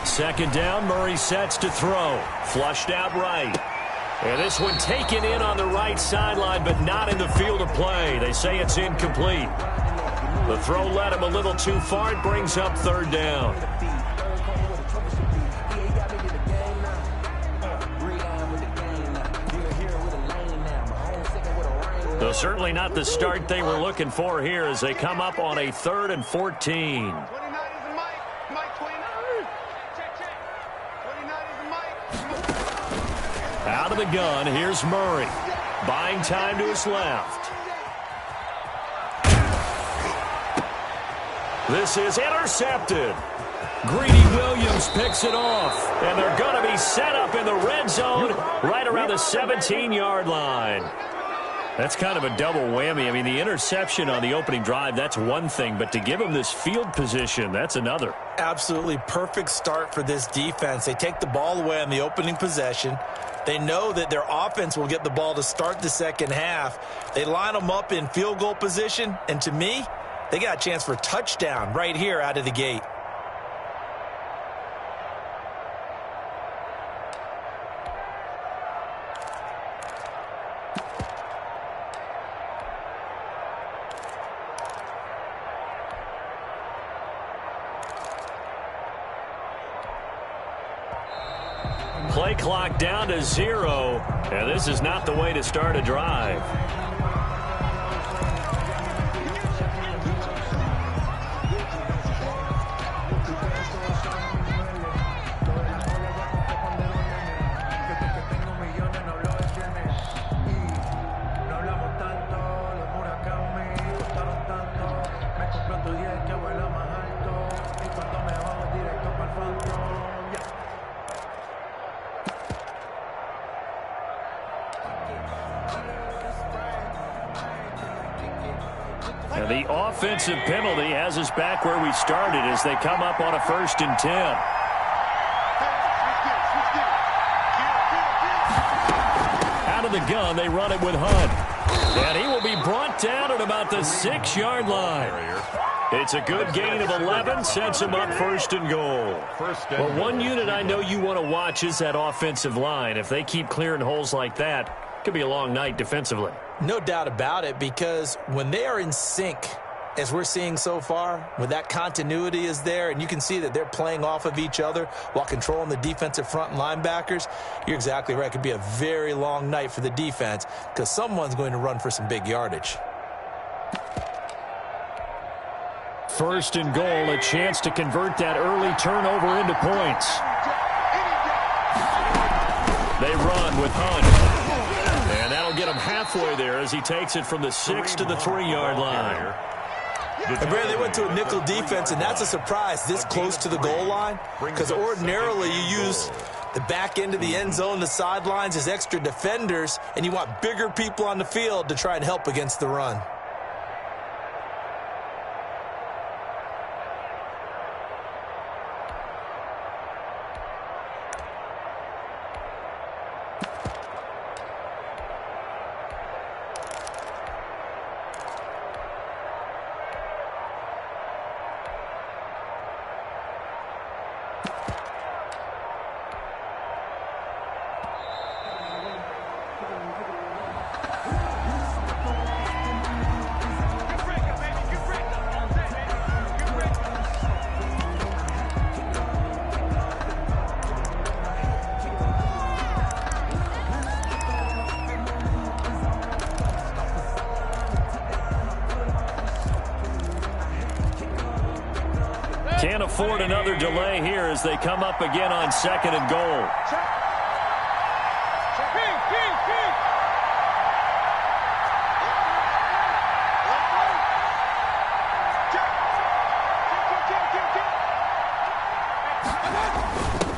Second down, Murray sets to throw. Flushed out right. And this one taken in on the right sideline, but not in the field of play. They say it's incomplete. The throw led him a little too far. It brings up third down. So certainly not the start they were looking for here as they come up on a 3rd and 14. Out of the gun, here's Murray. Buying time to his left. This is intercepted. Greedy Williams picks it off. And they're going to be set up in the red zone right around the 17-yard line. That's kind of a double whammy. I mean, the interception on the opening drive, that's one thing. But to give them this field position, that's another. Absolutely perfect start for this defense. They take the ball away on the opening possession. They know that their offense will get the ball to start the second half. They line them up in field goal position. And to me, they got a chance for a touchdown right here out of the gate. Play clock down to 0, and this is not the way to start a drive. And the offensive penalty has us back where we started as they come up on a 1st and 10. Out of the gun, they run it with Hunt. And he will be brought down at about the 6-yard line. It's a good gain of 11, sets him up 1st and goal. Well, one unit I know you want to watch is that offensive line. If they keep clearing holes like that, it could be a long night defensively. No doubt about it, because when they are in sync, as we're seeing so far, when that continuity is there, and you can see that they're playing off of each other while controlling the defensive front and linebackers, you're exactly right. It could be a very long night for the defense because someone's going to run for some big yardage. 1st and goal, a chance to convert that early turnover into points. They run with Hunt. And that'll get him halfway there as he takes it from the 6 to the 3-yard line. And Brandon, they went to a nickel defense, and that's a surprise this close to the goal line, because ordinarily you use the back end of the end zone, the sidelines as extra defenders, and you want bigger people on the field to try and help against the run. Can't afford another delay here as they come up again on 2nd and goal.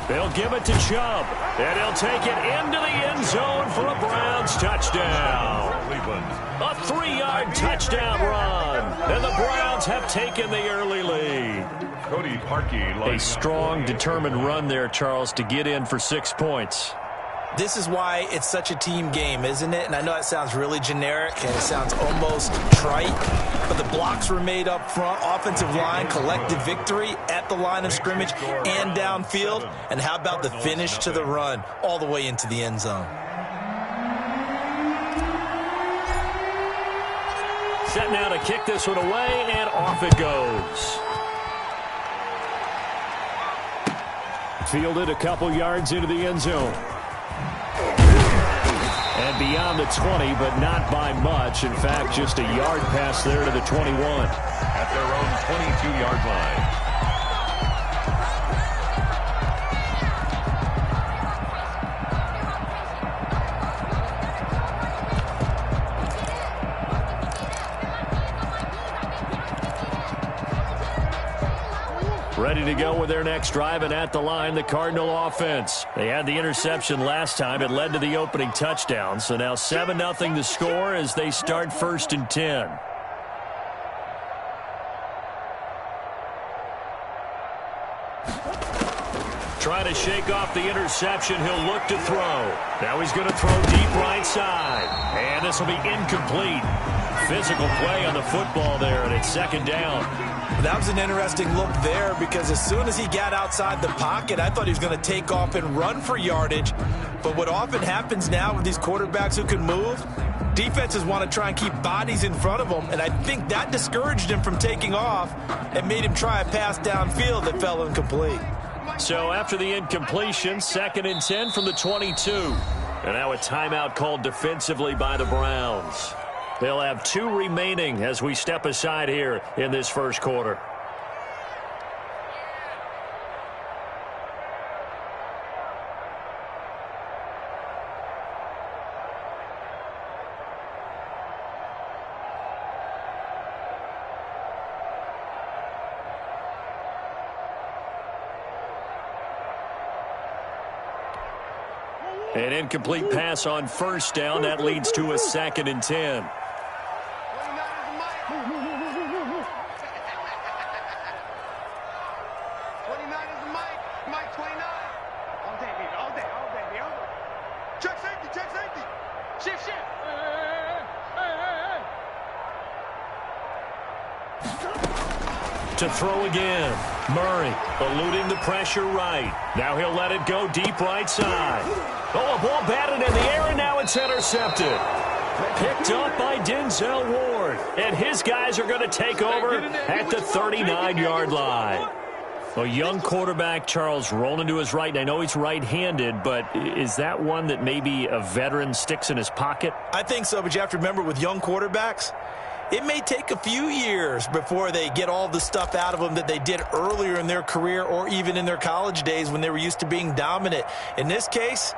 They'll give it to Chubb, and he'll take it into the end zone for a Browns touchdown. A 3-yard touchdown run, and the Browns have taken the early lead. Cody Parkey. A strong, determined run there, Charles, to get in for 6 points. This is why it's such a team game, isn't it? And I know it sounds really generic and it sounds almost trite, but the blocks were made up front. Offensive line collected victory at the line of scrimmage and downfield. And how about the finish to the run all the way into the end zone? Set now to kick this one away, and off it goes. Fielded a couple yards into the end zone. And beyond the 20, but not by much. In fact, just a yard pass there to the 21. At their own 22-yard line. Ready to go with their next drive, and at the line, the Cardinal offense. They had the interception last time. It led to the opening touchdown. So now 7-0 the score as they start 1st and 10. Trying to shake off the interception. He'll look to throw. Now he's going to throw deep right side. And this will be incomplete. Physical play on the football there, and it's 2nd down. That was an interesting look there because as soon as he got outside the pocket, I thought he was going to take off and run for yardage. But what often happens now with these quarterbacks who can move, defenses want to try and keep bodies in front of them, and I think that discouraged him from taking off and made him try a pass downfield that fell incomplete. So after the incompletion, 2nd and 10 from the 22. And now a timeout called defensively by the Browns. They'll have 2 remaining as we step aside here in this first quarter. An incomplete pass on 1st down. That leads to a 2nd and 10. To throw again. Murray eluding the pressure right. Now he'll let it go deep right side. Oh, a ball batted in the air, and now it's intercepted. Picked up by Denzel Ward. And his guys are going to take over at the 39-yard line. A young quarterback, Charles, rolling to his right. And I know he's right-handed, but is that one that maybe a veteran sticks in his pocket? I think so, but you have to remember with young quarterbacks, it may take a few years before they get all the stuff out of them that they did earlier in their career or even in their college days when they were used to being dominant. In this case,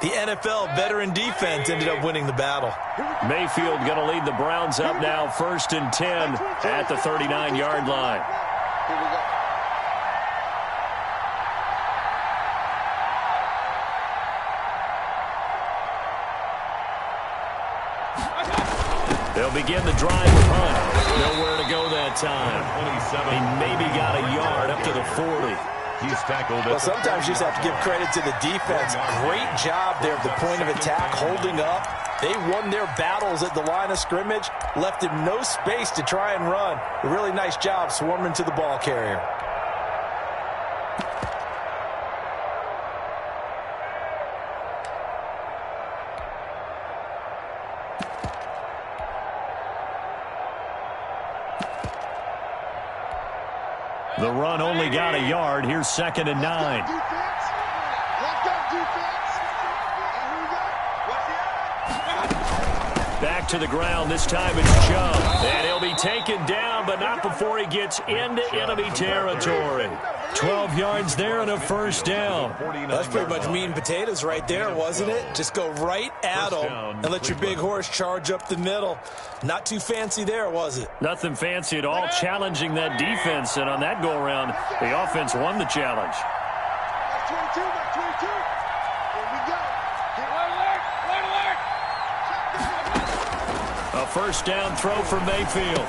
the NFL veteran defense ended up winning the battle. Mayfield going to lead the Browns up now 1st and 10 at the 39-yard line. Here we go. They'll begin the drive with Hunt. Nowhere to go that time. He maybe got a yard up to the 40. He's tackled. Well, sometimes you just have to give credit to the defense. Great job there at the point of attack, holding up. They won their battles at the line of scrimmage, left him no space to try and run. A really nice job swarming to the ball carrier. The run only got a yard. Here's 2nd and 9. Back to the ground. This time it's Chubb. And he'll be taken down, but not before he gets into enemy territory. 12 yards there and a 1st down. That's pretty much meat and potatoes right there, wasn't it? Just go right at them and let your big horse charge up the middle. Not too fancy there, was it? Nothing fancy at all, challenging that defense. And on that go-around, the offense won the challenge. 22, 22. Here we go. A 1st down throw for Mayfield.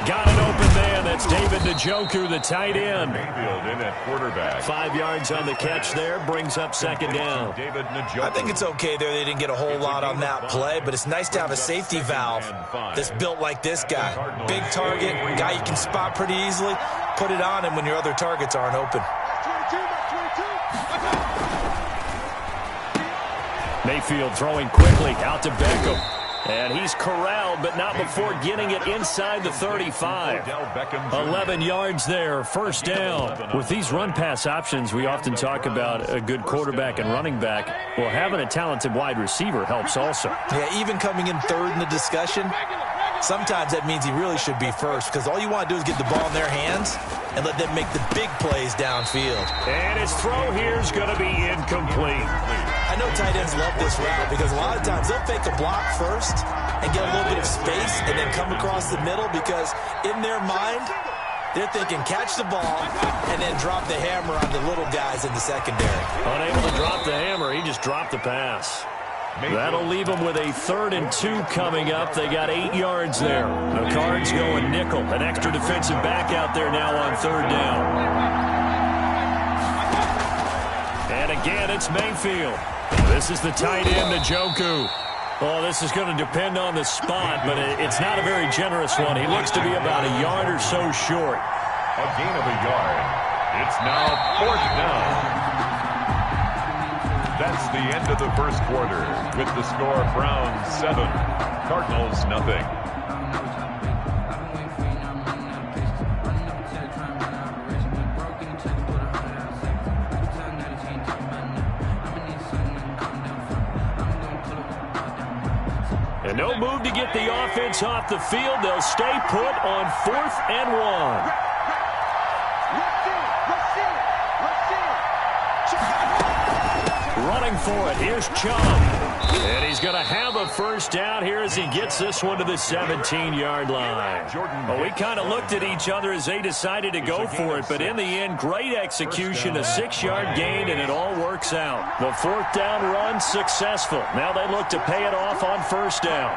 Got an open man. That's David Njoku, the tight end. Mayfield in at quarterback. 5 yards on the catch there. Brings up second down. David Njoku. I think it's okay there. They didn't get a whole lot on that play, but it's nice to have a safety valve that's built like this guy. Big target, guy you can spot pretty easily. Put it on him when your other targets aren't open. Mayfield throwing quickly out to Beckham. And he's corralled, but not before getting it inside the 35. 11 yards there, first down. With these run-pass options, we often talk about a good quarterback and running back. Well, having a talented wide receiver helps also. Yeah, even coming in third in the discussion, sometimes that means he really should be first, because all you want to do is get the ball in their hands and let them make the big plays downfield. And his throw here is going to be incomplete. I know tight ends love this route because a lot of times they'll fake a block first and get a little bit of space and then come across the middle because in their mind, they're thinking catch the ball and then drop the hammer on the little guys in the secondary. Unable to drop the hammer, he just dropped the pass. That'll leave them with a 3rd and 2 coming up. They got 8 yards there. The Cards going nickel. An extra defensive back out there now on 3rd down. And again, it's Mayfield. This is the tight end, Njoku. Oh, this is going to depend on the spot, but it's not a very generous one. He looks to be about a yard or so short. A gain of a yard. It's now 4th down. That's the end of the first quarter with the score Browns 7, Cardinals nothing. And no move to get the offense off the field. They'll stay put on 4th and 1. Running for it, here's Chubb. And he's going to have a first down here as he gets this one to the 17-yard line. Well, we kind of looked at each other as they decided to go for it, but in the end, great execution, a 6-yard gain, and it all works out. The 4th down run successful. Now they look to pay it off on first down.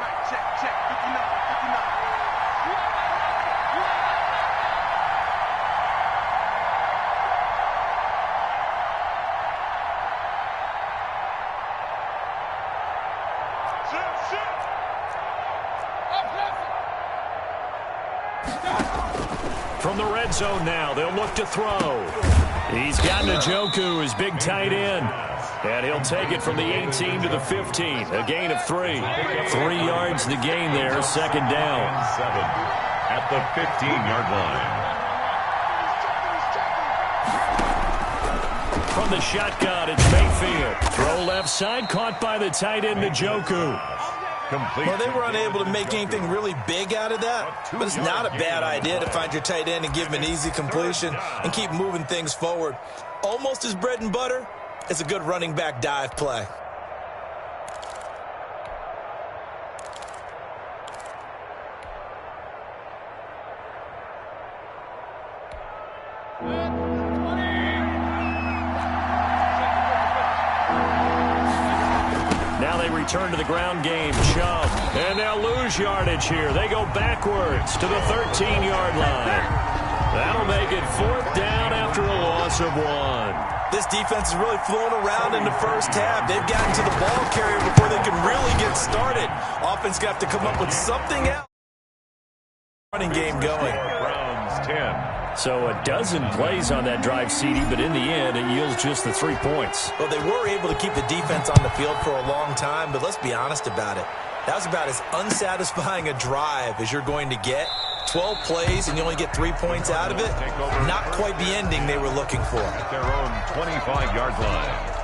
From the red zone now, they'll look to throw. He's got Njoku, his big tight end. And he'll take it from the 18 to the 15. A gain of 3. 3 yards the gain there, second down. 7 at the 15-yard line. From the shotgun, it's Mayfield. Throw left side, caught by the tight end, Njoku. Well, they were unable to make anything really big out of that, but it's not a bad idea to find your tight end and give him an easy completion and keep moving things forward. Almost his bread and butter is a good running back dive play. Return to the ground game, Chubb. And they'll lose yardage here. They go backwards to the 13-yard line. That'll make it 4th down after a loss of 1. This defense is really flown around in the first half. They've gotten to the ball carrier before they can really get started. Offense got to come up with something else. Running game going. Browns 10. So a dozen plays on that drive, CD, but in the end, it yields just the 3 points. Well, they were able to keep the defense on the field for a long time, but let's be honest about it. That was about as unsatisfying a drive as you're going to get. 12 plays and you only get 3 points out of it. Not quite the ending they were looking for. At their own 25-yard line.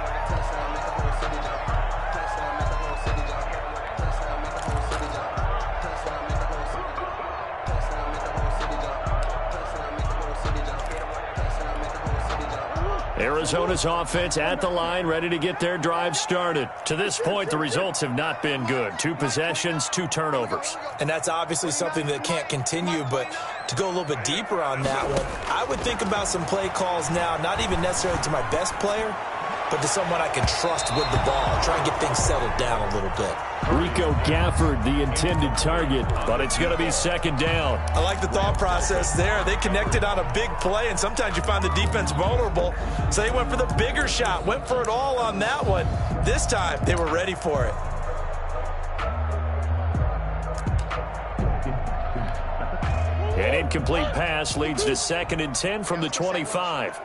Arizona's offense at the line, ready to get their drive started. To this point, the results have not been good. 2 possessions, 2 turnovers. And that's obviously something that can't continue, but to go a little bit deeper on that one, I would think about some play calls now, not even necessarily to my best player, but to someone I can trust with the ball. Try and get things settled down a little bit. Rico Gafford, the intended target, but it's going to be second down. I like the thought process there. They connected on a big play, and sometimes you find the defense vulnerable. So they went for the bigger shot, went for it all on that one. This time, they were ready for it. An incomplete pass leads to 2nd and 10 from the 25.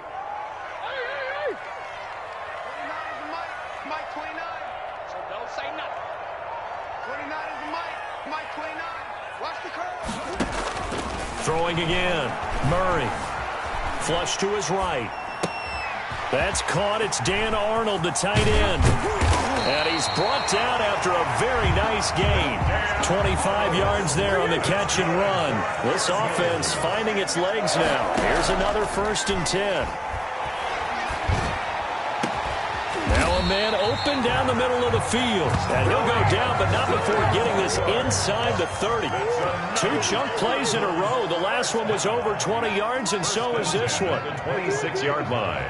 Throwing again. Murray. Flush to his right. That's caught. It's Dan Arnold, the tight end. And he's brought down after a very nice gain. 25 yards there on the catch and run. This offense finding its legs now. Here's another 1st and 10. Now a man open down the middle of the field. And he'll go down, but not before getting this inside the 30. 2 chunk plays in a row. The last one was over 20 yards, and so is this one. 26-yard line.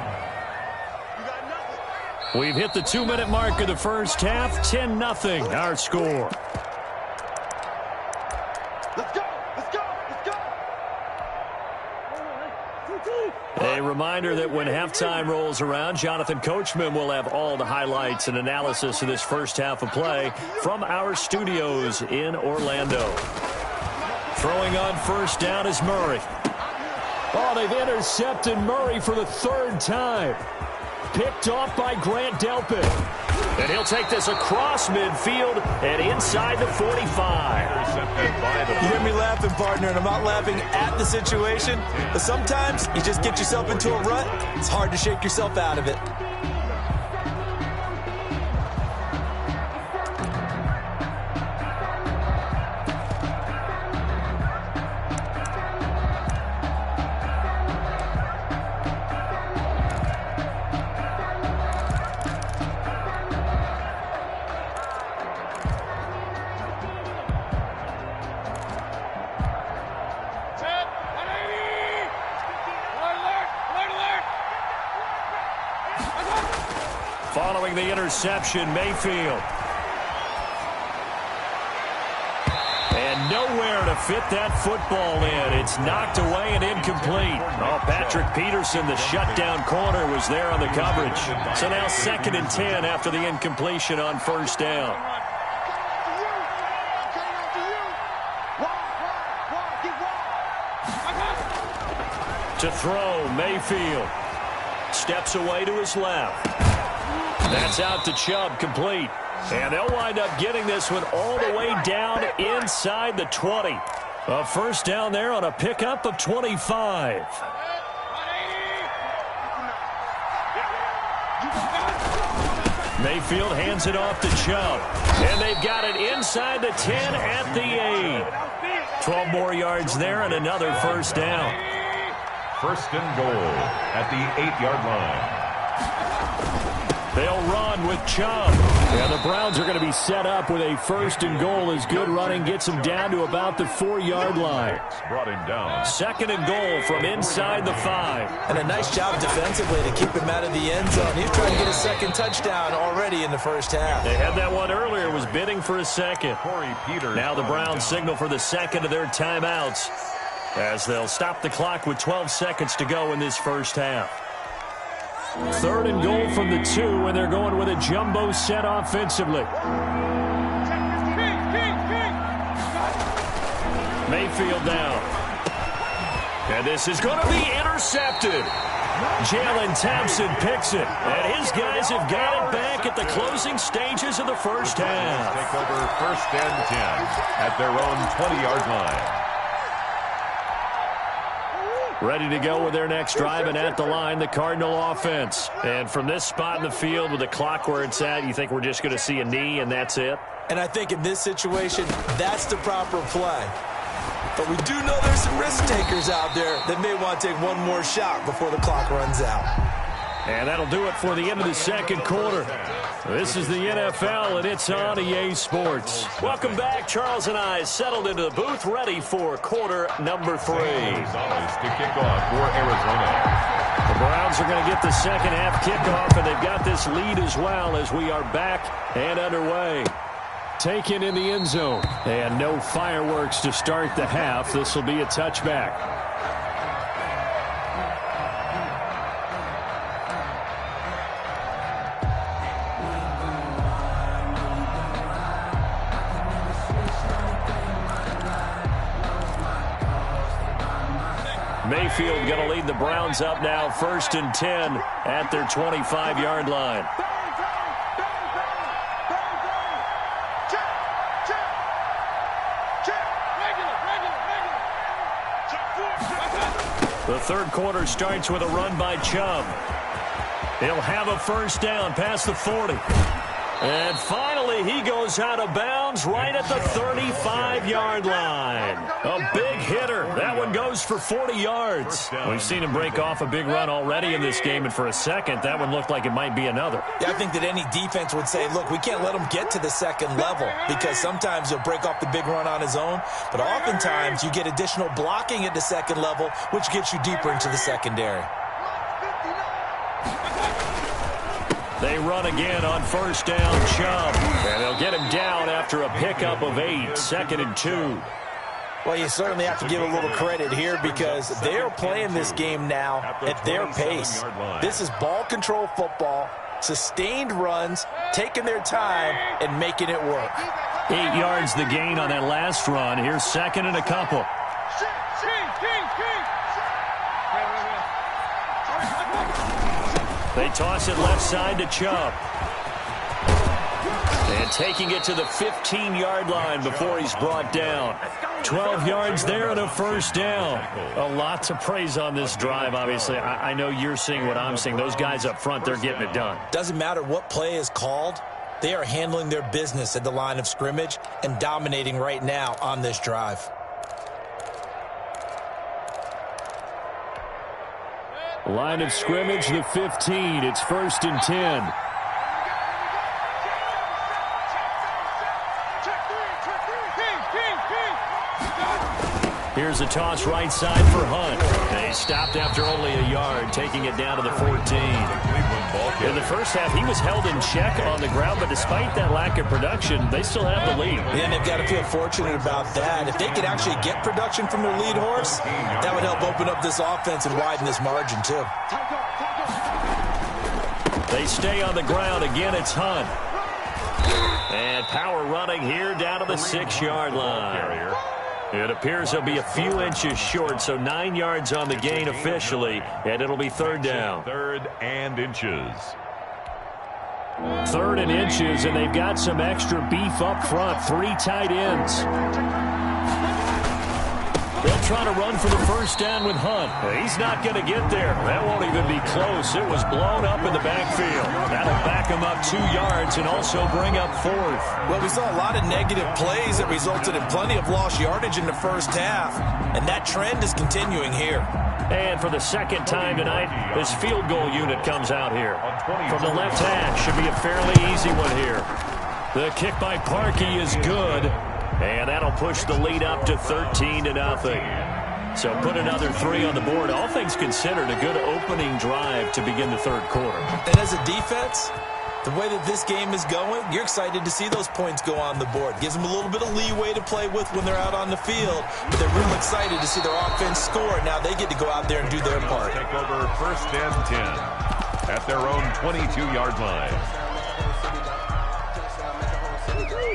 We've hit the 2-minute mark of the first half. 10-0 our score. Let's go! Let's go! Let's go! A reminder that when halftime rolls around, Jonathan Coachman will have all the highlights and analysis of this first half of play from our studios in Orlando. Throwing on 1st down is Murray. Oh, they've intercepted Murray for the 3rd time. Picked off by Grant Delpit. And he'll take this across midfield and inside the 45. You hear me laughing, partner, and I'm not laughing at the situation. But sometimes you just get yourself into a rut. It's hard to shake yourself out of it. Following the interception, Mayfield. And nowhere to fit that football in. It's knocked away and incomplete. Oh, Patrick Peterson, the shutdown corner, was there on the coverage. So now 2nd and 10 after the incompletion on 1st down. To throw, Mayfield. Steps away to his left. That's out to Chubb, complete. And they'll wind up getting this one all the way down inside the 20. A 1st down there on a pickup of 25. Mayfield hands it off to Chubb. And they've got it inside the 10 at the 8. 12 more yards there and another 1st down. 1st and goal at the 8-yard line. They'll run with Chubb. And the Browns are going to be set up with a 1st and goal as good running gets them down to about the 4-yard line. Brought him down. 2nd and goal from inside the 5. And a nice job defensively to keep him out of the end zone. He's trying to get a 2nd touchdown already in the first half. They had that one earlier, was bidding for a 2nd. Corey Peters. Now the Browns signal for the 2nd of their timeouts as they'll stop the clock with 12 seconds to go in this first half. 3rd and goal from the 2, and they're going with a jumbo set offensively. Mayfield down. And this is going to be intercepted. Jalen Thompson picks it, and his guys have got it back at the closing stages of the first half. Take over 1st and 10 at their own 20-yard line. Ready to go with their next drive, and at the line, the Cardinal offense. And from this spot in the field with the clock where it's at, you think we're just going to see a knee and that's it? And I think in this situation, that's the proper play. But we do know there's some risk takers out there that may want to take one more shot before the clock runs out. And that'll do it for the end of the 2nd quarter. This is the NFL, and it's on EA Sports. Welcome back. Charles and I settled into the booth, ready for quarter number 3. Gonzalez to kick off for Arizona. The Browns are going to get the second half kickoff, and they've got this lead as well as we are back and underway. Taken in the end zone. And no fireworks to start the half. This will be a touchback. Mayfield going to lead the Browns up now, 1st and 10 at their 25-yard line. The third quarter starts with a run by Chubb. He'll have a first down past the 40. And finally, he goes out of bounds right at the 35-yard line. A big hitter. That one goes for 40 yards. We've seen him break off a big run already in this game, and for a second, that one looked like it might be another. Yeah, I think that any defense would say, look, we can't let him get to the second level, because sometimes he'll break off the big run on his own, but oftentimes you get additional blocking at the second level, which gets you deeper into the secondary. They run again on first down, Chubb. And they'll get him down after a pickup of 8, 2nd and 2. Well, you certainly have to give a little credit here because they're playing this game now at their pace. This is ball control football, sustained runs, taking their time, and making it work. 8 yards the gain on that last run. Here's 2nd and a couple. They toss it left side to Chubb. And taking it to the 15-yard line before he's brought down. 12 yards there and a first down. A lot to praise on this drive, obviously. I know you're seeing what I'm seeing. Those guys up front, they're getting it done. Doesn't matter what play is called. They are handling their business at the line of scrimmage and dominating right now on this drive. Line of scrimmage, the 15. It's 1st and 10. Here's a toss right side for Hunt. They stopped after only a yard, taking it down to the 14. In the first half, he was held in check on the ground, but despite that lack of production, they still have the lead. And they've got to feel fortunate about that. If they could actually get production from their lead horse, that would help open up this offense and widen this margin, too. They stay on the ground. Again, it's Hunt. And power running here down to the 6-yard line. It appears he'll be a few inches short, so 9 yards on the gain officially, and it'll be 3rd down. 3rd and inches. 3rd and inches, and they've got some extra beef up front. 3 tight ends. They'll try to run for the first down with Hunt. He's not going to get there. That won't even be close. It was blown up in the backfield. That'll back him up 2 yards and also bring up 4th. Well, we saw a lot of negative plays that resulted in plenty of lost yardage in the first half, and that trend is continuing here. And for the second time tonight, this field goal unit comes out here. From the left hash, should be a fairly easy one here. The kick by Parkey is good. And that'll push the lead up to 13-0. So put another 3 on the board. All things considered, a good opening drive to begin the third quarter. And as a defense, the way that this game is going, you're excited to see those points go on the board. Gives them a little bit of leeway to play with when they're out on the field. But they're real excited to see their offense score. Now they get to go out there and do their part. Take over 1st and 10 at their own 22-yard line.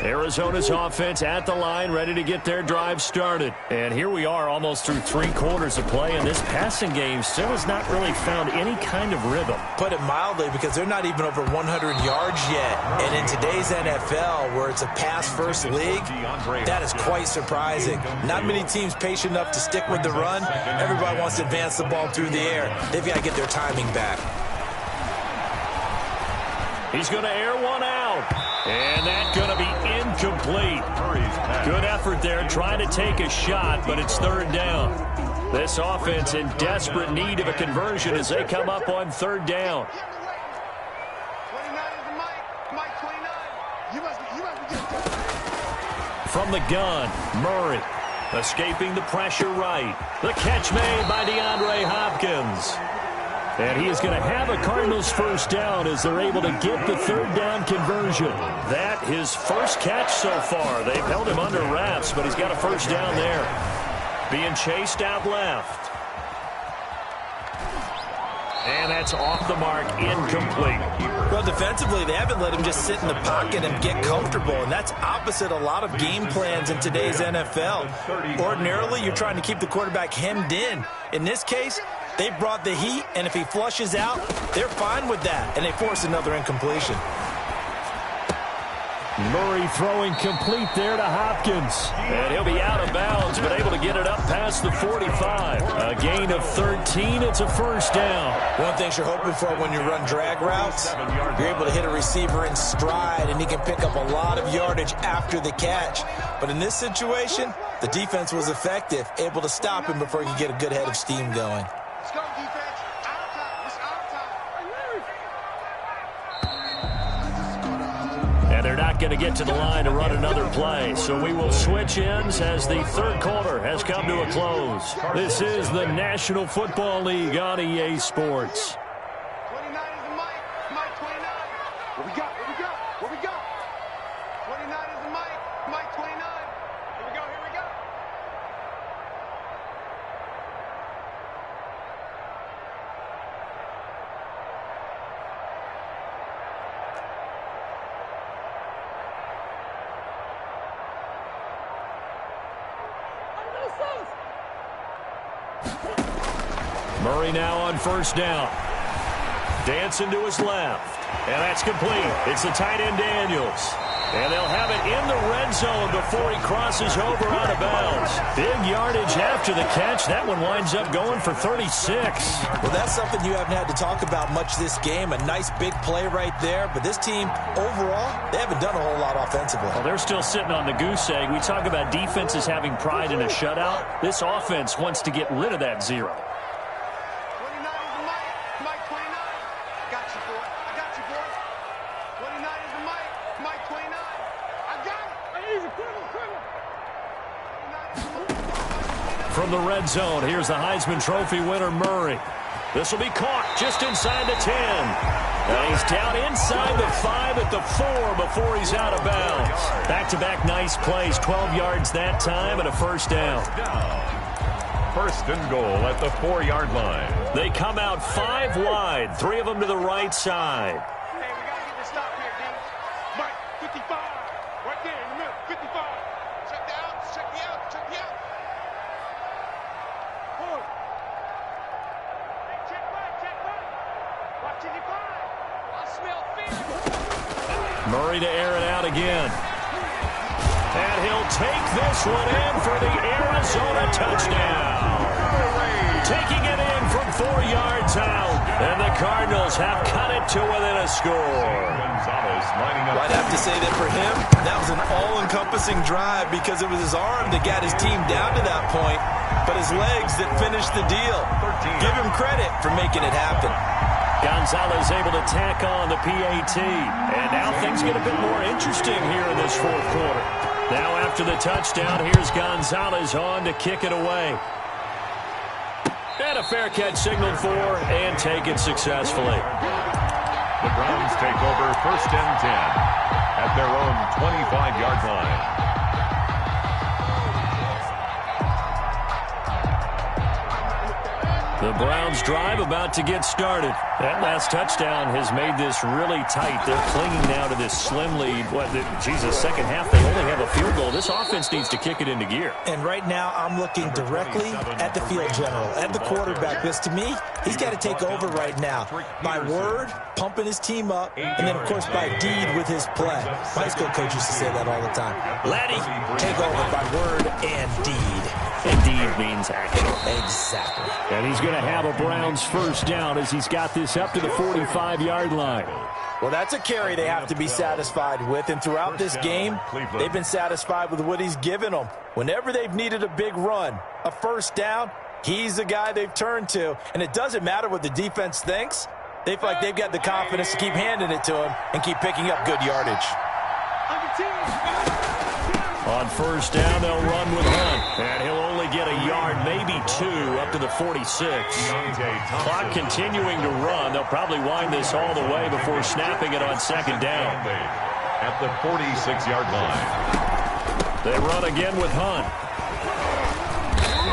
Arizona's offense at the line, ready to get their drive started. And here we are almost through 3 quarters of play, and this passing game still has not really found any kind of rhythm. Put it mildly, because they're not even over 100 yards yet. And in today's NFL, where it's a pass-first league, that is quite surprising. Not many teams patient enough to stick with the run. Everybody wants to advance the ball through the air. They've got to get their timing back. He's going to air one out. And that's going to be incomplete. Good effort there, trying to take a shot, but it's 3rd down. This offense in desperate need of a conversion as they come up on 3rd down. 29 is the Mike 29. From the gun, Murray escaping the pressure right. The catch made by DeAndre Hopkins. And he is going to have a Cardinals first down as they're able to get the third down conversion. That his first catch so far. They've held him under wraps, but he's got a first down there. Being chased out left. And that's off the mark, incomplete. Well, defensively, they haven't let him just sit in the pocket and get comfortable, and that's opposite a lot of game plans in today's NFL. Ordinarily, you're trying to keep the quarterback hemmed in. In this case, they brought the heat, and if he flushes out, they're fine with that, and they force another incompletion. Murray throwing complete there to Hopkins. And he'll be out of bounds, but able to get it up past the 45. A gain of 13. It's a first down. One thing you're hoping for when you run drag routes, you're able to hit a receiver in stride, and he can pick up a lot of yardage after the catch. But in this situation, the defense was effective, able to stop him before he could get a good head of steam going. Let's go, defense. Our time. It's our time. And they're not going to get to the line to run another play. So we will switch ends as the third quarter has come to a close. This is the National Football League on EA Sports. 29 is the mic. Mike 29. What we got? What we got? What we got? 29 is the mic. Mike 29. Here we go. Here we go. Murray now on first down. Dancing to his left. And that's complete. It's the tight end Daniels. And they'll have it in the red zone before he crosses over out of bounds. Big yardage after the catch. That one winds up going for 36. Well, that's something you haven't had to talk about much this game. A nice big play right there. But this team, overall, they haven't done a whole lot offensively. Well, they're still sitting on the goose egg. We talk about defenses having pride in a shutout. This offense wants to get rid of that zero. 29 is the mic. Mike 29. Got you, boy. I got you, boy. 29 is the mic. Mike 29. I got it. Easy, quiver. From the red zone, here's the Heisman Trophy winner, Murray. This will be caught just inside the 10. And he's down inside the 5 at the 4 before he's out of bounds. Back-to-back nice plays, 12 yards that time and a first down. First and goal at the 4-yard line. They come out 5 wide, 3 of them to the right side. Hey, we got to get this stop here, D. Mike 55. Right there in the middle. 55. Check the out. Check the out. Check the out. Forward. Hey, check right. Check right. Watch 55. I smell fear. Murray to air it out again. And he'll take this one in for the Arizona touchdown. Taking it in from 4 yards out. And the Cardinals have cut it to within a score. I'd have to say that for him, that was an all-encompassing drive because it was his arm that got his team down to that point, but his legs that finished the deal. Give him credit for making it happen. Gonzalez able to tack on the PAT. And now things get a bit more interesting here in this fourth quarter. Now after the touchdown, here's Gonzalez on to kick it away. And a fair catch signaled for and taken successfully. The Browns take over first and 10 at their own 25-yard line. The Browns drive about to get started. That last touchdown has made this really tight. They're clinging now to this slim lead. Second half, they only have a field goal. This offense needs to kick it into gear. And right now, I'm looking directly at the field general, at the quarterback, because to me, he's got to take over right now. By word, pumping his team up, and then, of course, by deed with his play. My high school coach used to say that all the time. Laddie, take over by word and deed. Indeed means action. Exactly. And he's going to have a Browns first down as he's got this up to the 45-yard line. Well, that's a carry they have to be satisfied with. And throughout this game, they've been satisfied with what he's given them. Whenever they've needed a big run, a first down, he's the guy they've turned to. And it doesn't matter what the defense thinks. They feel like they've got the confidence to keep handing it to him and keep picking up good yardage. On first down, they'll run with Hunt. And he'll only get a yard, maybe 2, up to the 46. Clock continuing to run. They'll probably wind this all the way before snapping it on second down. At the 46-yard line. They run again with Hunt.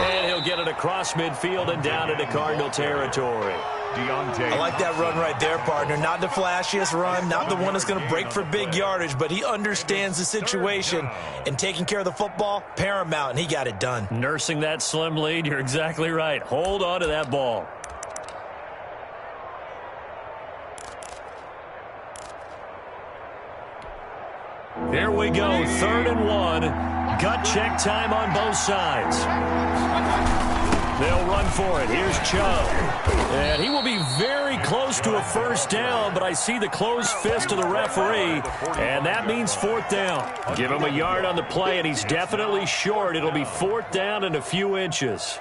And he'll get it across midfield and down into Cardinal territory. I like that run right there, partner. Not the flashiest run, not the one that's going to break for big yardage, but he understands the situation, and taking care of the football, paramount, and he got it done. Nursing that slim lead, you're exactly right. Hold on to that ball. Here we go, 3rd and 1. Gut check time on both sides. They'll run for it. Here's Chubb. And he will be very close to a first down, but I see the closed fist of the referee, and that means 4th down. Give him a yard on the play, and he's definitely short. It'll be 4th down and a few inches.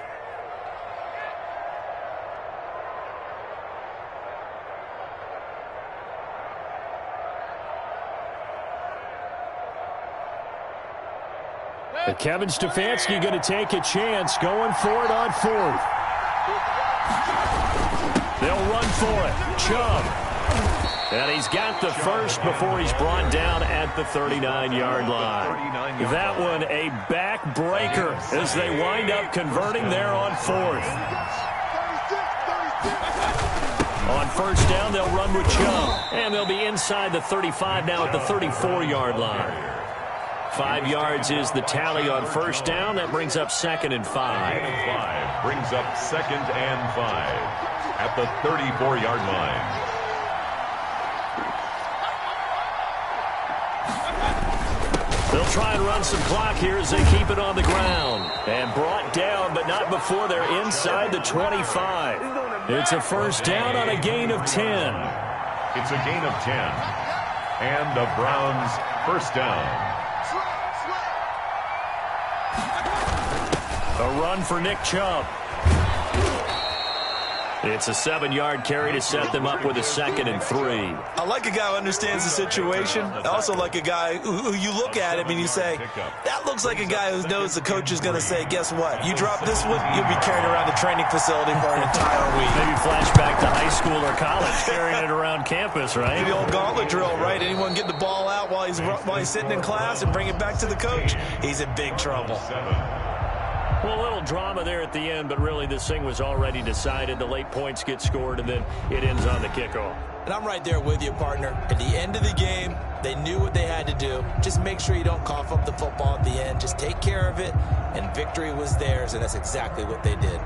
But Kevin Stefanski going to take a chance, going for it on 4th. They'll run for it. Chubb. And he's got the first before he's brought down at the 39-yard line. That one a backbreaker as they wind up converting there on 4th. On first down, they'll run with Chubb. And they'll be inside the 35 now at the 34-yard line. 5 yards is the tally on first down. That brings up 2nd and 5. Brings up 2nd and 5 at the 34-yard line. They'll try and run some clock here as they keep it on the ground. And brought down, but not before they're inside the 25. It's a first down on a gain of 10. It's a gain of 10. And the Browns first down. A run for Nick Chubb. It's a 7-yard carry to set them up with a 2nd and 3. I like a guy who understands the situation. I also like a guy who you look at him and you say, that looks like a guy who knows the coach is going to say, guess what? You drop this one, you'll be carrying around the training facility for an entire week. Maybe flashback to high school or college, carrying it around campus, right? Maybe the old gauntlet drill, right? Anyone get the ball out while he's sitting in class and bring it back to the coach? He's in big trouble. Well, a little drama there at the end, but really this thing was already decided. The late points get scored, and then it ends on the kickoff. And I'm right there with you, partner. At the end of the game, they knew what they had to do. Just make sure you don't cough up the football at the end. Just take care of it, and victory was theirs, and that's exactly what they did.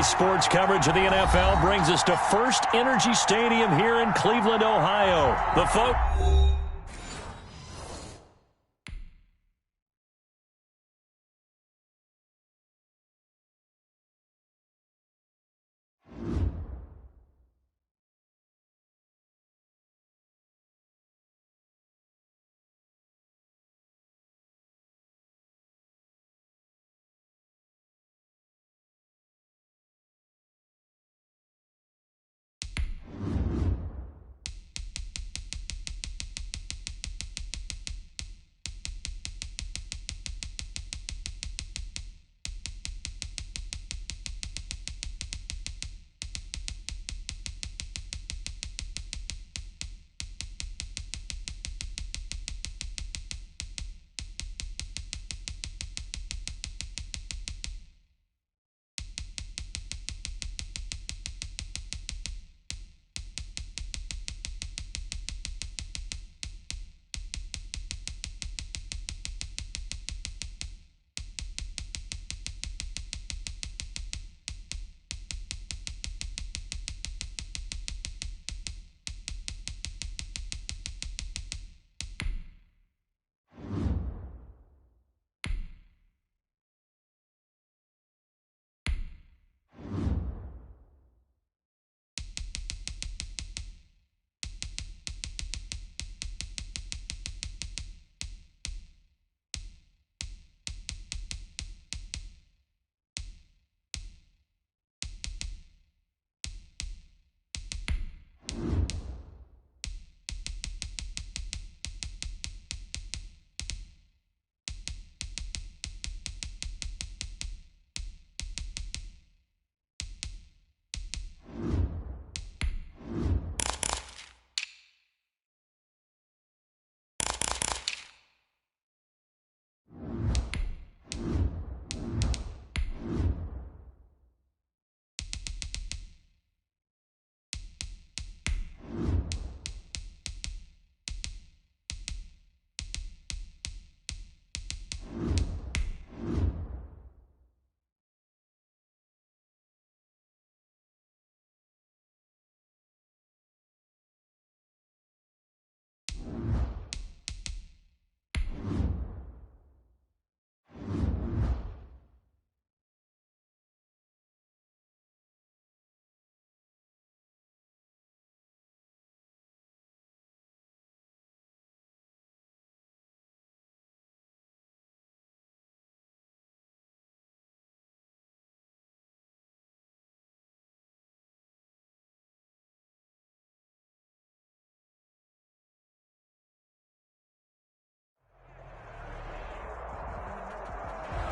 EA Sports coverage of the NFL brings us to First Energy Stadium here in Cleveland, Ohio. The folks...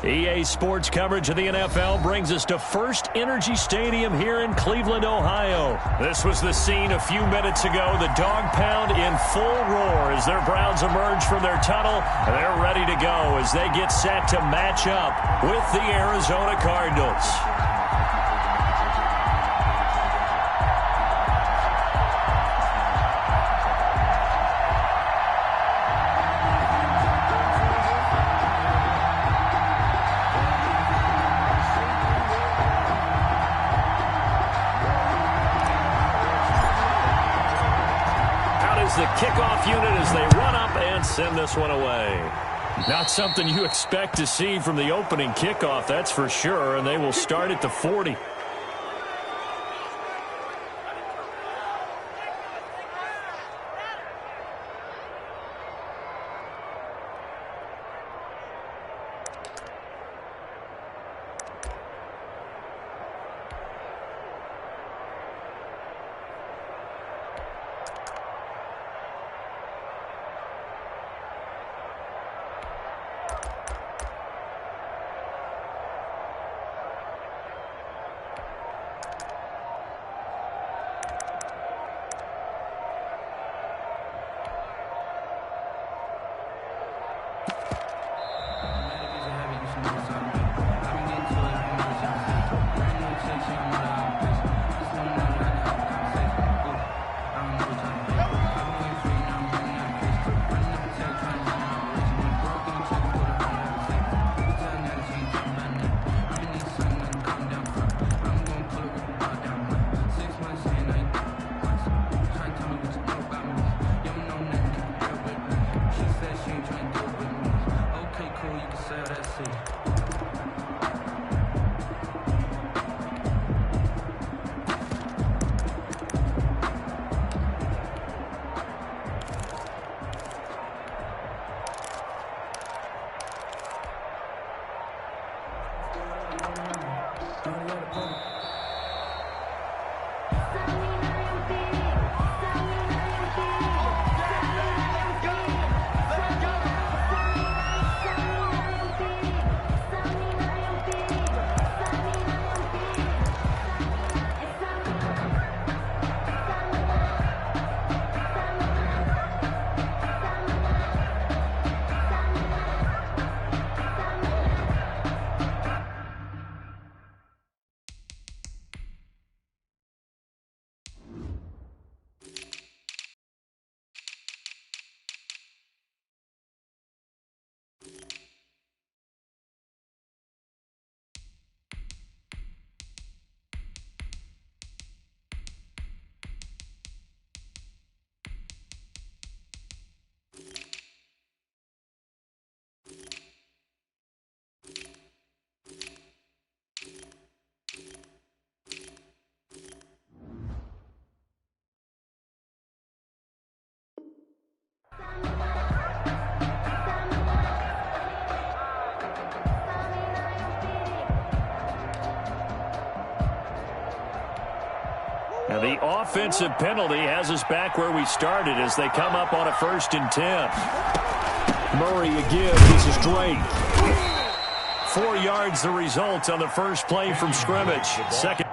EA Sports coverage of the NFL brings us to First Energy Stadium here in Cleveland, Ohio. This was the scene a few minutes ago. The dog pound in full roar as their Browns emerge from their tunnel. And they're ready to go as they get set to match up with the Arizona Cardinals. The kickoff unit as they run up and send this one away. Not something you expect to see from the opening kickoff, that's for sure, and they will start at the 40. And the offensive penalty has us back where we started as they come up on a 1st and 10. Murray again. This is Drake. 4 yards the result on the first play from scrimmage. Second.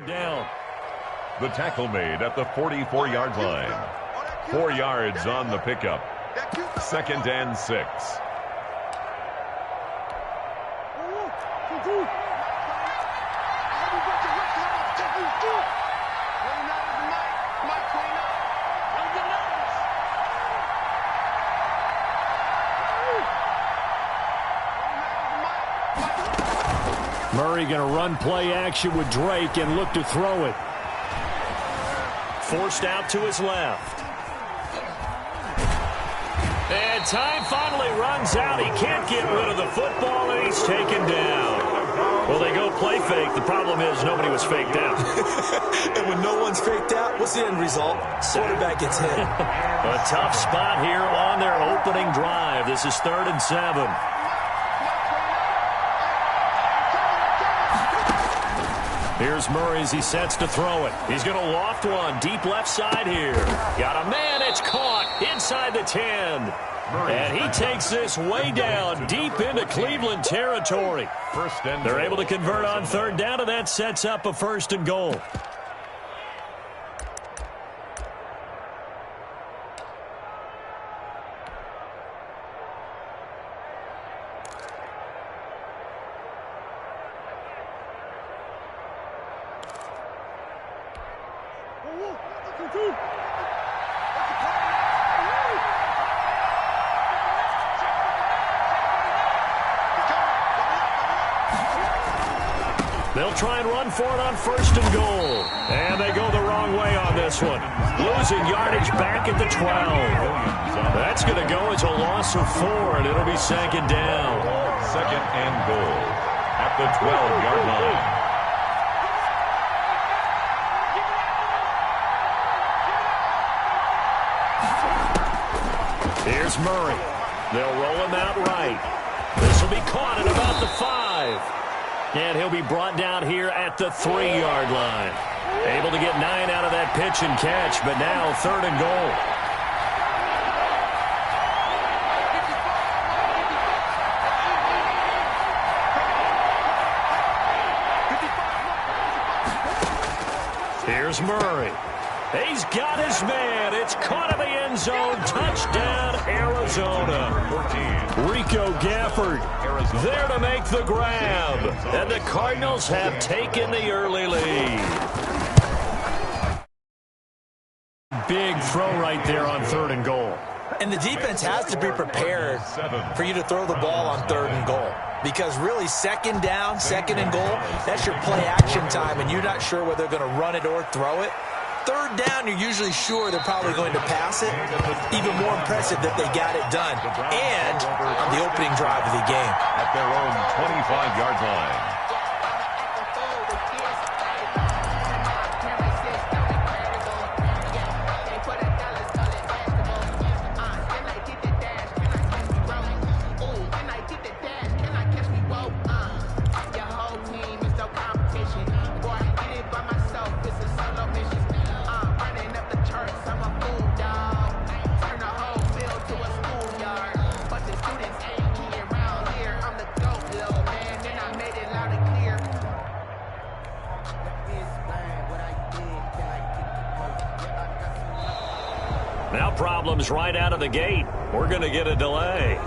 Down. The tackle made at the 44-yard line. 4 yards on the pickup. 2nd and 6. Murray going to run play action with Drake and look to throw it. Forced out to his left. And time finally runs out. He can't get rid of the football, and he's taken down. Well, they go play fake. The problem is nobody was faked out. And when no one's faked out, what's the end result? Quarterback gets hit. A tough spot here on their opening drive. This is 3rd and 7. Here's Murray as he sets to throw it. He's going to loft one deep left side here. Got a man. It's caught inside the 10. And he takes this way down deep into Cleveland territory. They're able to convert on 3rd down, and that sets up a 1st and goal. They'll try and run for it on 1st and goal. And they go the wrong way on this one. Losing yardage back at the 12. That's going to go as a loss of 4, and it'll be 2nd down. 2nd and goal at the 12-yard line. Here's Murray. They'll roll him out right. This will be caught at about the 5. And he'll be brought down here at the 3-yard line. Able to get 9 out of that pitch and catch, but now 3rd and goal. Here's Murray. He's got his man. It's caught in the end zone. Touchdown, Arizona. Rico Gafford there to make the grab. And the Cardinals have taken the early lead. Big throw right there on 3rd and goal. And the defense has to be prepared for you to throw the ball on 3rd and goal. Because really, 2nd down, 2nd and goal, that's your play action time, and you're not sure whether they're going to run it or throw it. 3rd down, you're usually sure they're probably going to pass it. Even more impressive that they got it done. And on the opening drive of the game. At their own 25-yard line. Now problems right out of the gate. We're going to get a delay.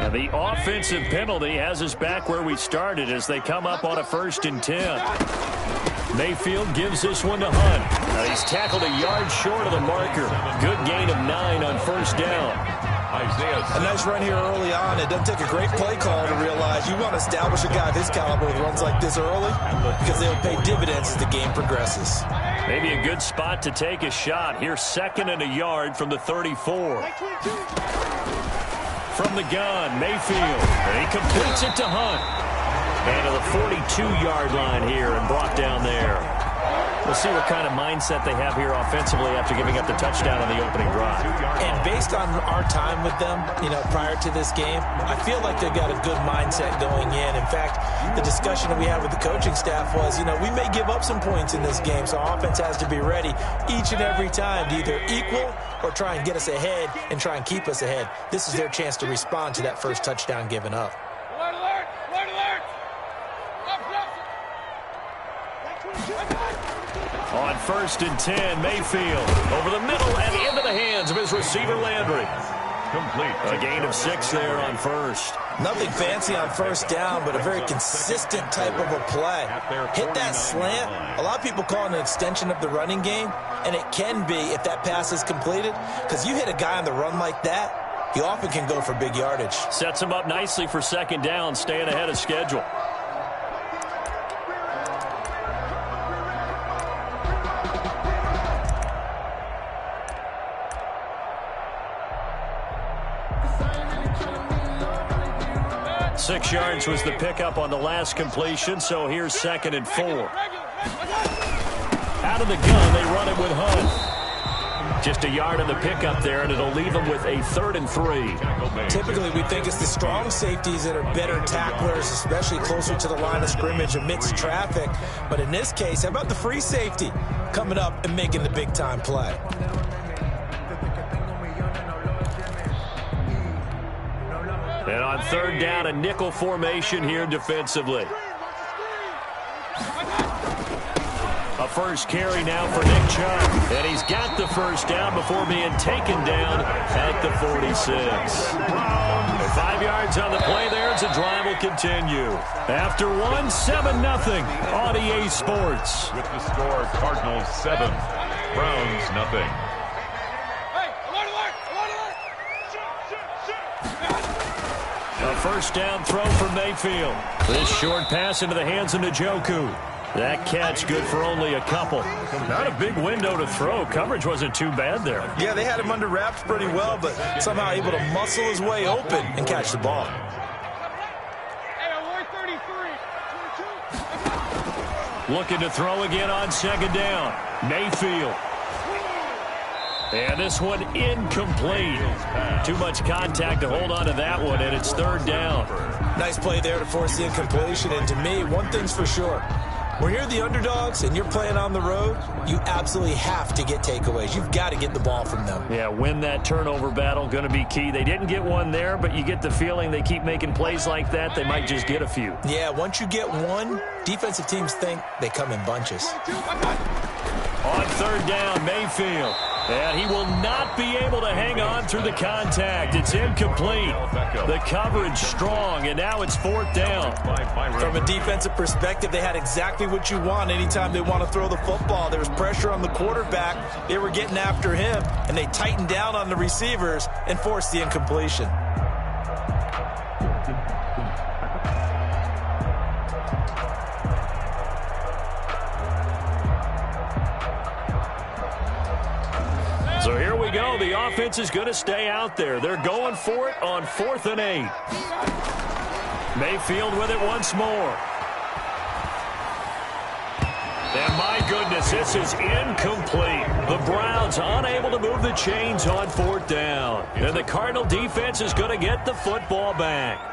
And the offensive penalty has us back where we started as they come up on a 1st and 10. Mayfield gives this one to Hunt. Now he's tackled a yard short of the marker. Good gain of 9 on 1st down. A nice run here early on. It doesn't take a great play call to realize you want to establish a guy of his caliber with runs like this early because they'll pay dividends as the game progresses. Maybe a good spot to take a shot. Here's 2nd and a yard from the 34. From the gun, Mayfield. And he completes it to Hunt. And to the 42-yard line here and brought down there. We'll see what kind of mindset they have here offensively after giving up the touchdown on the opening drive. And based on our time with them, prior to this game, I feel like they've got a good mindset going in. In fact, the discussion that we had with the coaching staff was, we may give up some points in this game, so our offense has to be ready each and every time to either equal or try and get us ahead and try and keep us ahead. This is their chance to respond to that first touchdown given up. Alert, alert, alert, alert. On 1st and 10, Mayfield over the middle and into the hands of his receiver, Landry. Complete. A gain of 6 there on 1st. Nothing fancy on 1st down, but a very consistent type of a play. Hit that slant. A lot of people call it an extension of the running game, and it can be if that pass is completed, because you hit a guy on the run like that, he often can go for big yardage. Sets him up nicely for 2nd down, staying ahead of schedule. Six yards was the pickup on the last completion, so here's 2nd and 4. Out of the gun, they run it with Hunt. Just a yard on the pickup there, and it'll leave them with a 3rd and 3. Typically, we think it's the strong safeties that are better tacklers, especially closer to the line of scrimmage amidst traffic. But in this case, how about the free safety coming up and making the big-time play? And on 3rd down, a nickel formation here defensively. A first carry now for Nick Chubb. And he's got the 1st down before being taken down at the 46. 5 yards on the play there as the drive will continue. After 7-0 on EA Sports. With the score, Cardinals 7, Browns 0. A 1st down throw for Mayfield. This short pass into the hands of Njoku. That catch good for only a couple. Not a big window to throw. Coverage wasn't too bad there. Yeah, they had him under wraps pretty well, but somehow able to muscle his way open and catch the ball. Looking to throw again on 2nd down. Mayfield. And this one incomplete. Too much contact to hold on to that one, and it's 3rd down. Nice play there to force the incompletion, and to me, one thing's for sure. When you're the underdogs and you're playing on the road, you absolutely have to get takeaways. You've got to get the ball from them. Yeah, win that turnover battle, going to be key. They didn't get one there, but you get the feeling they keep making plays like that, they might just get a few. Yeah, once you get one, defensive teams think they come in bunches. On 3rd down, Mayfield. And he will not be able to hang on through the contact. It's incomplete. The coverage strong, and now it's 4th down. From a defensive perspective, they had exactly what you want anytime they want to throw the football. There was pressure on the quarterback. They were getting after him, and they tightened down on the receivers and forced the incompletion. So here we go. The offense is going to stay out there. They're going for it on 4th and 8. Mayfield with it once more. And my goodness, this is incomplete. The Browns unable to move the chains on 4th down. And the Cardinal defense is going to get the football back.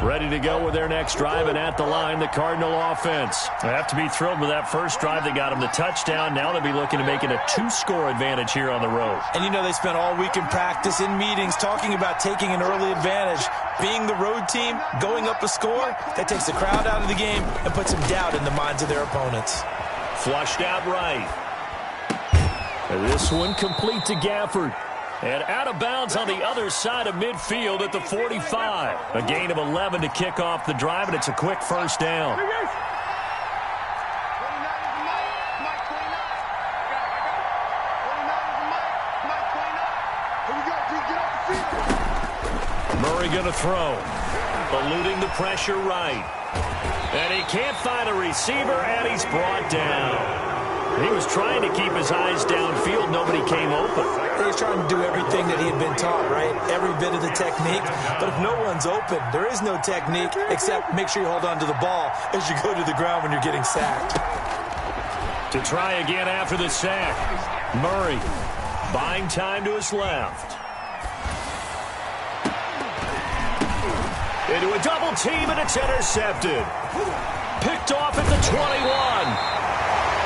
Ready to go with their next drive, and at the line, the Cardinal offense. They have to be thrilled with that first drive. They got them the touchdown. Now they'll be looking to make it a 2-score advantage here on the road. And they spent all week in practice, in meetings, talking about taking an early advantage. Being the road team, going up a score, that takes the crowd out of the game and puts some doubt in the minds of their opponents. Flushed out right. This one complete to Gafford. And out of bounds on the other side of midfield at the 45. A gain of 11 to kick off the drive, and it's a quick first down. Murray going to throw. Eluding the pressure right. And he can't find a receiver, and he's brought down. He was trying to keep his eyes downfield. Nobody came open. He was trying to do everything that he had been taught, right? Every bit of the technique. But if no one's open, there is no technique except make sure you hold on to the ball as you go to the ground when you're getting sacked. To try again after the sack. Murray buying time to his left. Into a double team, and it's intercepted. Picked off at the 21.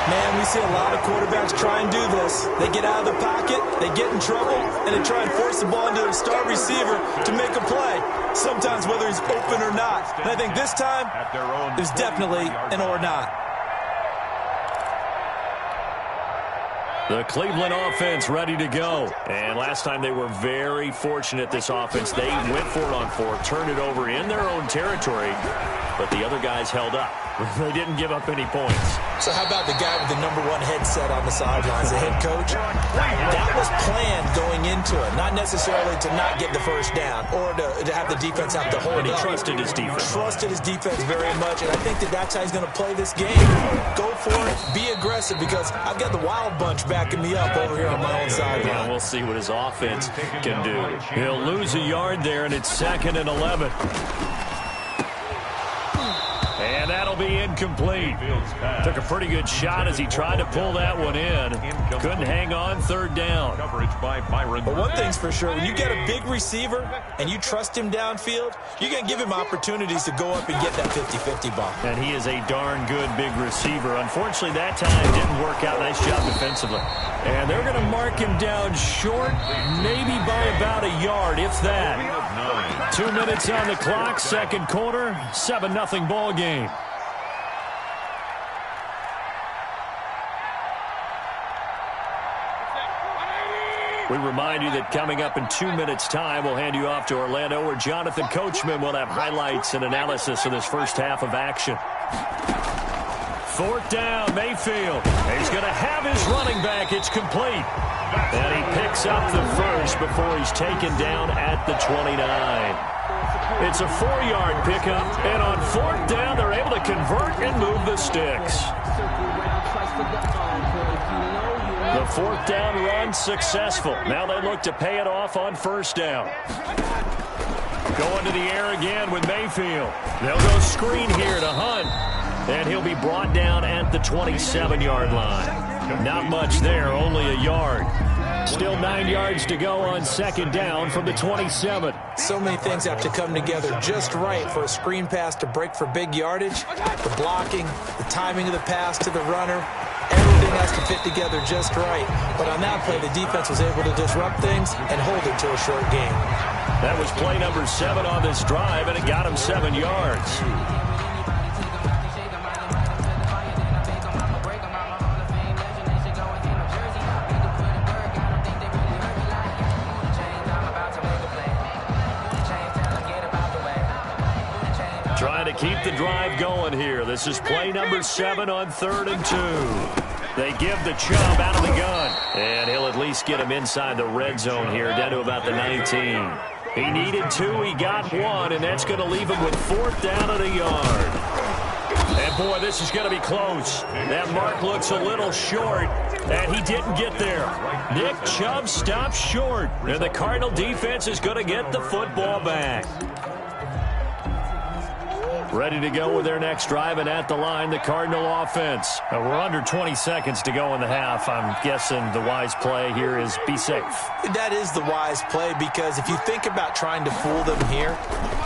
Man, we see a lot of quarterbacks try and do this. They get out of the pocket, they get in trouble, and they try and force the ball into their star receiver to make a play, sometimes whether he's open or not. And I think this time, there's definitely an or not. The Cleveland offense ready to go. And last time they were very fortunate, this offense. They went for it on fourth, turned it over in their own territory, but the other guys held up. They didn't give up any points. So how about the guy with the #1 headset on the sidelines, the head coach? That was planned going into it, not necessarily to not get the first down or to have the defense have to hold And he up. trusted his defense. Trusted his defense very much, and I think that's how he's going to play this game. Go for it, be aggressive, because I've got the wild bunch backing me up over here on my own sideline. Yeah, we'll see what his offense can do. He'll lose a yard there, and it's 2nd and 11. And that'll be incomplete. Took a pretty good shot as he tried to pull that one in. Couldn't hang on, 3rd down. But one thing's for sure, when you get a big receiver and you trust him downfield, you're going to give him opportunities to go up and get that 50-50 ball. And he is a darn good big receiver. Unfortunately, that time didn't work out. Nice job defensively. And they're going to mark him down short, maybe by about a yard, if that. 2 minutes on the clock, 2nd quarter, 7-0 ball game. We remind you that coming up in 2 minutes' time, we'll hand you off to Orlando, where Jonathan Coachman will have highlights and analysis of this first half of action. 4th down, Mayfield. He's going to have his running back. It's complete. And he picks up the first before he's taken down at the 29. It's a 4-yard pickup, and on 4th down, they're able to convert and move the sticks. The 4th down run successful. Now they look to pay it off on 1st down. Going to the air again with Mayfield. They'll go screen here to Hunt, and he'll be brought down at the 27-yard line. Not much there, only a yard. Still 9 yards to go on 2nd down from the 27. So many things have to come together just right for a screen pass to break for big yardage. The blocking, the timing of the pass to the runner, everything has to fit together just right. But on that play, the defense was able to disrupt things and hold it to a short game. That was play number 7 on this drive, and it got him 7 yards. Trying to keep the drive going here. This is play number 7 on 3rd and 2. They give the Chubb out of the gun. And he'll at least get him inside the red zone here, down to about the 19. He needed 2, he got 1, and that's going to leave him with 4th down at a yard. And boy, this is going to be close. That mark looks a little short, and he didn't get there. Nick Chubb stops short, and the Cardinal defense is going to get the football back. Ready to go with their next drive, and at the line, the Cardinal offense. We're under 20 seconds to go in the half. I'm guessing the wise play here is be safe. That is the wise play, because if you think about trying to fool them here,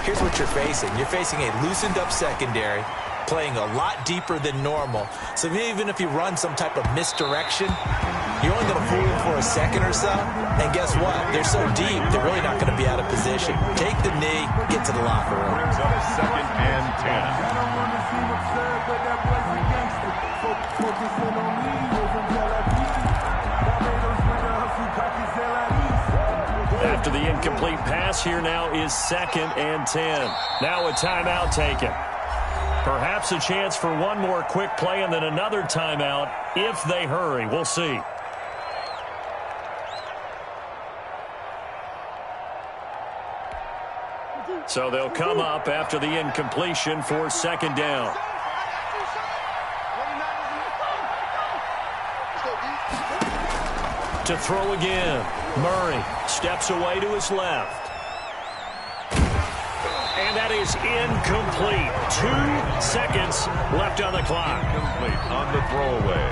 here's what you're facing. You're facing a loosened-up secondary, playing a lot deeper than normal. So even if you run some type of misdirection, you're only going to fool them for a second or so. And guess what? They're so deep, they're really not going to be out of position. Take the knee, get to the locker room. Brings up 2nd and 10. I don't want to seem absurd, but that boy's a gangster. Focusing on me, wasn't that I beat. That made a incomplete pass here now is 2nd and 10. Now a timeout taken. Perhaps a chance for one more quick play and then another timeout if they hurry. We'll see. So they'll come up after the incompletion for 2nd down. To throw again. Murray steps away to his left. And that is incomplete. 2 seconds left on the clock. Incomplete on the throwaway.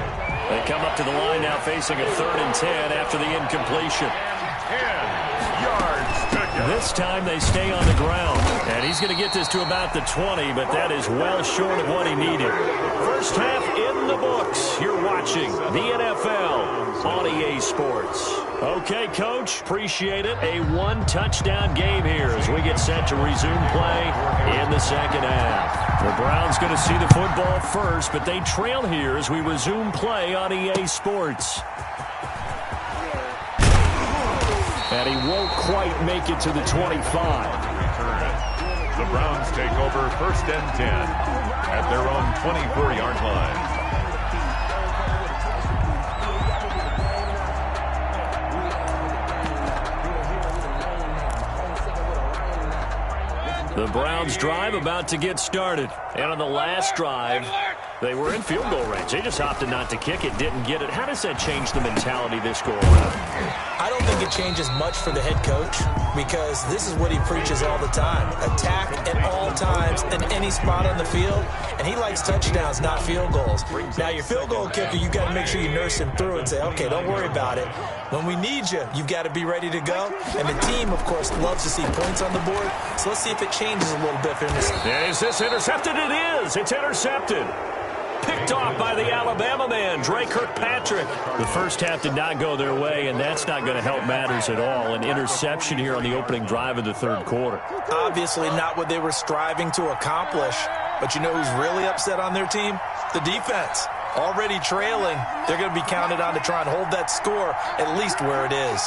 They come up to the line now facing a 3rd and 10 after the incompletion. 10 yards to go. This time they stay on the ground. And he's going to get this to about the 20, but that is well short of what he needed. First half in the books. You're watching the NFL on EA Sports. Okay, Coach, appreciate it. A 1-touchdown game here as we get set to resume play in the 2nd half. The Browns going to see the football first, but they trail here as we resume play on EA Sports. And he won't quite make it to the 25. The Browns take over 1st and 10 at their own 24-yard line. The Browns drive about to get started. And on the last drive, they were in field goal range. They just opted not to kick it, didn't get it. How does that change the mentality this go around? I don't think it changes much for the head coach because this is what he preaches all the time. Attack at all times in any spot on the field, and he likes touchdowns, not field goals. Now, your field goal kicker, you got to make sure you nurse him through and say, okay, don't worry about it. When we need you, you've got to be ready to go. And the team, of course, loves to see points on the board, so let's see if it changes a little bit for him. Is this intercepted? It is. It's intercepted. Picked off by the Alabama man, Dre Kirkpatrick. The first half did not go their way, and that's not going to help matters at all. An interception here on the opening drive of the 3rd quarter. Obviously not what they were striving to accomplish. But you know who's really upset on their team? The defense. Already trailing. They're going to be counted on to try and hold that score at least where it is.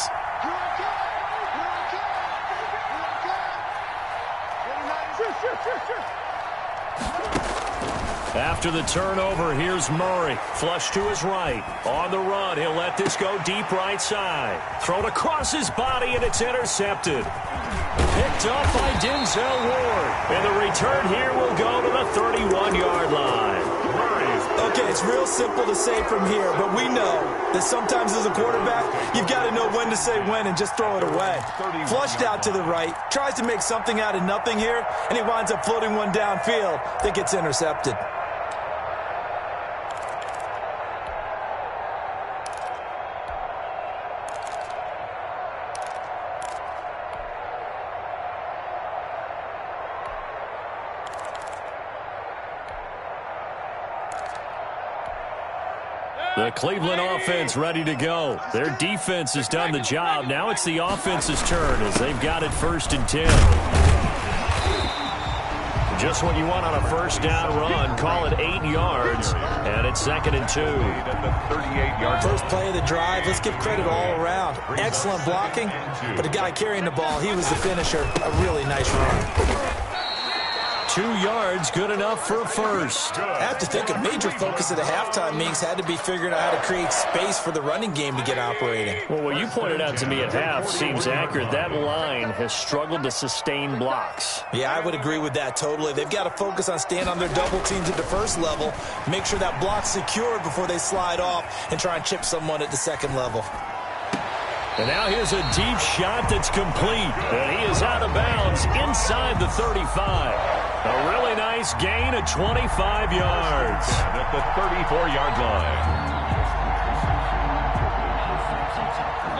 After the turnover, here's Murray. Flush to his right. On the run, he'll let this go deep right side. Thrown across his body, and it's intercepted. Picked up by Denzel Ward. And the return here will go to the 31-yard line. Okay, it's real simple to say from here, but we know that sometimes as a quarterback, you've got to know when to say when and just throw it away. Flushed out to the right, tries to make something out of nothing here, and he winds up floating one downfield that gets intercepted. The Cleveland offense ready to go. Their defense has done the job. Now it's the offense's turn as they've got it 1st and 10. Just what you want on a 1st down run. Call it 8 yards, and it's 2nd and 2. First play of the drive. Let's give credit all around. Excellent blocking, but the guy carrying the ball, he was the finisher. A really nice run. 2 yards, good enough for 1st. I have to think a major focus of the halftime meetings had to be figuring out how to create space for the running game to get operating. Well, what you pointed out to me at half seems accurate. That line has struggled to sustain blocks. Yeah, I would agree with that totally. They've got to focus on staying on their double teams at the first level, make sure that block's secured before they slide off and try and chip someone at the second level. And now here's a deep shot that's complete. And he is out of bounds inside the 35. A really nice gain of 25 yards. At the 34-yard line.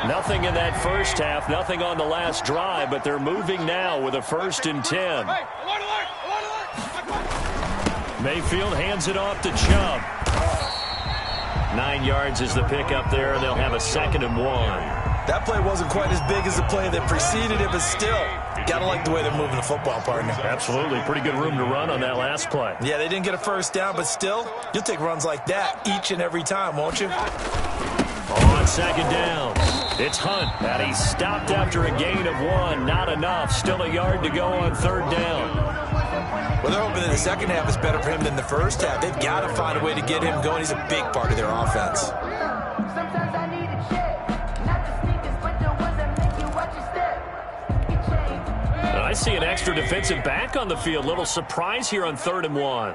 Nothing in that first half, nothing on the last drive, but they're moving now with a 1st and 10. Mayfield hands it off to Chubb. 9 yards is the pickup there, and they'll have a 2nd and 1. That play wasn't quite as big as the play that preceded it, but still, got to like the way they're moving the football, partner. Absolutely. Pretty good room to run on that last play. Yeah, they didn't get a 1st down, but still, you'll take runs like that each and every time, won't you? On 2nd down. It's Hunt, and he's stopped after a gain of 1. Not enough. Still a yard to go on 3rd down. Well, they're hoping that the second half is better for him than the first half. They've got to find a way to get him going. He's a big part of their offense. I see an extra defensive back on the field. Little surprise here on 3rd and 1.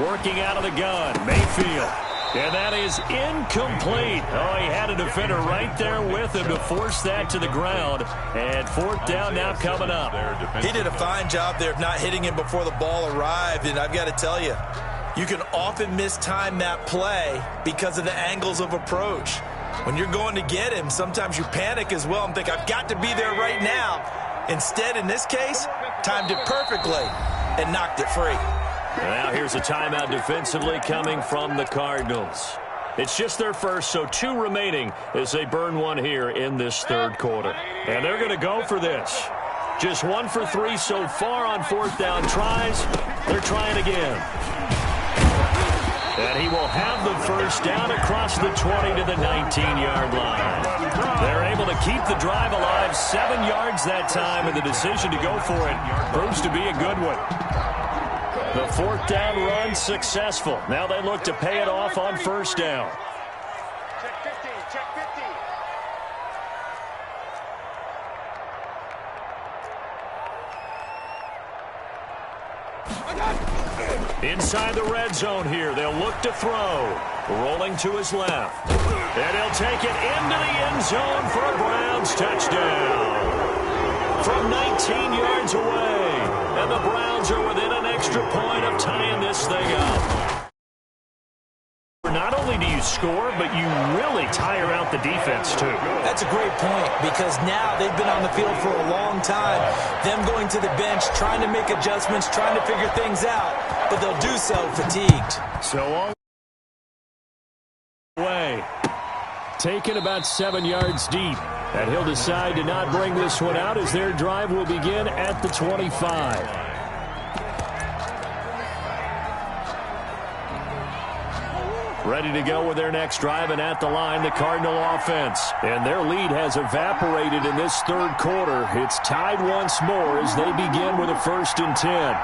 Working out of the gun, Mayfield. And that is incomplete. Oh, he had a defender right there with him to force that to the ground. And 4th down now coming up. He did a fine job there of not hitting him before the ball arrived. And I've got to tell you, you can often mistime that play because of the angles of approach. When you're going to get him, sometimes you panic as well and think, I've got to be there right now. Instead, in this case, timed it perfectly and knocked it free. Now here's a timeout defensively coming from the Cardinals. It's just their first, so 2 remaining as they burn 1 here in this 3rd quarter. And they're going to go for this. Just 1 for 3 so far on 4th down tries. They're trying again. And he will have the first down across the 20 to the 19-yard line. They're able to keep the drive alive, 7 yards that time, and the decision to go for it proves to be a good one. The 4th down run successful. Now they look to pay it off on 1st down. Check 50, check 50. Inside the red zone here, they'll look to throw. Rolling to his left. And he'll take it into the end zone for a Browns touchdown. From 19 yards away. And the Browns are within an extra point of tying this thing up. Not only do you score, but you really tire out the defense, too. That's a great point because now they've been on the field for a long time. Them going to the bench, trying to make adjustments, trying to figure things out, but they'll do so fatigued. So all way. Taken about 7 yards deep. And he'll decide to not bring this one out as their drive will begin at the 25. Ready to go with their next drive, and at the line, the Cardinal offense. And their lead has evaporated in this 3rd quarter. It's tied once more as they begin with a 1st and 10.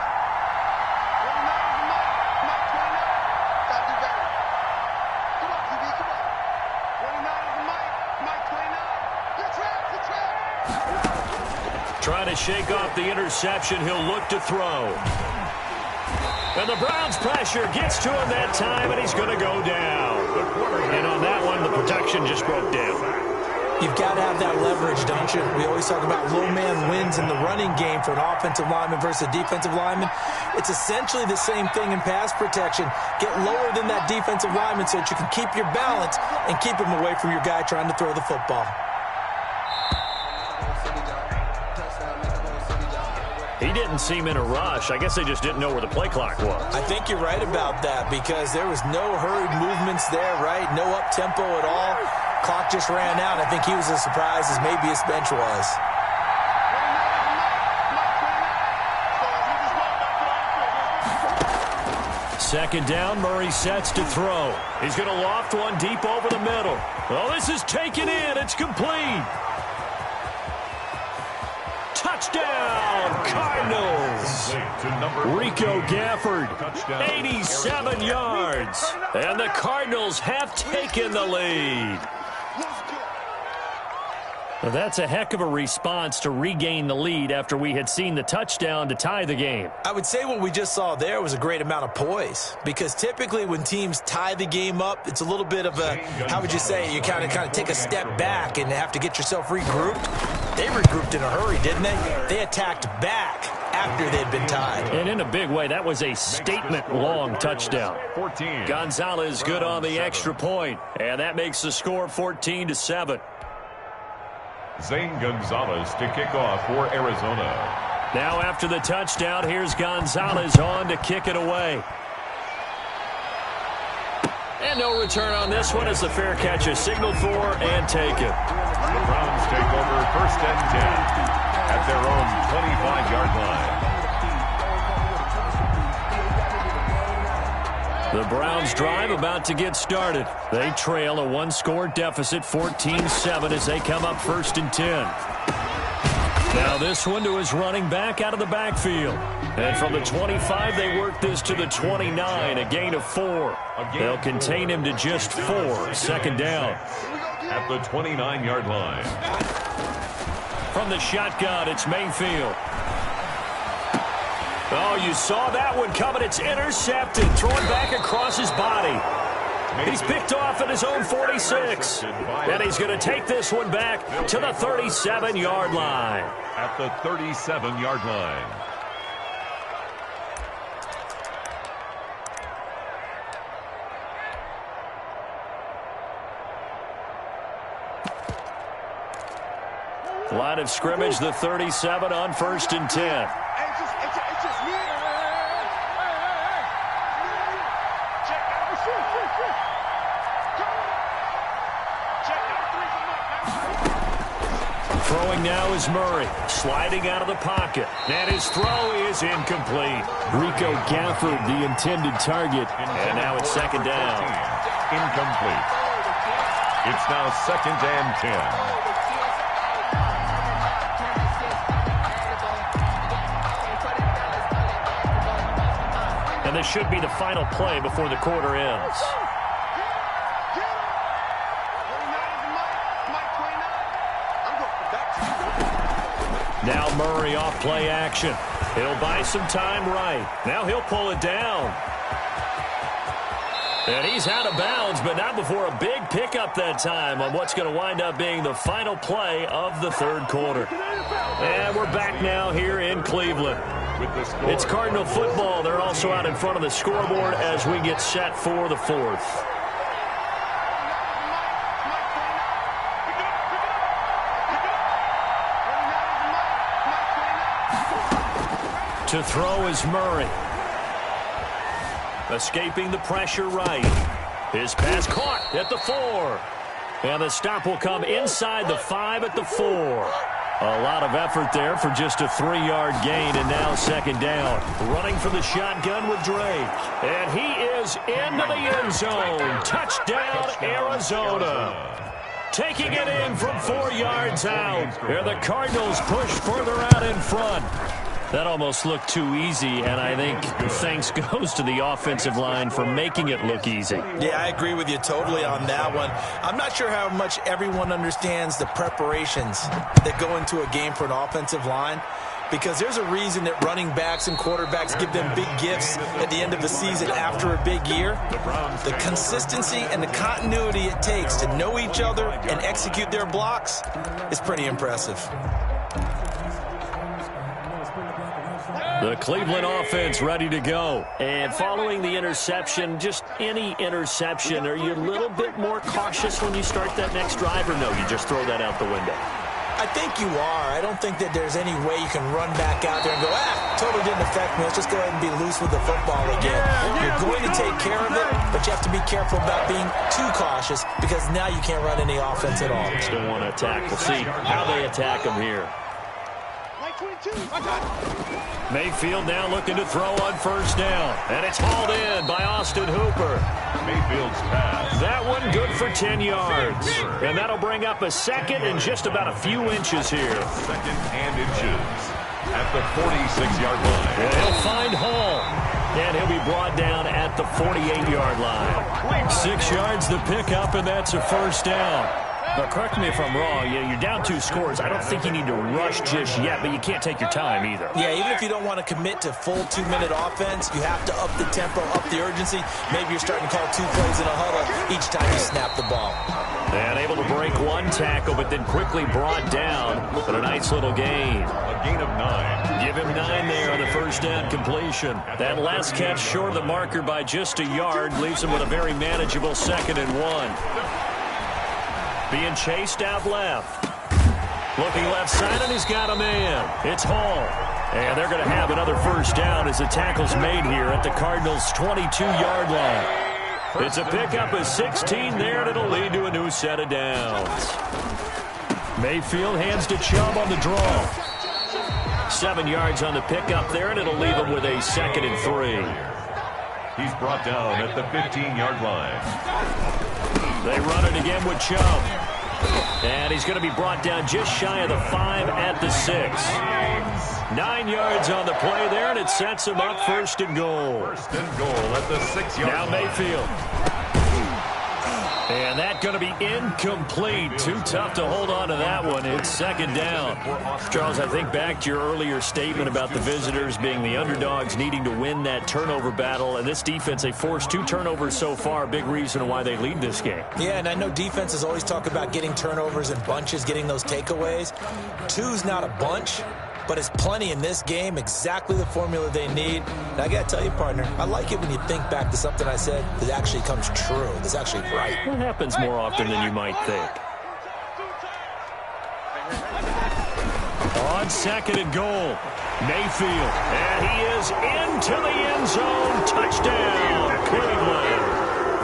Trying to shake off the interception. He'll look to throw. And the Browns pressure gets to him that time, and he's going to go down. And on that one, the protection just broke down. You've got to have that leverage, don't you? We always talk about low man wins in the running game for an offensive lineman versus a defensive lineman. It's essentially the same thing in pass protection. Get lower than that defensive lineman so that you can keep your balance and keep him away from your guy trying to throw the football. He didn't seem in a rush. I guess they just didn't know where the play clock was. I think you're right about that because there was no hurried movements there, right? No up-tempo at all. Clock just ran out. I think he was as surprised as maybe his bench was. Second down, Murray sets to throw. He's going to loft one deep over the middle. Oh, this is taken in. It's complete. Touchdown, Cardinals. Rico Gafford, 87 yards. And the Cardinals have taken the lead. Well, that's a heck of a response to regain the lead after we had seen the touchdown to tie the game. I would say what we just saw there was a great amount of poise because typically when teams tie the game up, it's a little bit of a, how would you say, you kind of take a step back and have to get yourself regrouped. They regrouped in a hurry, didn't they? They attacked back after they'd been tied. And in a big way, that was a statement-long touchdown. 14. Gonzalez good on the extra point, and that makes the score 14-7. Zane Gonzalez to kick off for Arizona. Now after the touchdown, here's Gonzalez on to kick it away. And no return on this one as the fair catch is signaled for and taken. The Browns take over 1st and 10 at their own 25-yard line. The Browns drive about to get started. They trail a one-score deficit, 14-7, as they come up 1st and 10. Now this one to his running back out of the backfield. And from the 25, they work this to the 29, a gain of 4. They'll contain him to just 4, 2nd down. At the 29-yard line. From the shotgun, it's Mayfield. Oh, you saw that one coming. It's intercepted. Thrown back across his body. He's picked off at his own 46. And he's going to take this one back to the 37-yard line. At the 37-yard line. Line of scrimmage, the 37 on 1st and 10. It's just me. Check out. Throwing now is Murray, sliding out of the pocket. And his throw is incomplete. Rico Gafford, the intended target. And now it's 2nd down. Incomplete. It's now 2nd and 10. And this should be the final play before the quarter ends. Now Murray off play action. He'll buy some time right. Now he'll pull it down. And he's out of bounds, but not before a big pickup that time on what's going to wind up being the final play of the 3rd quarter. And we're back now here in Cleveland. It's Cardinal football. They're also out in front of the scoreboard as we get set for the 4th. To throw is Murray. Escaping the pressure right. His pass caught at the 4. And the stop will come inside the 5 at the 4. A lot of effort there for just a 3-yard gain, and now 2nd down. Running for the shotgun with Drake. And he is into the end zone. Touchdown, Arizona. Taking it in from 4 yards out. And the Cardinals push further out in front. That almost looked too easy, and I think thanks goes to the offensive line for making it look easy. Yeah, I agree with you totally on that one. I'm not sure how much everyone understands the preparations that go into a game for an offensive line, because there's a reason that running backs and quarterbacks give them big gifts at the end of the season after a big year. The consistency and the continuity it takes to know each other and execute their blocks is pretty impressive. The Cleveland offense ready to go. And following the interception, just any interception, are you a little bit more cautious when you start that next drive, or no, you just throw that out the window? I think you are. I don't think that there's any way you can run back out there and go, totally didn't affect me. Let's just go ahead and be loose with the football again. You're going to take care of it, but you have to be careful about being too cautious, because now you can't run any offense at all. Still want to attack. We'll see how they attack them here. Mayfield now looking to throw on 1st down. And it's hauled in by Austin Hooper. Mayfield's pass. That one good for 10 yards. And that'll bring up a 2nd and just about a few inches here. 2nd and inches. At the 46-yard line. And he'll find Hall. And he'll be brought down at the 48-yard line. 6 yards the pickup, and that's a 1st down. Now, correct me if I'm wrong. You're down 2 scores. I don't think you need to rush just yet, but you can't take your time either. Yeah, even if you don't want to commit to full 2-minute offense, you have to up the tempo, up the urgency. Maybe you're starting to call 2 plays in a huddle each time you snap the ball. And able to break 1 tackle, but then quickly brought down for a nice little gain. A gain of 9. Give him 9 there on the 1st down completion. That last catch short of the marker by just a yard leaves him with a very manageable 2nd and 1. Being chased out left. Looking left side, and he's got a man. It's Hall. And they're going to have another 1st down as the tackle's made here at the Cardinals' 22-yard line. It's a pickup of 16 there, and it'll lead to a new set of downs. Mayfield hands to Chubb on the draw. 7 yards on the pickup there, and it'll leave him with a 2nd and 3. He's brought down at the 15-yard line. They run it again with Chubb. And he's going to be brought down just shy of the 5 at the 6. 9 yards on the play there, and it sets him up first and goal. First and goal at the 6-yard line. Now Mayfield. And that going to be incomplete. Too tough to hold on to that one. It's second down. Charles, I think back to your earlier statement about the visitors being the underdogs needing to win that turnover battle. And this defense, they forced 2 turnovers so far. Big reason why they lead this game. Yeah, and I know defenses always talk about getting turnovers in bunches, getting those takeaways. 2's not a bunch, but it's plenty in this game, exactly the formula they need. And I got to tell you, partner, I like it when you think back to something I said that actually comes true, that's actually right. It happens more often than you might think. On second and goal, Mayfield. And he is into the end zone. Touchdown, Cleveland.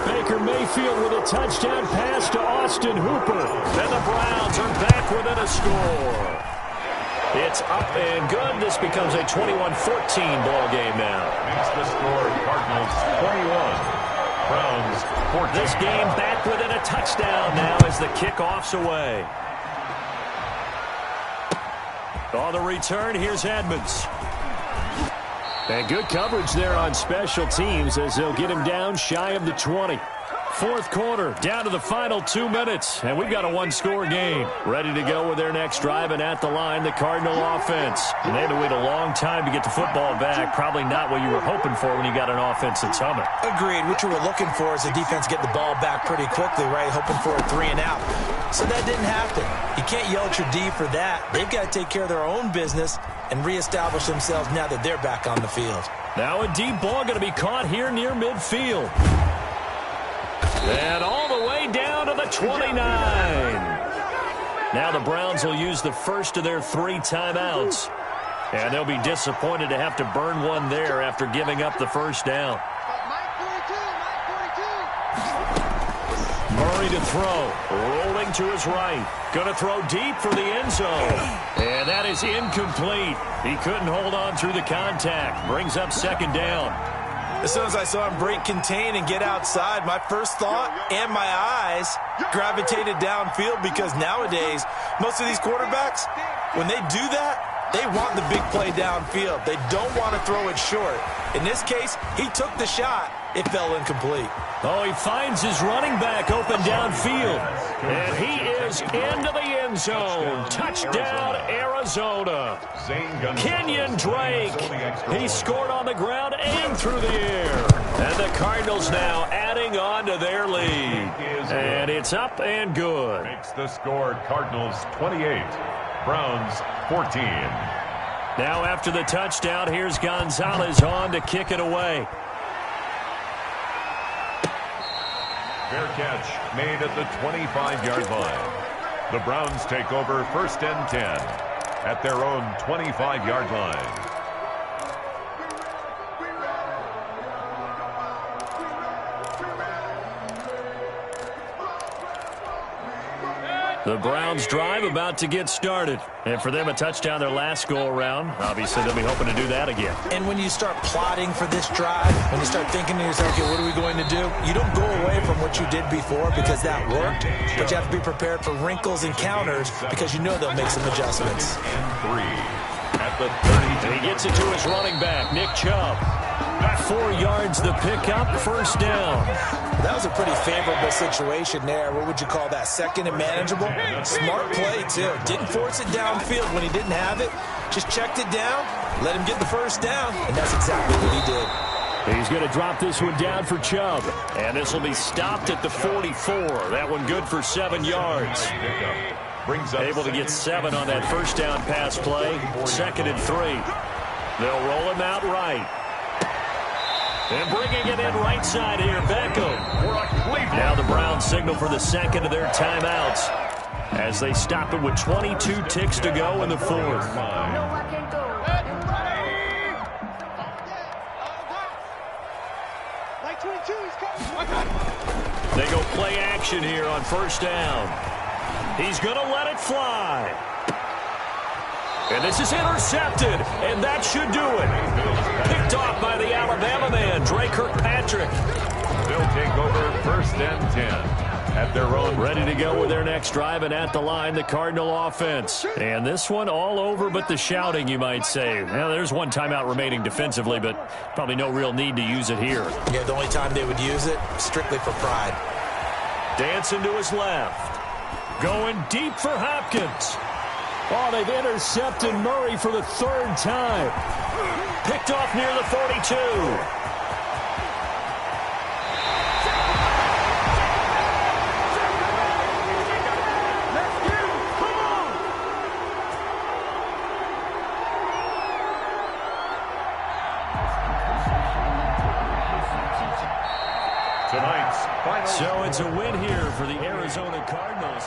Baker Mayfield with a touchdown pass to Austin Hooper. Then the Browns are back within a score. It's up and good. This becomes a 21-14 ball game now. Makes the score Cardinals 21, Browns 14. This game back within a touchdown now as the kickoff's away. On the return, here's Edmonds. And good coverage there on special teams as they'll get him down shy of the 20. Fourth quarter, down to the final 2 minutes, and we've got a one-score game. Ready to go with their next drive, and at the line, the Cardinal offense. And they had to wait a long time to get the football back. Probably not what you were hoping for when you got an offense that's humming. Agreed. What you were looking for is the defense get the ball back pretty quickly, right? Hoping for a 3 and out. So that didn't happen. You can't yell at your D for that. They've got to take care of their own business and reestablish themselves now that they're back on the field. Now a deep ball going to be caught here near midfield. And all the way down to the 29. Now the Browns will use the first of their 3 timeouts. And they'll be disappointed to have to burn one there after giving up the first down. Murray to throw. Rolling to his right. Going to throw deep for the end zone. And that is incomplete. He couldn't hold on through the contact. Brings up second down. As soon as I saw him break contain and get outside, my first thought and my eyes gravitated downfield because nowadays, most of these quarterbacks, when they do that, they want the big play downfield. They don't want to throw it short. In this case, he took the shot. It fell incomplete. Oh, he finds his running back open downfield. And he is into the end zone. Touchdown, Arizona. Kenyon Drake. He scored on the ground and through the air. And the Cardinals now adding on to their lead. And it's up and good. Makes the score Cardinals 28, Browns 14. Now after the touchdown, here's Gonzalez on to kick it away. Fair catch made at the 25-yard line. The Browns take over first and 10 at their own 25-yard line. The Browns drive about to get started. And for them, a touchdown their last go-around. Obviously, they'll be hoping to do that again. And when you start plotting for this drive, when you start thinking to yourself, okay, what are we going to do? You don't go away from what you did before because that worked, but you have to be prepared for wrinkles and counters because you know they'll make some adjustments. And 3 at the 32. He gets it to his running back, Nick Chubb. 4 yards the pickup, first down. That was a pretty favorable situation there. What would you call that? Second and manageable? Smart play, too. Didn't force it downfield when he didn't have it. Just checked it down, let him get the first down, and that's exactly what he did. He's going to drop this one down for Chubb. And this will be stopped at the 44. That one good for 7 yards. Able to get 7 on that first down pass play. Second and 3. They'll roll him out right. And bringing it in right side here, Beckham. Now the Browns signal for the second of their timeouts as they stop it with 22 ticks to go in the fourth. They go play action here on first down. He's going to let it fly. And this is intercepted, and that should do it. Picked off by the Alabama man, Dre Kirkpatrick. They'll take over 1st and 10 at their own. Ready to go with their next drive, and at the line, the Cardinal offense. And this one all over but the shouting, you might say. Well, there's one timeout remaining defensively, but probably no real need to use it here. Yeah, the only time they would use it, strictly for pride. Dancing to his left. Going deep for Hopkins. Oh, they've intercepted Murray for the 3rd time. Picked off near the 42. Tonight's final. So it's a win here for the Arizona Cardinals.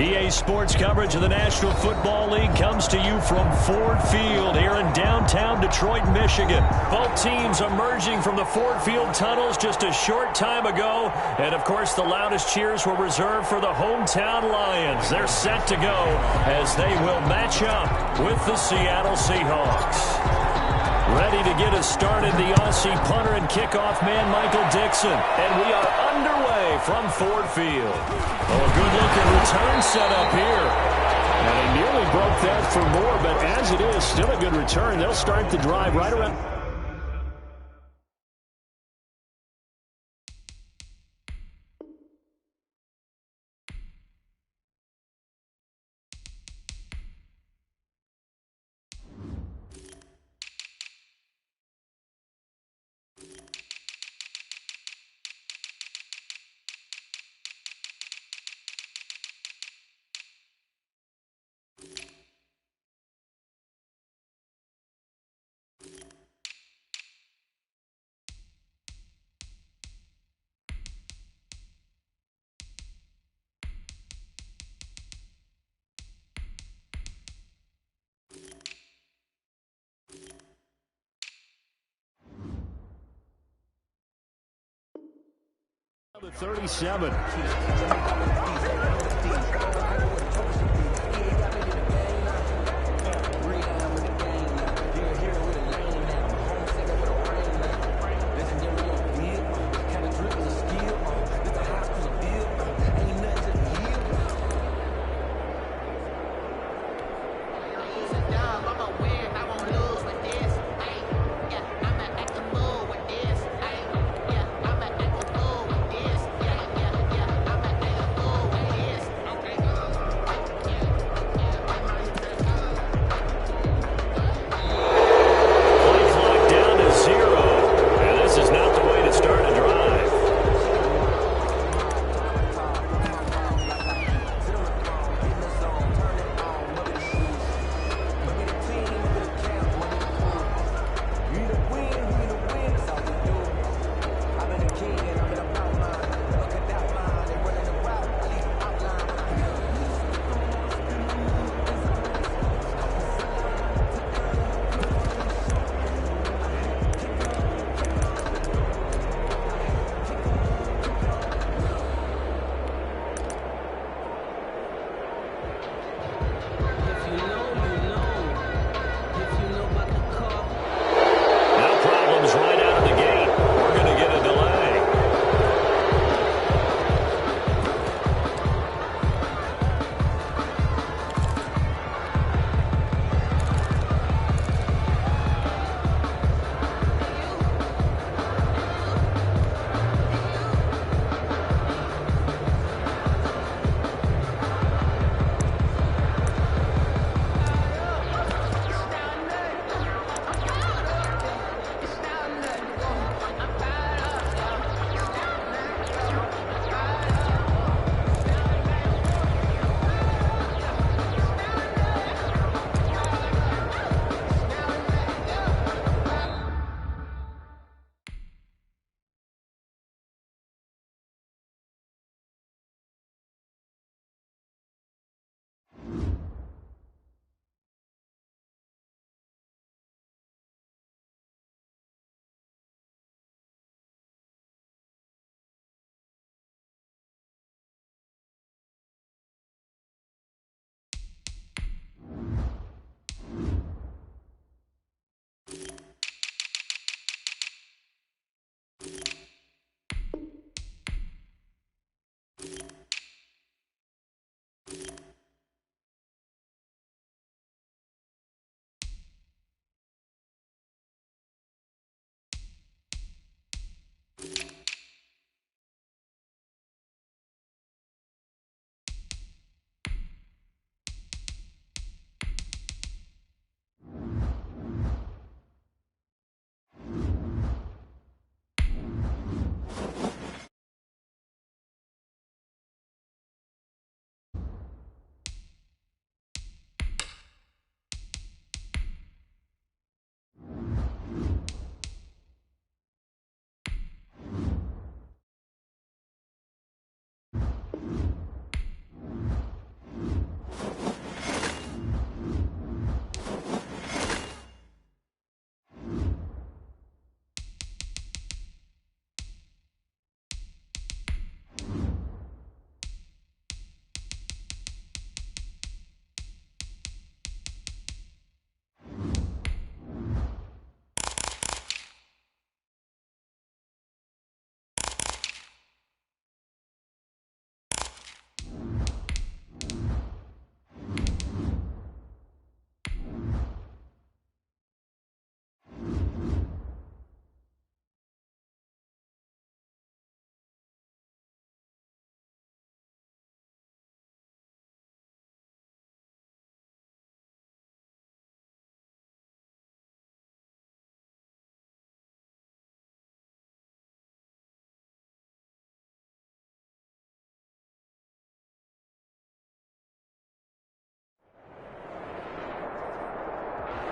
EA Sports coverage of the National Football League comes to you from Ford Field here in downtown Detroit, Michigan. Both teams emerging from the Ford Field tunnels just a short time ago. And, of course, the loudest cheers were reserved for the hometown Lions. They're set to go as they will match up with the Seattle Seahawks. Ready to get us started, the Aussie punter and kickoff man, Michael Dixon. And we are underway from Ford Field. Oh, a good-looking return set up here. And they nearly broke that for more, but as it is, still a good return. They'll start the drive right around. The 37.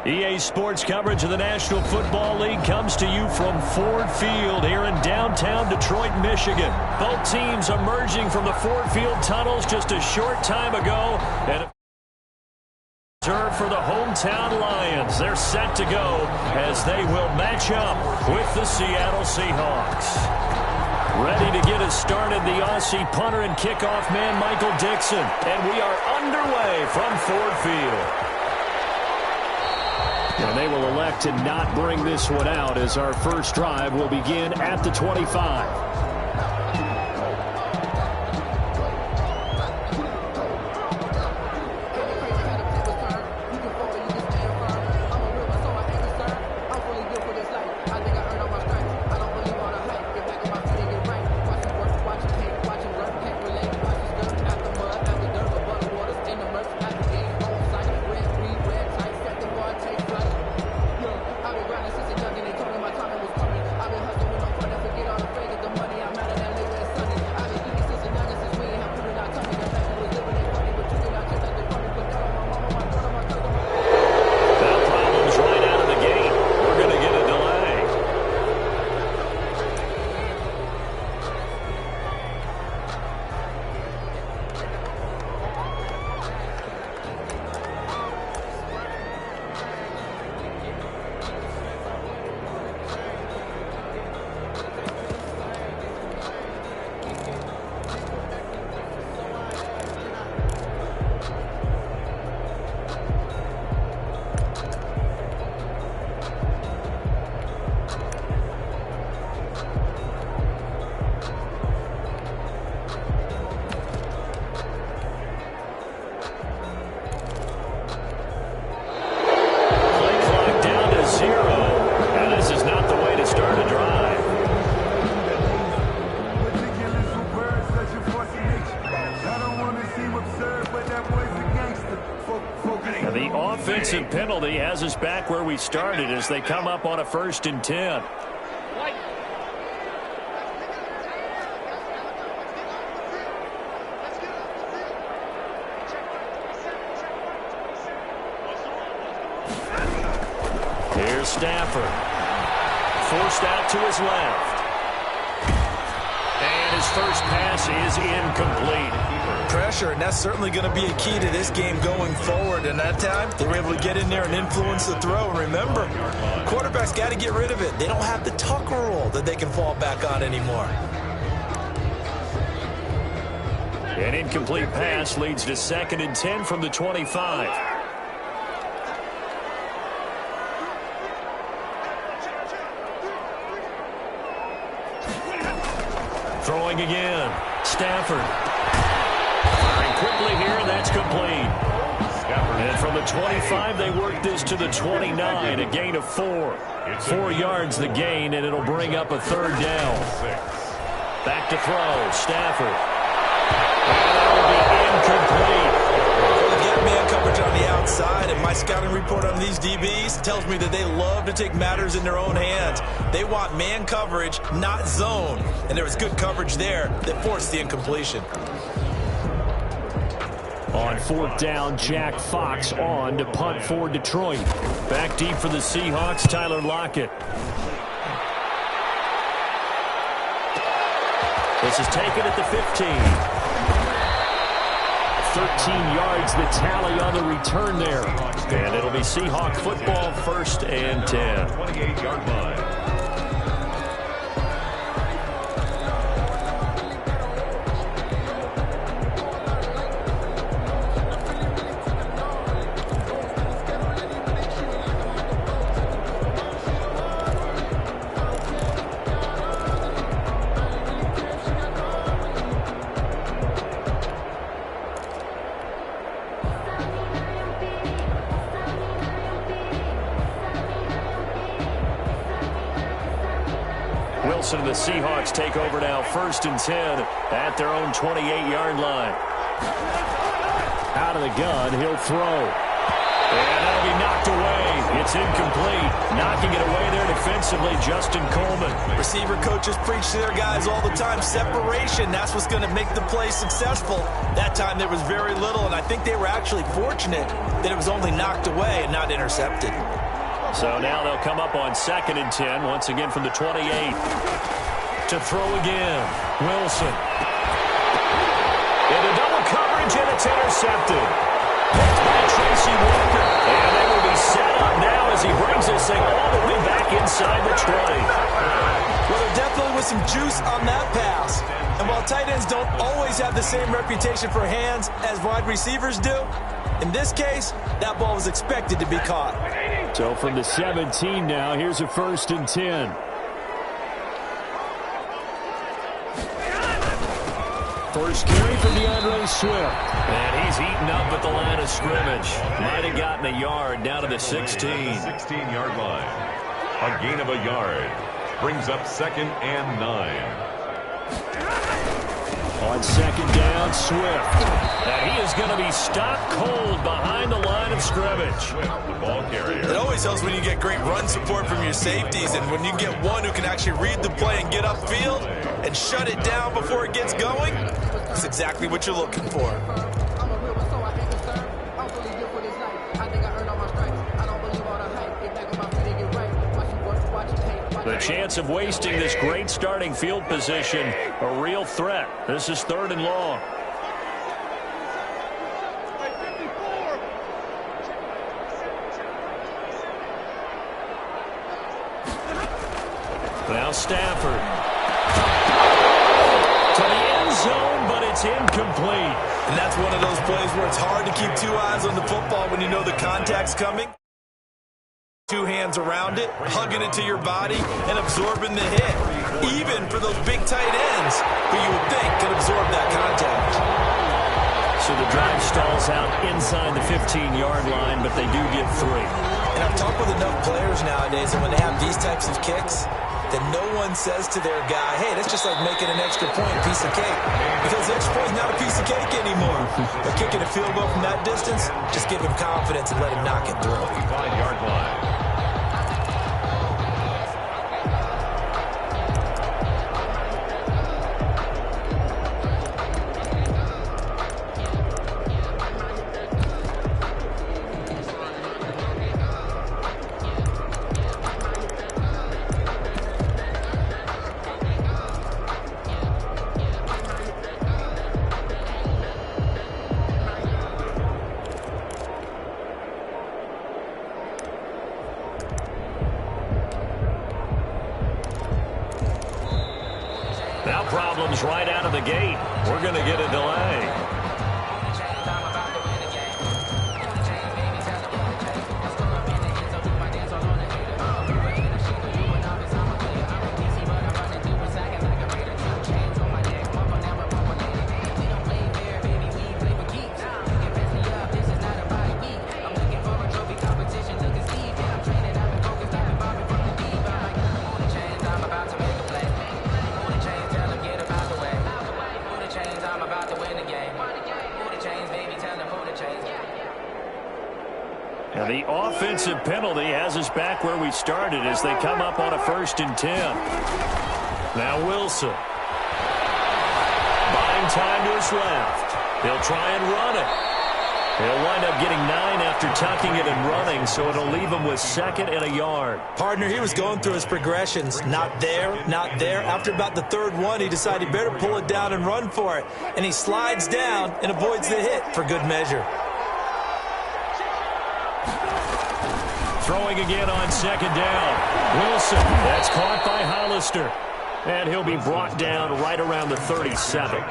EA Sports coverage of the National Football League comes to you from Ford Field here in downtown Detroit, Michigan. Both teams emerging from the Ford Field tunnels just a short time ago. And reserved for the hometown Lions. They're set to go as they will match up with the Seattle Seahawks. Ready to get us started, the Aussie punter and kickoff man, Michael Dixon. And we are underway from Ford Field. And they will elect to not bring this one out as our first drive will begin at the 25. Offensive penalty has us back where we started as they come up on a 1st and 10. Here's Stafford. Forced out to his left. And his first pass is incomplete. Pressure, and that's certainly going to be a key to this game going forward. And that time, they were able to get in there and influence the throw. And remember, quarterbacks got to get rid of it. They don't have the tuck rule that they can fall back on anymore. An incomplete pass leads to 2nd and 10 from the 25. Throwing again. Stafford. Quickly here, and that's complete. And from the 25, they work this to the 29, a gain of 4. 4 yards the gain, and it'll bring up a 3rd down. Back to throw, Stafford. And that will be incomplete. Get man coverage on the outside, and my scouting report on these DBs tells me that they love to take matters in their own hands. They want man coverage, not zone. And there was good coverage there that forced the incompletion. On 4th down, Jack Fox on to punt for Detroit. Back deep for the Seahawks, Tyler Lockett. This is taken at the 15. 13 yards the tally on the return there. And it'll be Seahawk football, 1st and 10. 28-yard line. And the Seahawks take over now, 1st and 10 at their own 28-yard line. Out of the gun, he'll throw. And that'll be knocked away. It's incomplete. Knocking it away there defensively, Justin Coleman. Receiver coaches preach to their guys all the time. Separation, that's what's going to make the play successful. That time there was very little, and I think they were actually fortunate that it was only knocked away and not intercepted. So now they'll come up on 2nd and 10, once again from the 28. To throw again, Wilson. Into double coverage, and it's intercepted. Picked by Tracy Walker. And they will be set up now as he brings this thing all the way back inside the 20. Well, there definitely was some juice on that pass. And while tight ends don't always have the same reputation for hands as wide receivers do, in this case, that ball was expected to be caught. So from the 17 now, here's a 1st and 10. First carry from DeAndre Swift. And he's eaten up at the line of scrimmage. Might have gotten a yard down to the 16. 16-yard line. A gain of a yard. Brings up 2nd and 9. On 2nd down, Swift. And he is going to be stopped cold behind the line of scrimmage. Swift, the ball carrier. It always helps when you get great run support from your safeties, and when you get one who can actually read the play and get upfield and shut it down before it gets going, that's exactly what you're looking for. The chance of wasting this great starting field position, a real threat. This is 3rd and long. Now Stafford. To the end zone, but it's incomplete. And that's one of those plays where it's hard to keep 2 eyes on the football when you know the contact's coming. 2 hands around it, hugging it to your body, and absorbing the hit. Even for those big tight ends who you would think could absorb that contact. So the drive stalls out inside the 15-yard line, but they do get 3. And I've talked with enough players nowadays, and when they have these types of kicks, then no one says to their guy, hey, that's just like making an extra point piece of cake. Because the extra point is not a piece of cake anymore. But kicking a field goal from that distance, just give him confidence and let him knock it through. 5-yard line. Now problems right out of the gate. We're going to get a delay. Now the offensive penalty has us back where we started as they come up on a 1st and 10. Now Wilson. Buying time to his left. He'll try and run it. He'll wind up getting 9 after tucking it and running, so it'll leave him with 2nd and a yard. Partner, he was going through his progressions. Not there, not there. After about the 3rd one, he decided he better pull it down and run for it. And he slides down and avoids the hit for good measure. Throwing again on 2nd down. Wilson, that's caught by Hollister. And he'll be brought down right around the 37.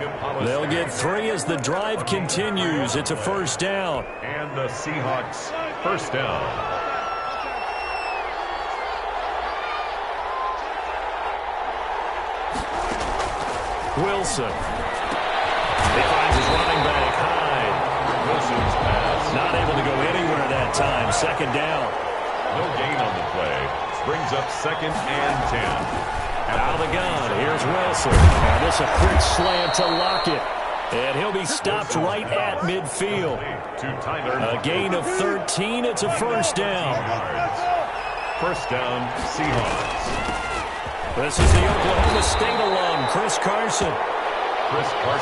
They'll get 3 as the drive continues. It's a 1st down. And the Seahawks 1st down. Wilson. He finds his running back, Hyde. Wilson's pass. Not able to go anywhere that time. 2nd down. No gain on the play. Brings up 2nd and 10. Out of the gun. Here's Wilson. Now this a quick slant to Lockett. And he'll be stopped right at midfield. A gain of 13. It's a first down. First down, Seahawks. This is the Oklahoma State alum, Chris Carson.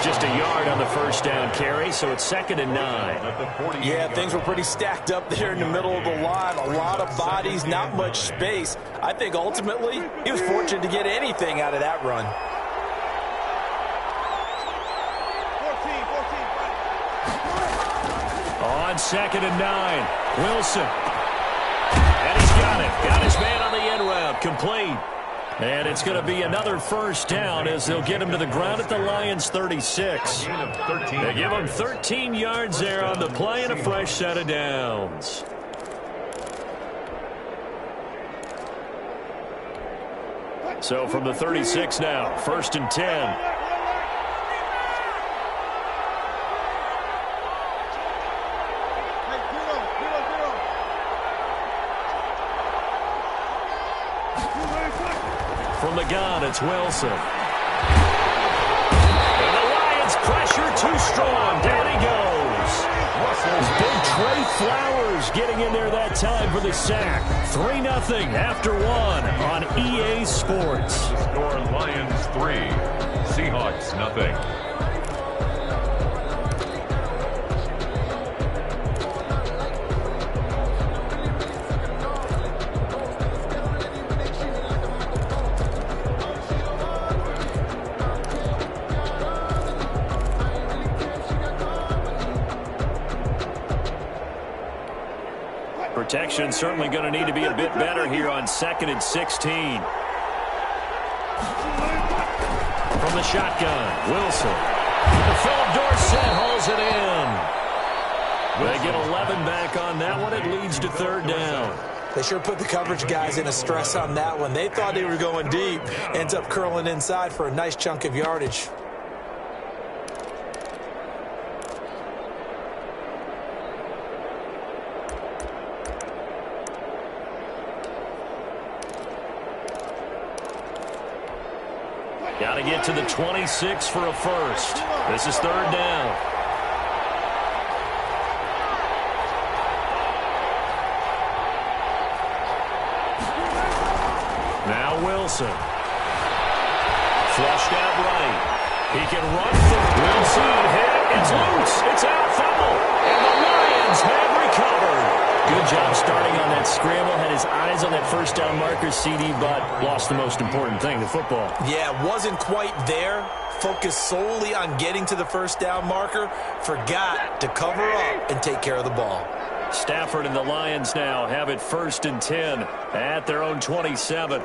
Just a yard on the first down carry, so it's 2nd and 9. Yeah, things were pretty stacked up there in the middle of the line. A lot of bodies, not much space. I think ultimately he was fortunate to get anything out of that run. 14. On 2nd and 9, Wilson. And he's got it. Got his man on the end route. Complete. And it's going to be another first down as they'll get him to the ground at the Lions' 36. They give him 13 yards there on the play and a fresh set of downs. So from the 36 now, 1st and 10. From the gun, it's Wilson. And the Lions pressure too strong. Down he goes. Russell's big Trey Flowers getting in there that time for the sack. 3-0 after 1 on EA Sports. Score Lions 3, Seahawks nothing. Protection certainly going to need to be a bit better here on 2nd and 16. From the shotgun, Wilson. Philip Dorsett hauls it in. They get 11 back on that one. It leads to 3rd down. They sure put the coverage guys in a stress on that one. They thought they were going deep. Ends up curling inside for a nice chunk of yardage. Got to get to the 26 for a first. This is 3rd down. Now Wilson. Flushed out right. He can run through. Wilson hit. It's loose. It's out. Fumble. And the Lions have recovered. Good job starting on that scramble. Had his eyes on that first down marker, CD, but lost the most important thing, the football. Yeah, wasn't quite there. Focused solely on getting to the first down marker. Forgot to cover up and take care of the ball. Stafford and the Lions now have it 1st and 10 at their own 27.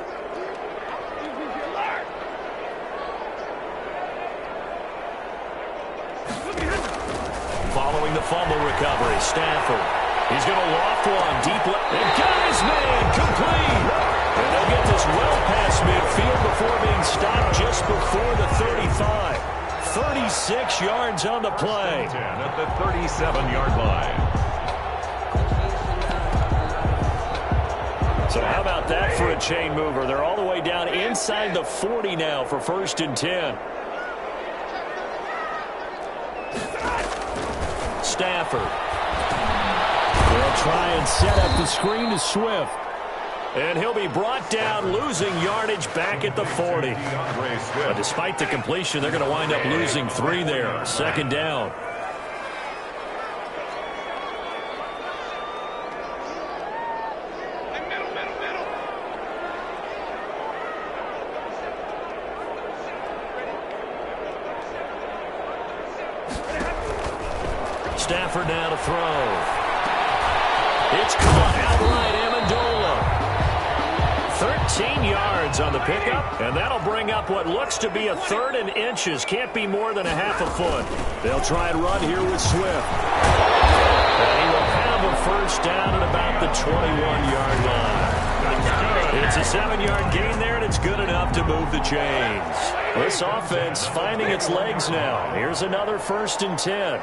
Following the fumble recovery, Stafford. He's going to loft one deep left. And got his man complete. And they'll get this well past midfield before being stopped just before the 35. 36 yards on the play. 10 at the 37-yard line. So how about that for a chain mover? They're all the way down inside the 40 now for 1st and 10. Stafford. They'll try and set up the screen to Swift. And he'll be brought down, losing yardage back at the 40. But despite the completion, they're going to wind up losing 3 there. 2nd down. Stafford now to throw. It's caught outright, Amendola. 13 yards on the pickup, and that'll bring up what looks to be a 3rd and inches. Can't be more than a half a foot. They'll try and run here with Swift. And he will have a first down at about the 21-yard line. It's a 7-yard gain there, and it's good enough to move the chains. This offense finding its legs now. Here's another 1st and 10.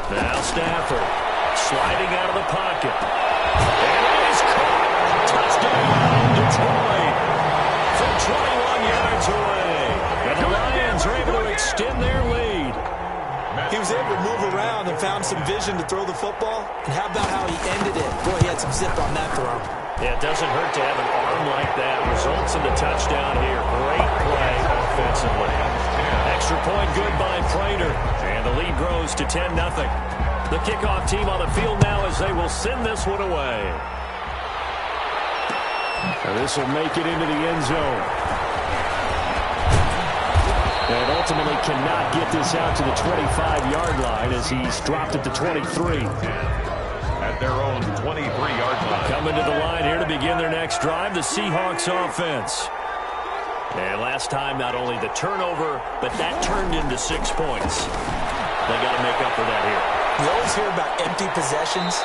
Now Stafford sliding out of the pocket. And it is caught. Touchdown. Boyd from 21 yards away. And the Lions are able to extend their lead. He was able to move around and found some vision to throw the football. And how about how he ended it? Boy, he had some zip on that throw. Yeah, it doesn't hurt to have an arm like that. Results in the touchdown here. Great play offensively. Extra point good by Prater. And the lead grows to 10-0. The kickoff team on the field now as they will send this one away. And this will make it into the end zone. And ultimately cannot get this out to the 25-yard line as he's dropped at the 23. At their own 23-yard line. Coming to the line here to begin their next drive, the Seahawks offense. And last time, not only the turnover, but that turned into 6 points. They got to make up for that here. You always hear about empty possessions.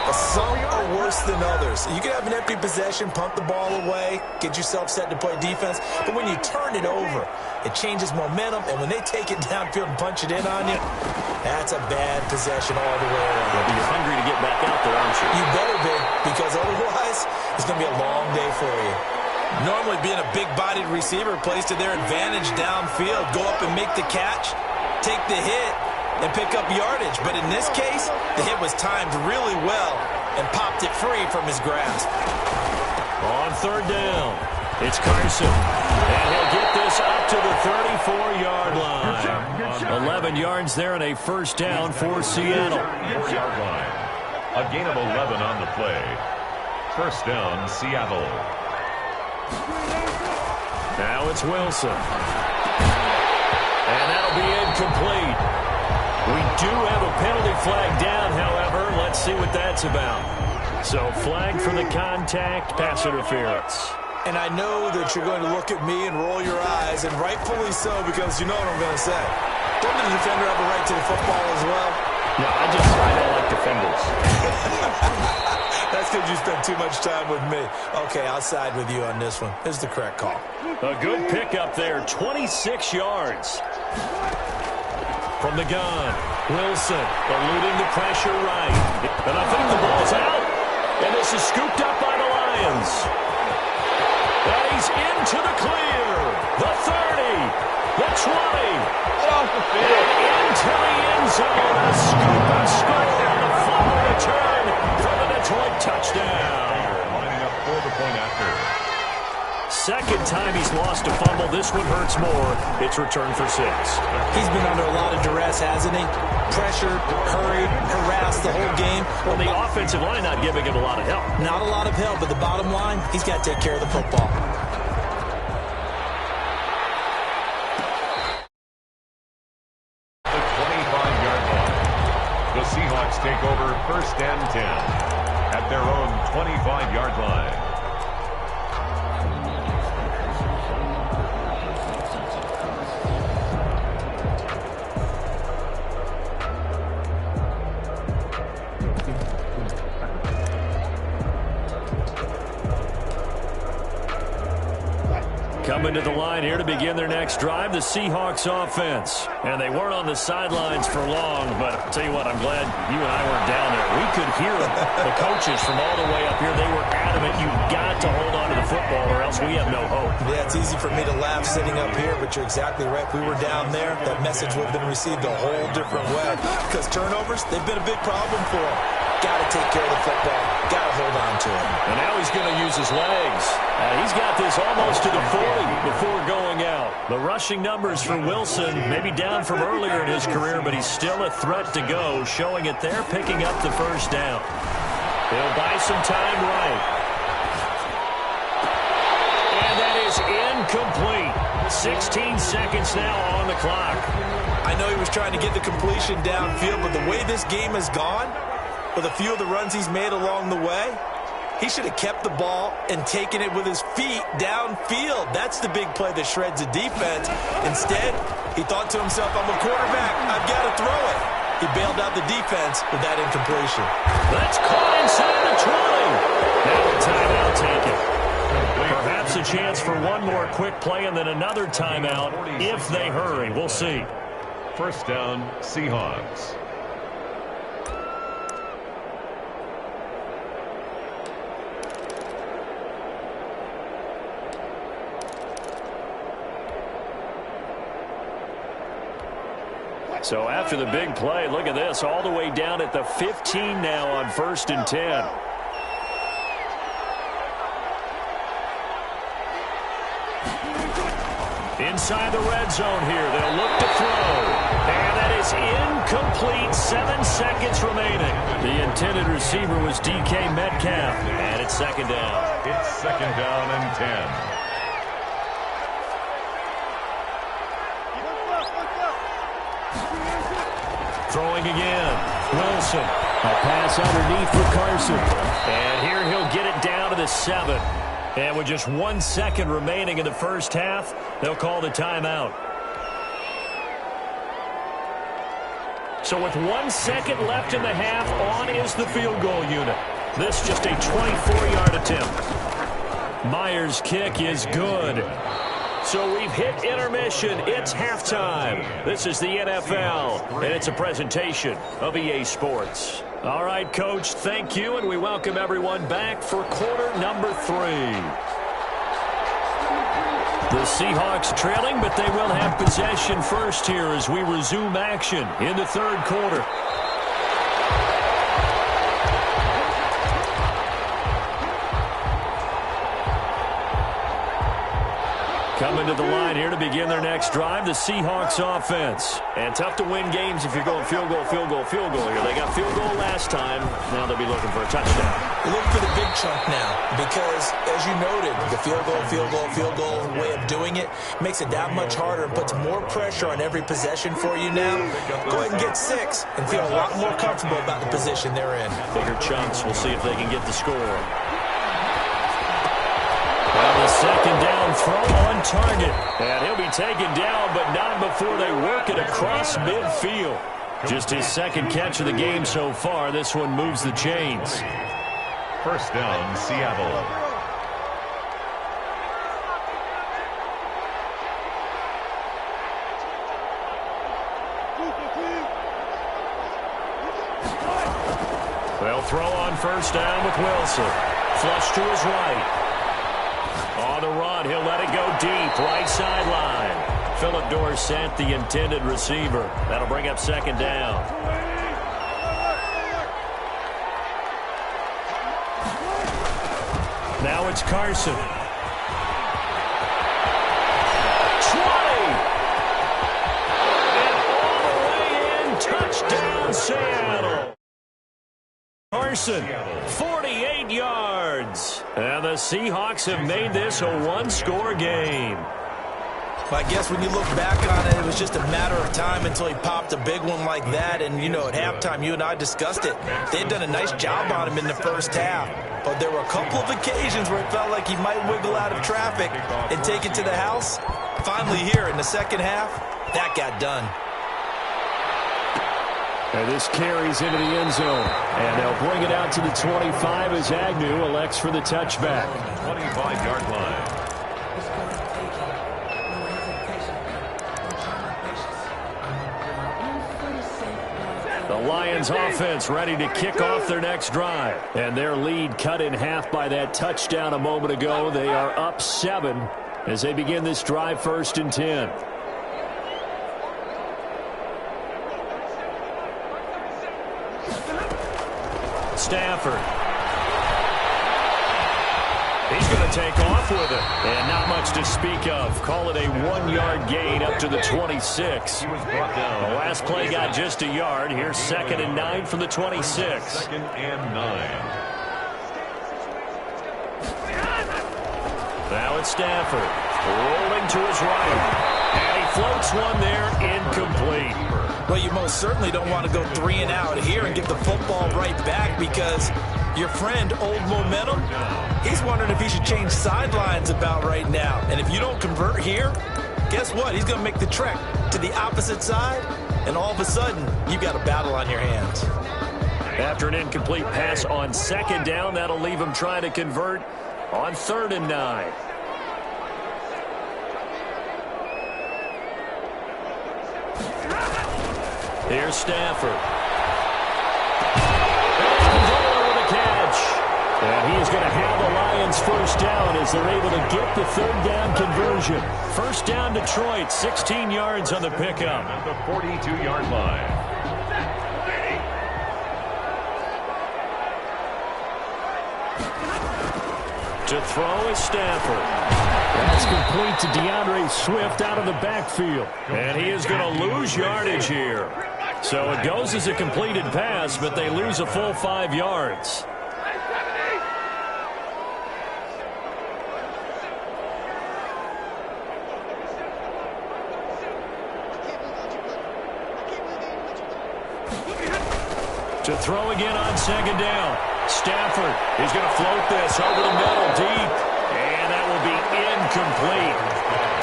Some are worse than others. You can have an empty possession, pump the ball away, get yourself set to play defense. But when you turn it over, it changes momentum. And when they take it downfield and punch it in on you, that's a bad possession all the way around. Yeah, but you're hungry to get back out there, aren't you? You better be, because otherwise it's going to be a long day for you. Normally being a big-bodied receiver plays to their advantage downfield. Go up and make the catch, take the hit, and pick up yardage. But in this case, the hit was timed really well and popped it free from his grasp. On third down, it's Carson. And he'll get this up to the 34-yard line. 11 yards there and a first down for Seattle. 4-yard line. A gain of 11 on the play. First down, Seattle. Now it's Wilson. And that'll be incomplete. We do have a penalty flag down, however. Let's see what that's about. So flag for the contact, pass interference. And I know that you're going to look at me and roll your eyes, and rightfully so, because you know what I'm going to say. Don't the defender have a right to the football as well? No, I don't like defenders. That's because you spent too much time with me. Okay, I'll side with you on this one. Here's the correct call. A good pickup there, 26 yards. From the gun, Wilson eluding the pressure right. And I think the ball's out. And this is scooped up by the Lions. And he's into the clear. The 30, the 20. And into the end zone. A scoop and score. And a fumble return for the Detroit touchdown. Lining up for the point after. Second time he's lost a fumble. This one hurts more. It's returned for 6. He's been under a lot of duress, hasn't he? Pressured, hurried, harassed the whole game. Well, the offensive line not giving him a lot of help. Not a lot of help, but the bottom line, he's got to take care of the football. The 25-yard line. The Seahawks take over first and 10 at their own 25-yard line. Coming to the line here to begin their next drive, the Seahawks offense. And they weren't on the sidelines for long, but I'll tell you what, I'm glad you and I weren't down there. We could hear the coaches from all the way up here. They were adamant, you've got to hold on to the football or else we have no hope. Yeah, it's easy for me to laugh sitting up here, but you're exactly right. If we were down there, that message would have been received a whole different way. Because turnovers, they've been a big problem for them. Got to take care of the football. Got to hold on to it. And now he's going to use his legs. He's got this almost to the 40 before going out. The rushing numbers for Wilson, maybe down from earlier in his career, but he's still a threat to go, showing it there, picking up the first down. He'll buy some time right. And that is incomplete. 16 seconds now on the clock. I know he was trying to get the completion downfield, but the way this game has gone, with a few of the runs he's made along the way, he should have kept the ball and taken it with his feet downfield. That's the big play that shreds the defense. Instead, he thought to himself, I'm a quarterback. I've got to throw it. He bailed out the defense with that incompletion. That's caught inside the 20. Now a timeout taken. Perhaps a chance for one more quick play and then another timeout if they hurry. We'll see. First down, Seahawks. So after the big play, look at this, all the way down at the 15 now on 1st and 10. Inside the red zone here, they'll look to throw. And that is incomplete, 7 seconds remaining. The intended receiver was DK Metcalf, and it's 2nd down. It's 2nd down and 10. Throwing again. Wilson. A pass underneath for Carson. And here he'll get it down to the 7. And with just 1 second remaining in the first half, they'll call the timeout. So with 1 second left in the half, on is the field goal unit. This just a 24-yard attempt. Myers' kick is good. So we've hit intermission. It's halftime. This is the NFL, and it's a presentation of EA Sports. All right, Coach, thank you, and we welcome everyone back for quarter number 3. The Seahawks trailing, but they will have possession first here as we resume action in the 3rd quarter. Coming to the line here to begin their next drive, the Seahawks offense. And tough to win games if you're going field goal, field goal, field goal here. They got field goal last time. Now they'll be looking for a touchdown. Look for the big chunk now because, as you noted, the field goal way of doing it makes it that much harder and puts more pressure on every possession for you now. Go ahead and get 6 and feel a lot more comfortable about the position they're in. Bigger chunks. We'll see if they can get the score. Well, the 2nd down throw on target. And he'll be taken down, but not before they work it across midfield. Just his 2nd catch of the game so far. This one moves the chains. 1st down, Seattle. They'll throw on 1st down with Wilson. Flush to his right. On the run, he'll let it go deep, right sideline. Philip Dorsett, the intended receiver. That'll bring up 2nd down. Now it's Carson. 20! And all the way in, touchdown Seattle. Carson, 48 yards. And the Seahawks have made this a 1-score game. I guess when you look back on it, it was just a matter of time until he popped a big one like that. And, you know, at halftime, you and I discussed it. They'd done a nice job on him in the first half. But there were a couple of occasions where it felt like he might wiggle out of traffic and take it to the house. Finally here in the second half, that got done. And this carries into the end zone. And they'll bring it out to the 25 as Agnew elects for the touchback. 25-yard line. The Lions offense ready to kick off their next drive. And their lead cut in half by that touchdown a moment ago. They are up 7 as they begin this drive 1st and 10. Stafford. He's going to take off with it. And not much to speak of. Call it a 1-yard gain up to the 26. He was brought down. The last play got just a yard. Here's 2nd and 9 from the 26. 2nd and 9. Now it's Stafford. Rolling to his right. And he floats one there, incomplete. Well, you most certainly don't want to go 3 and out here and give the football right back because your friend, Old Momentum, he's wondering if he should change sidelines about right now. And if you don't convert here, guess what? He's going to make the trek to the opposite side, and all of a sudden, you've got a battle on your hands. After an incomplete pass on 2nd down, that'll leave him trying to convert on 3rd and 9. Here's Stafford. And with a catch. And he is going to have the Lions first down as they're able to get the third down conversion. First down Detroit, 16 yards on the pickup. At the 42-yard line. To throw is Stafford. That's complete to DeAndre Swift out of the backfield. And he is going to lose yardage here. So it goes as a completed pass, but they lose a full 5 yards. To throw again on second down. Stafford is going to float this over the middle deep. And that will be incomplete.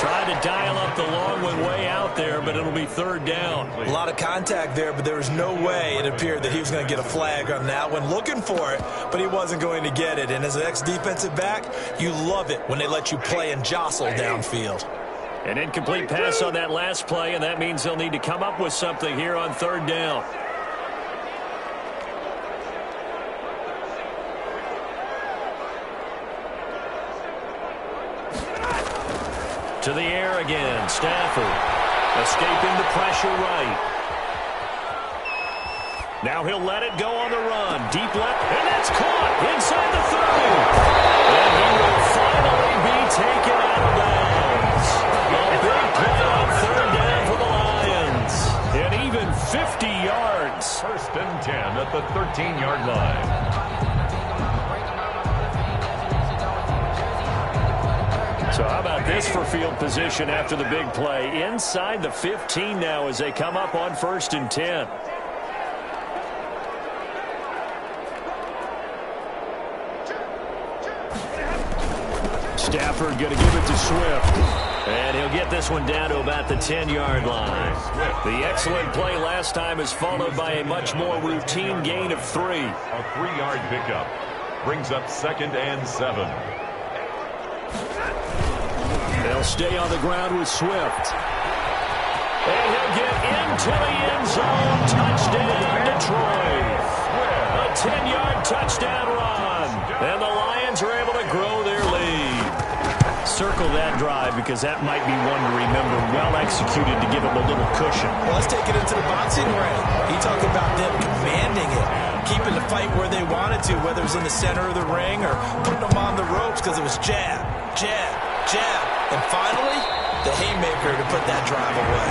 Tried to dial up the long one way out there, but it'll be third down. A lot of contact there, but there was no way it appeared that he was going to get a flag on that one. Looking for it, but he wasn't going to get it. And as an ex-defensive back, you love it when they let you play and jostle downfield. An incomplete pass on that last play, and that means they'll need to come up with something here on third down. To the air again. Stafford escaping the pressure right. Now he'll let it go on the run. Deep left, and that's caught inside the 30. And he will finally be taken out of bounds. A big play on third down for the Lions. And even 50 yards. First and 10 at the 13-yard line. So how about this for field position after the big play? Inside the 15 now as they come up on first and 10. Stafford going to give it to Swift. And he'll get this one down to about the 10-yard line. The excellent play last time is followed by a much more routine gain of 3. A 3-yard pickup brings up second and 7. They'll stay on the ground with Swift. And he'll get into the end zone. Touchdown, Detroit. A 10-yard touchdown run. And the Lions are able to grow their lead. Circle that drive because that might be one to remember. Well executed to give them a little cushion. Well, let's take it into the boxing ring. You talk about them commanding it, keeping the fight where they wanted to, whether it was in the center of the ring or putting them on the ropes because it was jab, jab, jab. And finally, the haymaker to put that drive away.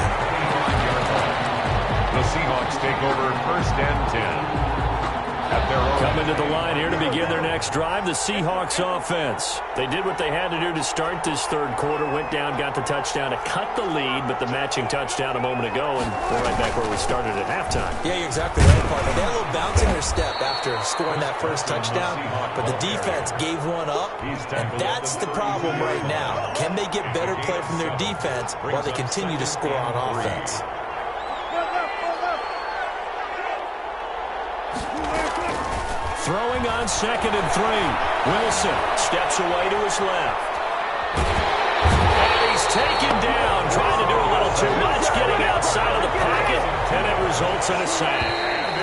The Seahawks take over first and 10. At their own. Coming to the line here to begin their next drive, the Seahawks offense. They did what they had to do to start this third quarter, went down, got the touchdown to cut the lead, but the matching touchdown a moment ago, and we're right back where we started at halftime. Yeah, you're exactly right, partner. They had a little bounce in their step after scoring that first touchdown, but the defense gave one up, and that's the problem right now. Can they get better play from their defense while they continue to score on offense? Throwing on second and 3. Wilson steps away to his left. And he's taken down, trying to do a little too much, getting outside of the pocket, and it results in a sack.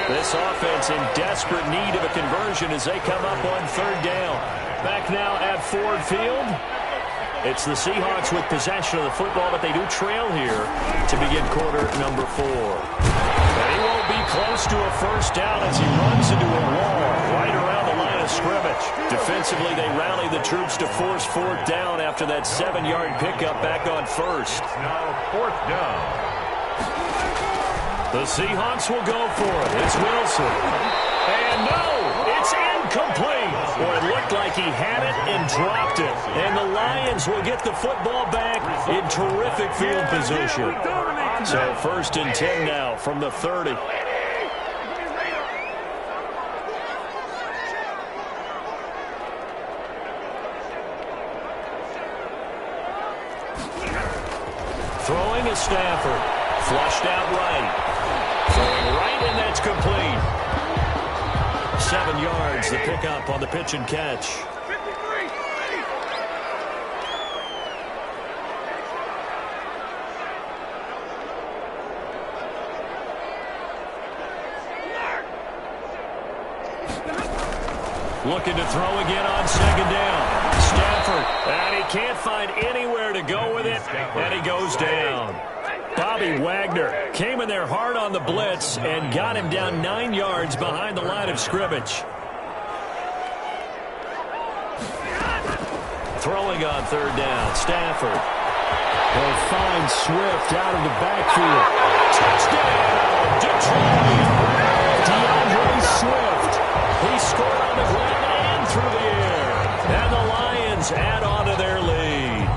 This offense in desperate need of a conversion as they come up on third down. Back now at Ford Field. It's the Seahawks with possession of the football, but they do trail here to begin quarter number 4. And he won't be close to a first down as he runs into a wall right around the line of scrimmage. Defensively, they rally the troops to force fourth down after that 7-yard pickup back on first. Now fourth down. The Seahawks will go for it. It's Wilson. And no, it's incomplete. Boy, it looked like he had it and dropped it. And the Lions will get the football back in terrific field position. So first and 10 now from the 30. Throwing is Stafford. Flushed out right. Throwing right, and that's complete. 7 yards, the pickup on the pitch and catch. Looking to throw again on second down. Stafford, and he can't find anywhere to go with it, and he goes down. Bobby Wagner came in there hard on the blitz and got him down 9 yards behind the line of scrimmage. Throwing on third down, Stafford. They'll find Swift out of the backfield. Touchdown, Detroit! DeAndre Swift. He scored on the ground and through the air. And the Lions add on to their lead.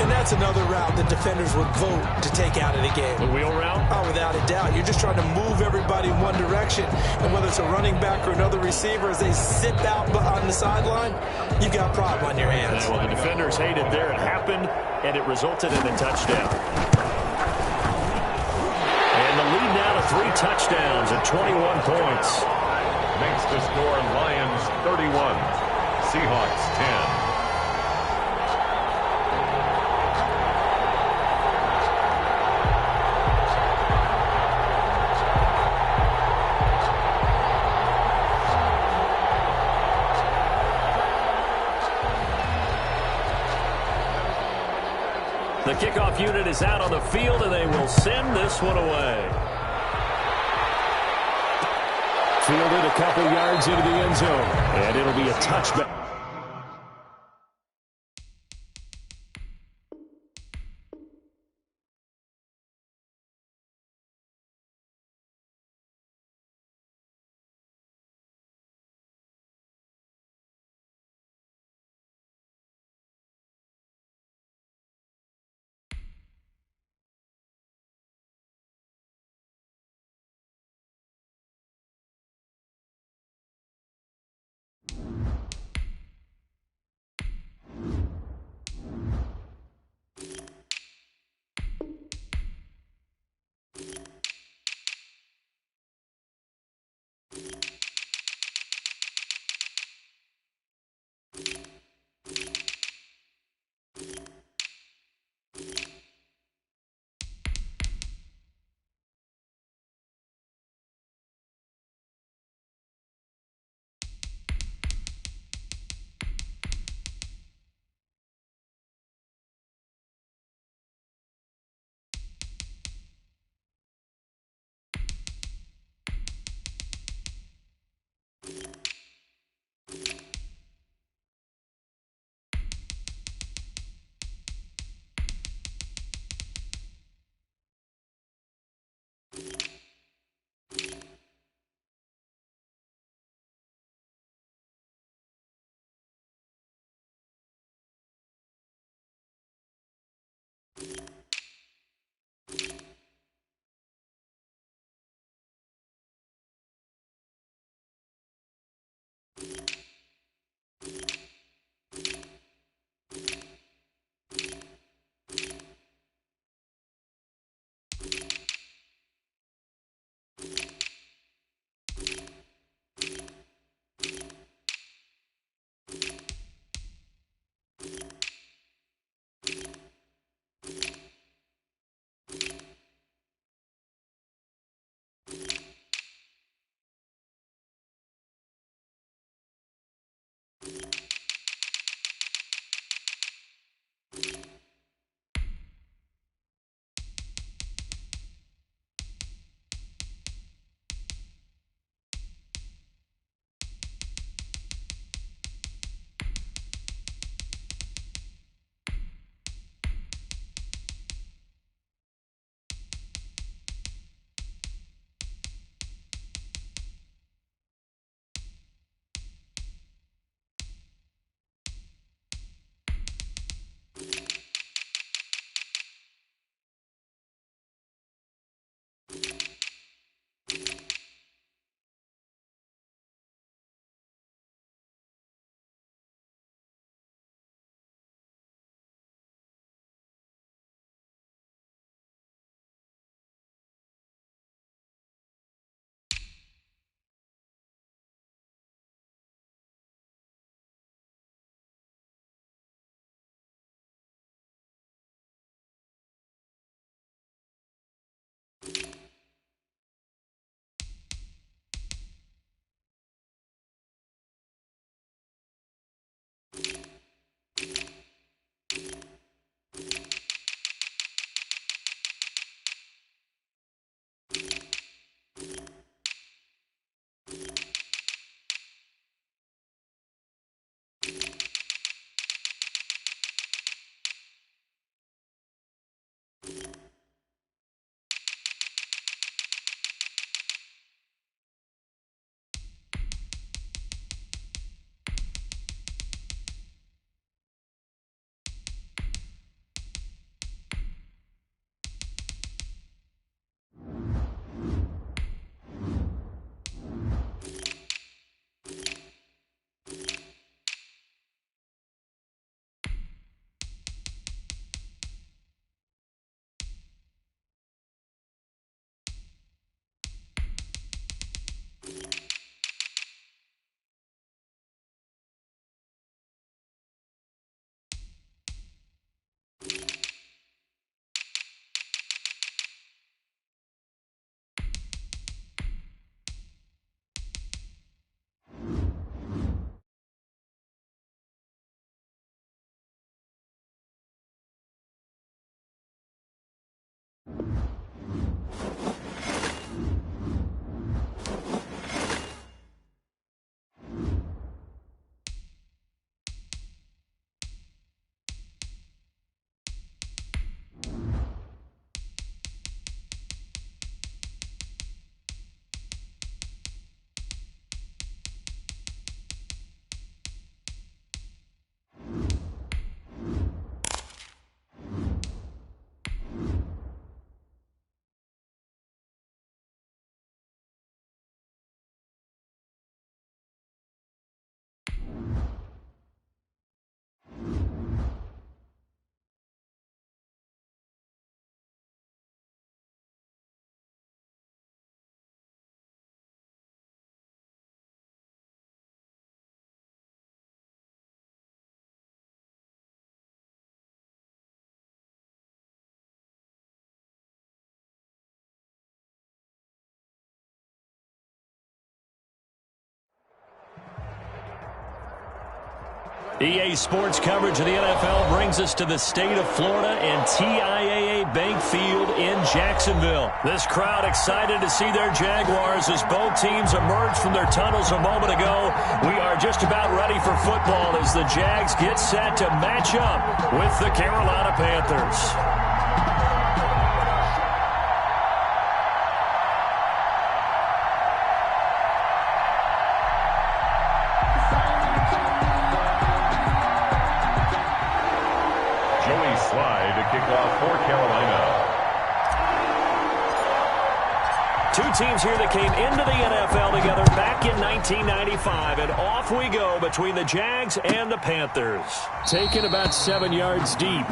And that's another route that defenders would vote to take out of the game. The wheel route? Oh, without a doubt. You're just trying to move everybody in one direction. And whether it's a running back or another receiver, as they zip out on the sideline, you've got a problem on your hands. Well, the defenders hated there. It happened, and it resulted in a touchdown. And the lead now to 3 touchdowns at 21 points. Makes the score Lions 31, Seahawks 10. The kickoff unit is out on the field, and they will send this one away. Fielded a couple yards into the end zone, and it'll be a touchback. EA Sports coverage of the NFL brings us to the state of Florida and TIAA Bank Field in Jacksonville. This crowd excited to see their Jaguars as both teams emerged from their tunnels a moment ago. We are just about ready for football as the Jags get set to match up with the Carolina Panthers. Kickoff for Carolina. Two teams here that came into the NFL together back in 1995, and off we go between the Jags and the Panthers. Taken about 7 yards deep.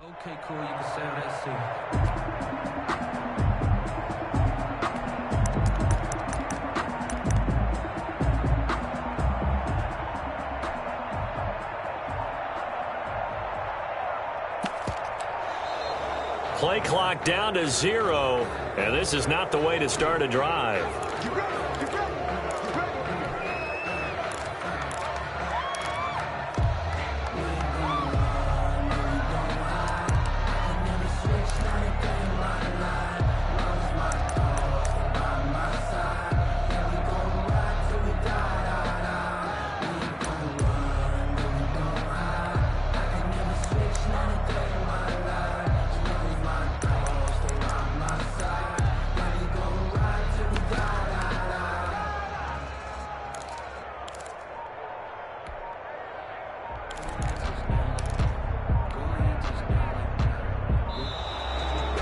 Okay, cool. You can sell that seat. Play clock down to 0, and this is not the way to start a drive.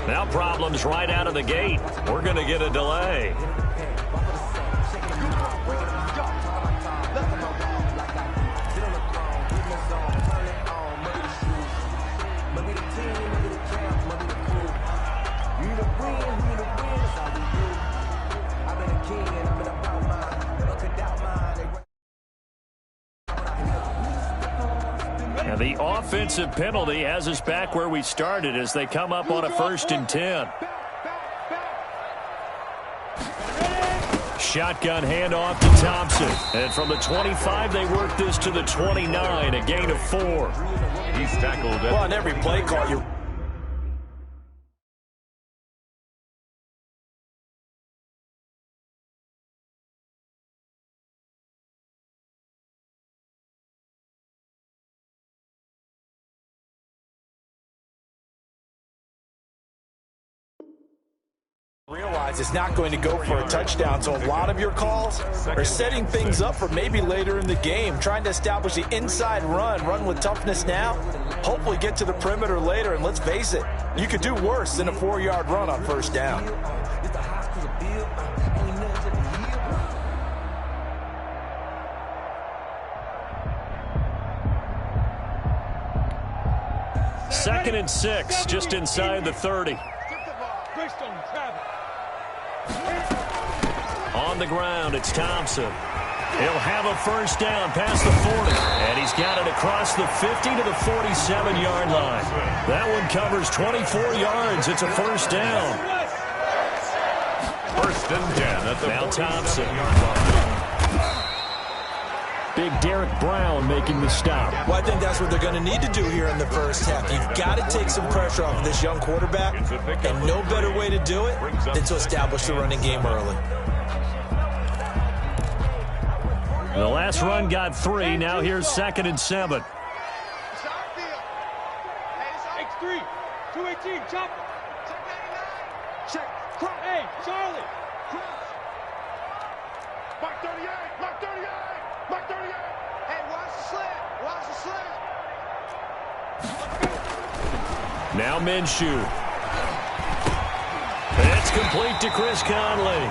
Now problems right out of the gate. We're going to get a delay. And the offensive penalty has us back where we started as they come up on a 1st and 10. Shotgun handoff to Thompson. And from the 25, they work this to the 29, a gain of 4. He's tackled. Well, on every play call, you Realize it's not going to go for a touchdown, so a lot of your calls are setting things up for maybe later in the game, trying to establish the inside run with toughness now, hopefully get to the perimeter later, and let's face it, you could do worse than a 4-yard run on first down. Second and 6, just inside the 30. On the ground, it's Thompson. He'll have a first down past the 40. And he's got it across the 50 to the 47-yard line. That one covers 24 yards. It's a first down. First and 10 at the now Thompson. 47-yard line. Big Derek Brown making the stop. Well, I think that's what they're going to need to do here in the first half. You've got to take some pressure off of this young quarterback, and no better way to do it than to establish the running game early. The last run got 3. Now here's second and 7. X3, 218, chop. Check. Hey, Charlie. Mark 38, Mark 38, Mark 38. Hey, watch the slant, watch the slant. Now Minshew. It's complete to Chris Conley.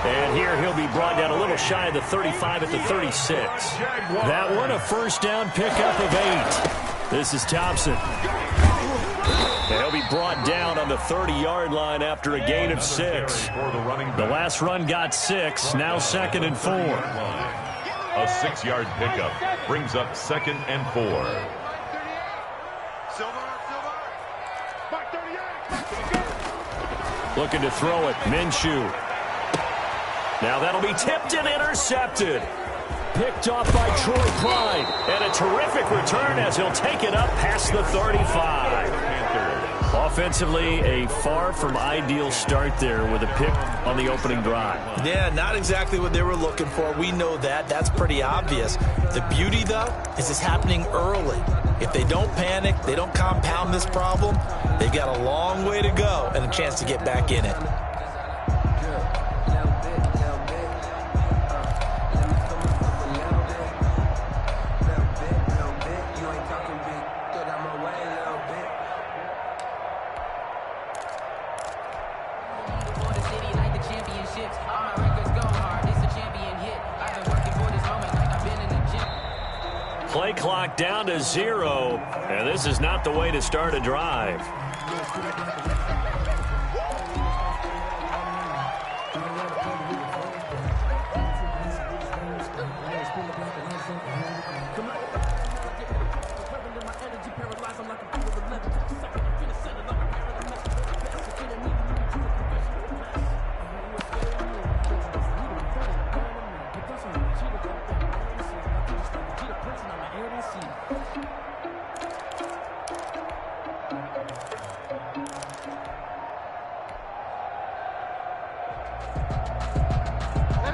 And here he'll be brought down a little shy of the 35 at the 36. That one a first down pickup of 8. This is Thompson. And he'll be brought down on the 30-yard line after a gain of 6. The last run got 6. Now second and 4. A 6-yard pickup brings up second and 4. Looking to throw it. Minshew. Now that'll be tipped and intercepted. Picked off by Troy Pride. And a terrific return as he'll take it up past the 35. Offensively, a far from ideal start there with a pick on the opening drive. Yeah, not exactly what they were looking for. We know that. That's pretty obvious. The beauty, though, is it's happening early. If they don't panic, they don't compound this problem, they've got a long way to go and a chance to get back in it. Play clock down to 0, and this is not the way to start a drive.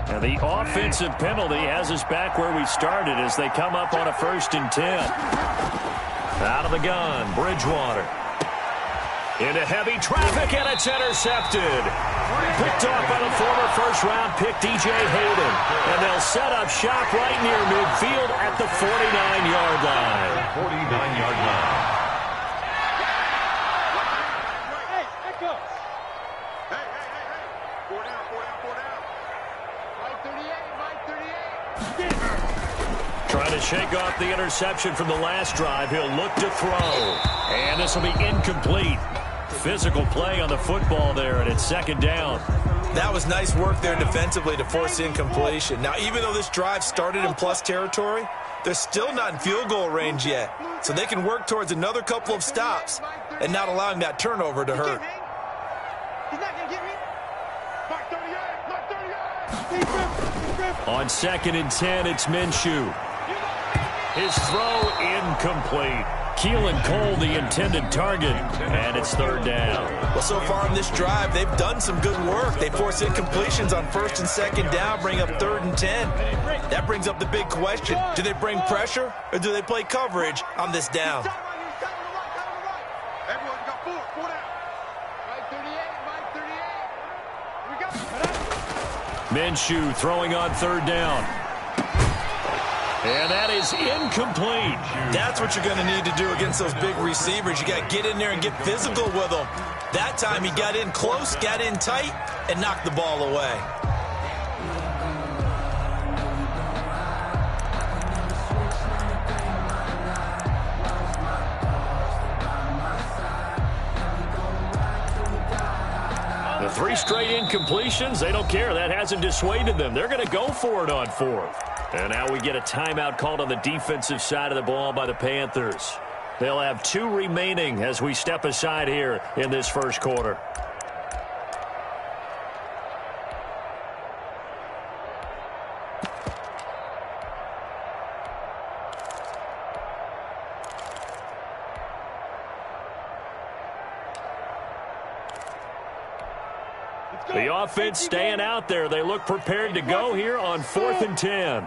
And the offensive penalty has us back where we started as they come up on a 1st and 10. Out of the gun, Bridgewater. Into heavy traffic, and it's intercepted. Picked off by the former first-round pick, DJ Hayden. And they'll set up shop right near midfield at the 49-yard line. 49-yard line. Trying to shake off the interception from the last drive. He'll look to throw. And this will be incomplete. Physical play on the football there, and it's 2nd down. That was nice work there defensively to force incompletion. Now, even though this drive started in plus territory, they're still not in field goal range yet. So they can work towards another couple of stops and not allowing that turnover to hurt. He's not going to get me. Mark 38, Mark 38. On 2nd and 10, it's Minshew. His throw incomplete. Keelan Cole, the intended target, and it's 3rd down. Well, so far in this drive, they've done some good work. They force incompletions on 1st and 2nd down, bring up 3rd and 10. That brings up the big question. Do they bring pressure, or do they play coverage on this down? Everyone got 4 down. Mike 38, Mike 38. Minshew throwing on third down. And that is incomplete. That's what you're going to need to do against those big receivers. You got to get in there and get physical with them. That time he got in close, got in tight, and knocked the ball away. The 3 straight incompletions, they don't care. That hasn't dissuaded them. They're going to go for it on 4th. And now we get a timeout called on the defensive side of the ball by the Panthers. They'll have 2 remaining as we step aside here in this first quarter. The offense staying out there. They look prepared to go here on 4th and 10.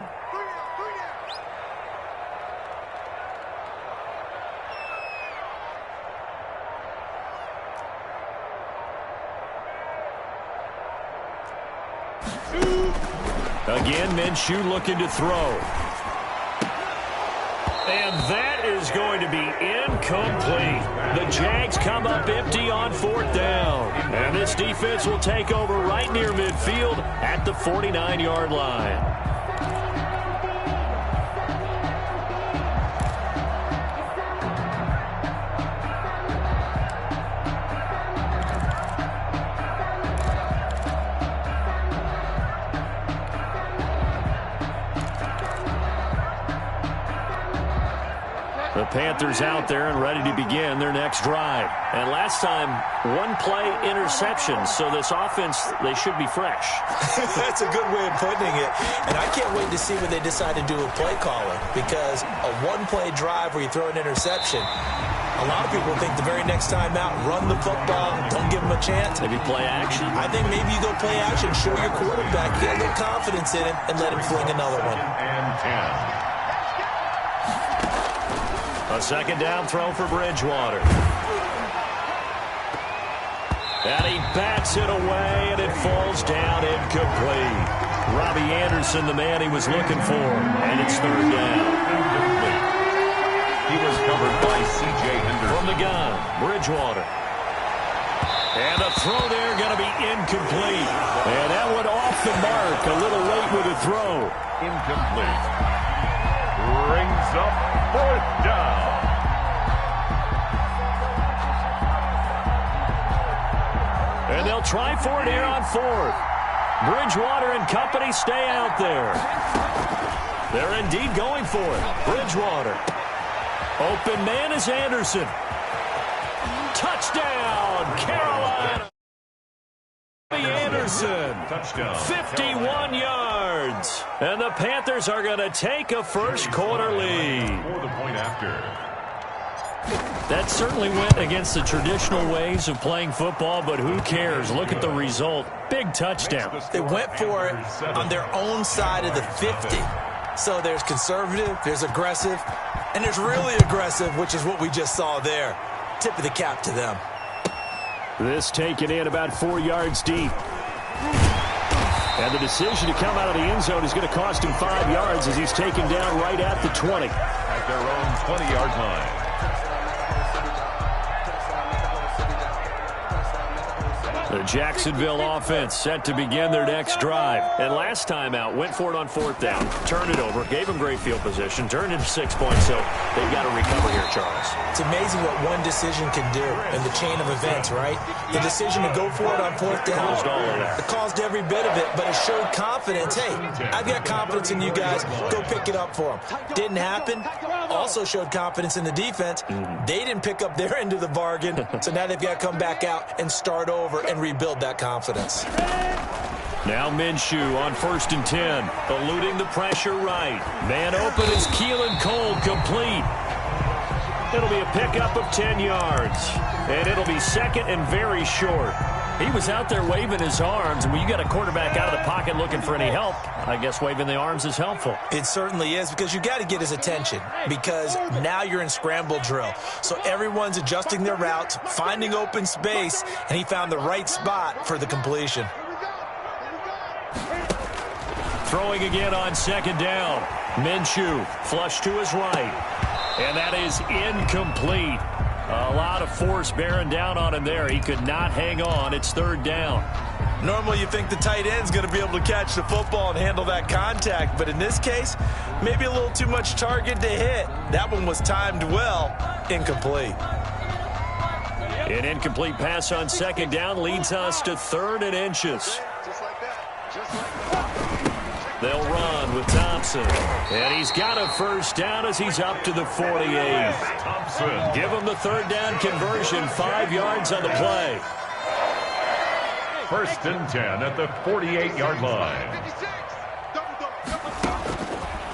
Again, Minshew looking to throw. And that is going to be incomplete. The Jags come up empty on 4th down. And this defense will take over right near midfield at the 49-yard line. The Panthers out there and ready to begin their next drive. And last time, 1-play interception. So this offense, they should be fresh. That's a good way of putting it. And I can't wait to see what they decide to do with play calling. Because a 1-play drive where you throw an interception, a lot of people think the very next time out, run the football, don't give them a chance. Maybe play action? I think maybe you go play action, show your quarterback, get a little confidence in him, and let him fling another one. And 10. A second down throw for Bridgewater. And he bats it away, and it falls down incomplete. Robbie Anderson, the man he was looking for, and it's 3rd down. He was covered by C.J. Henderson. From the gun, Bridgewater. And a throw there going to be incomplete. And that went off the mark, a little late with the throw. Incomplete. Brings up 4th down. And they'll try for it here on 4th. Bridgewater and company stay out there. They're indeed going for it. Bridgewater. Open man is Anderson. Touchdown, Carolina. Anderson. Touchdown. 51 yards. And the Panthers are going to take a first quarter lead. For the point after. That certainly went against the traditional ways of playing football, but who cares? Look at the result. Big touchdown. They went for it on their own side of the 50. So there's conservative, there's aggressive, and there's really aggressive, which is what we just saw there. Tip of the cap to them. This taken in about 4 yards deep. And the decision to come out of the end zone is going to cost him 5 yards as he's taken down right at the 20. At their own 20-yard line. The Jacksonville offense set to begin their next drive. And last time out, went for it on 4th down. Turned it over, gave them great field position, turned into 6 points, so they've got to recover here, Charles. It's amazing what one decision can do in the chain of events, right? The decision to go for it on 4th down. Caused all of that. It caused every bit of it, but it showed confidence. Hey, I've got confidence in you guys. Go pick it up for them. Didn't happen. Also showed confidence in the defense. They didn't pick up their end of the bargain, so now they've got to come back out and start over and rebuild that confidence. Now Minshew on 1st and 10, eluding the pressure right. Man open is Keelan Cole, complete. It'll be a pickup of 10 yards, and it'll be second and very short. He was out there waving his arms, and when you got a quarterback out of the pocket looking for any help, I guess waving the arms is helpful. It certainly is, because you got to get his attention, because now you're in scramble drill. So everyone's adjusting their routes, finding open space, and he found the right spot for the completion. Throwing again on second down. Minshew flush to his right. And that is incomplete. A lot of force bearing down on him there. He could not hang on. It's third down. Normally you think the tight end's going to be able to catch the football and handle that contact, but in this case, maybe a little too much target to hit. That one was timed well. Incomplete. An incomplete pass on second down leads us to 3rd and inches. Just like that. Just like that. They'll run with Thompson. And he's got a first down as he's up to the 48. Thompson. Give him the third down conversion, 5 yards on the play. 1st and 10 at the 48-yard line. 56. Double.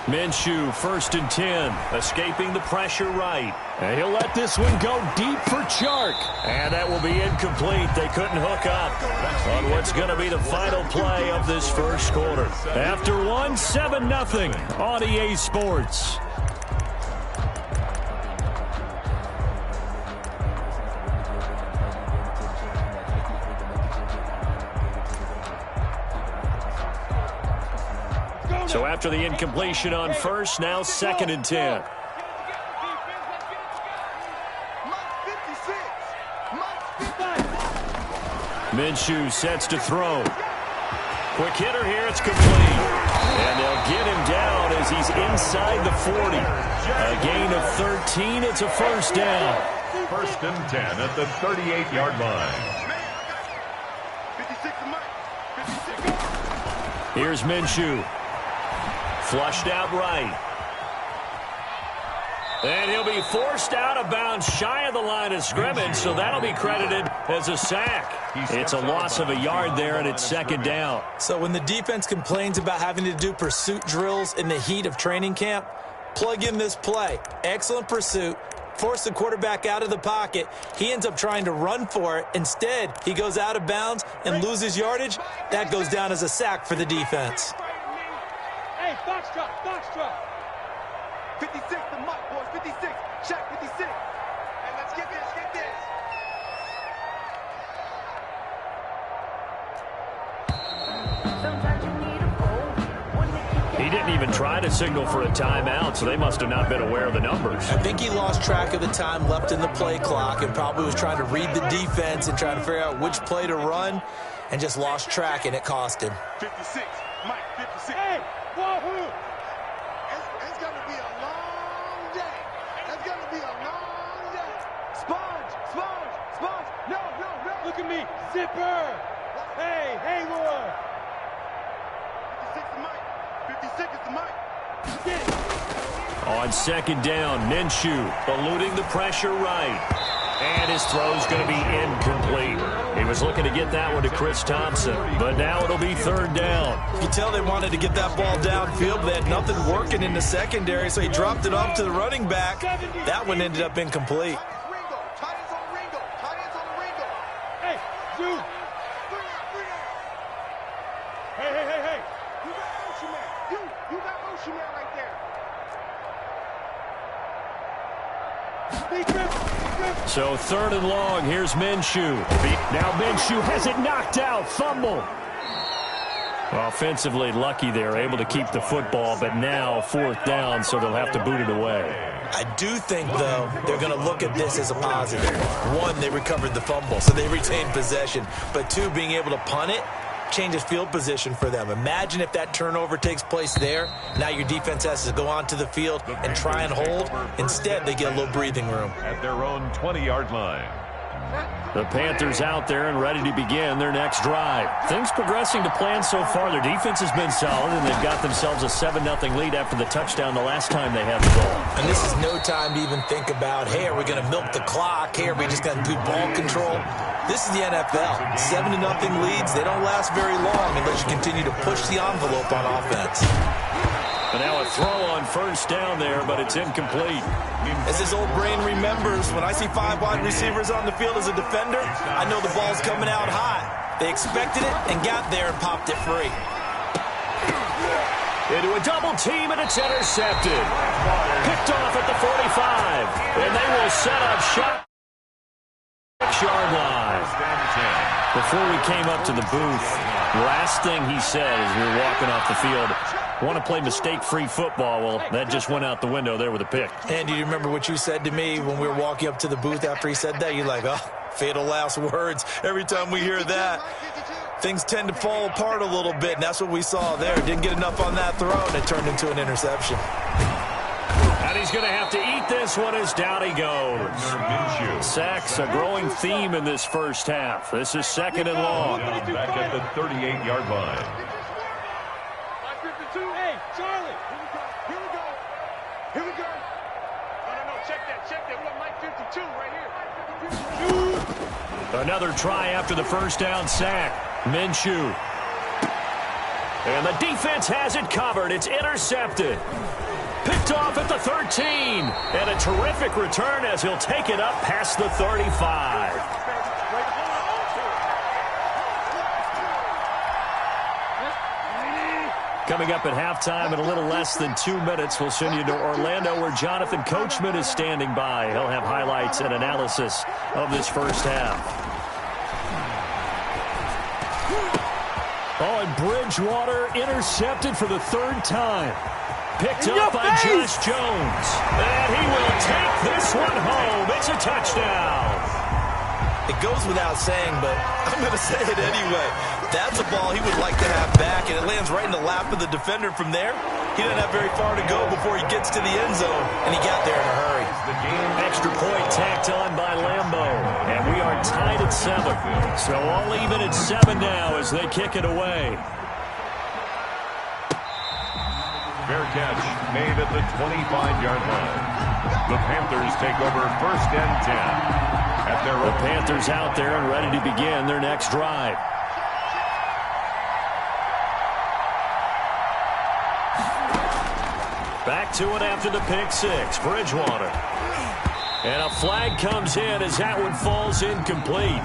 Minshew, 1st and 10, escaping the pressure right. And he'll let this one go deep for Chark. And that will be incomplete. They couldn't hook up on what's going to be the final play of this first quarter. After one, 7-0 on EA Sports. So after the incompletion on first, now 2nd and 10. Minshew sets to throw. Quick hitter here, it's complete. And they'll get him down as he's inside the 40. A gain of 13, it's a first down. 1st and 10 at the 38-yard line. 56 to Mike. 56. Here's Minshew. Flushed out right. And he'll be forced out of bounds shy of the line of scrimmage, so that'll be credited as a sack. It's a loss of a yard there, and it's 2nd down. So when the defense complains about having to do pursuit drills in the heat of training camp, plug in this play. Excellent pursuit. Force the quarterback out of the pocket. He ends up trying to run for it. Instead, he goes out of bounds and loses yardage. That goes down as a sack for the defense. Hey, foxtrot. 56 to Mike, boys. 56. Check 56. And let's get this. He didn't even try to signal for a timeout, so they must have not been aware of the numbers. I think he lost track of the time left in the play clock and probably was trying to read the defense and trying to figure out which play to run and just lost track, and it cost him. 56. Mike, 56. Hey, wahoo! It's going to be a long day. It's going to be a long day. Sponge. No. Look at me, zipper! Hey, Hayward! 56 to Mike. 56 is to Mike. On second down, Minshew eluding the pressure right. And his throw's going to be incomplete. He was looking to get that one to Chris Thompson, but now it'll be 3rd down. You can tell they wanted to get that ball downfield, but they had nothing working in the secondary, so he dropped it off to the running back. That one ended up incomplete. Ringo. Tight ends on Ringo. Hey, Jude! Hey! You got motion man. You got motion man right there. So 3rd and long, here's Minshew. Now Minshew has it knocked out, fumble. Offensively lucky they're able to keep the football, but now 4th down, so they'll have to boot it away. I do think, though, they're going to look at this as a positive. 1, they recovered the fumble, so they retained possession. But 2, being able to punt it changes field position for them. Imagine if that turnover takes place there. Now your defense has to go onto the field and try and hold. Instead, they get a little breathing room. At their own 20-yard line. The Panthers out there and ready to begin their next drive. Things progressing to plan so far. Their defense has been solid, and they've got themselves a 7-0 lead after the touchdown the last time they had the ball. And this is no time to even think about, hey, are we going to milk the clock? Hey, are we just going to do ball control? This is the NFL. 7-0 leads, they don't last very long unless you continue to push the envelope on offense. But now a throw on first down there, but it's incomplete. As his old brain remembers, when I see 5 wide receivers on the field as a defender, I know the ball's coming out hot. They expected it and got there and popped it free. Into a double team, and it's intercepted. Picked off at the 45, and they will set up shot. 6-yard line. Before we came up to the booth, Last thing he said as we were walking off the field, want to play mistake-free football. Well, that just went out the window there with a pick. And do you remember what you said to me when we were walking up to the booth after he said that? You're like, oh, fatal last words. Every time we hear that, things tend to fall apart a little bit, and that's what we saw there. Didn't get enough on that throw, and it turned into an interception. And he's going to have to eat this one as down he goes. Sacks, a growing theme in this first half. This is 2nd and long. Back at the 38-yard line. Hey, Charlie. Here we go. Here we go. No. Check that. We got Mike 52 right here. Another try after the first down sack. Minshew. And the defense has it covered. It's intercepted. Picked off at the 13. And a terrific return as he'll take it up past the 35. Coming up at halftime in a little less than 2 minutes, we'll send you to Orlando where Jonathan Coachman is standing by. He'll have highlights and analysis of this first half. Oh, and Bridgewater intercepted for the 3rd time. Picked up by Josh Jones. And he will take this one home. It's a touchdown. It goes without saying, but I'm going to say it anyway. That's a ball he would like to have back, and it lands right in the lap of the defender from there. He doesn't have very far to go before he gets to the end zone, and he got there in a hurry. Extra point tacked on by Lambo, and we are tied at 7. So all even at 7 now as they kick it away. Fair catch made at the 25-yard line. The Panthers take over 1st and 10. At their The Panthers out there and ready to begin their next drive. Back to it after the pick 6. Bridgewater. And a flag comes in as that one falls incomplete.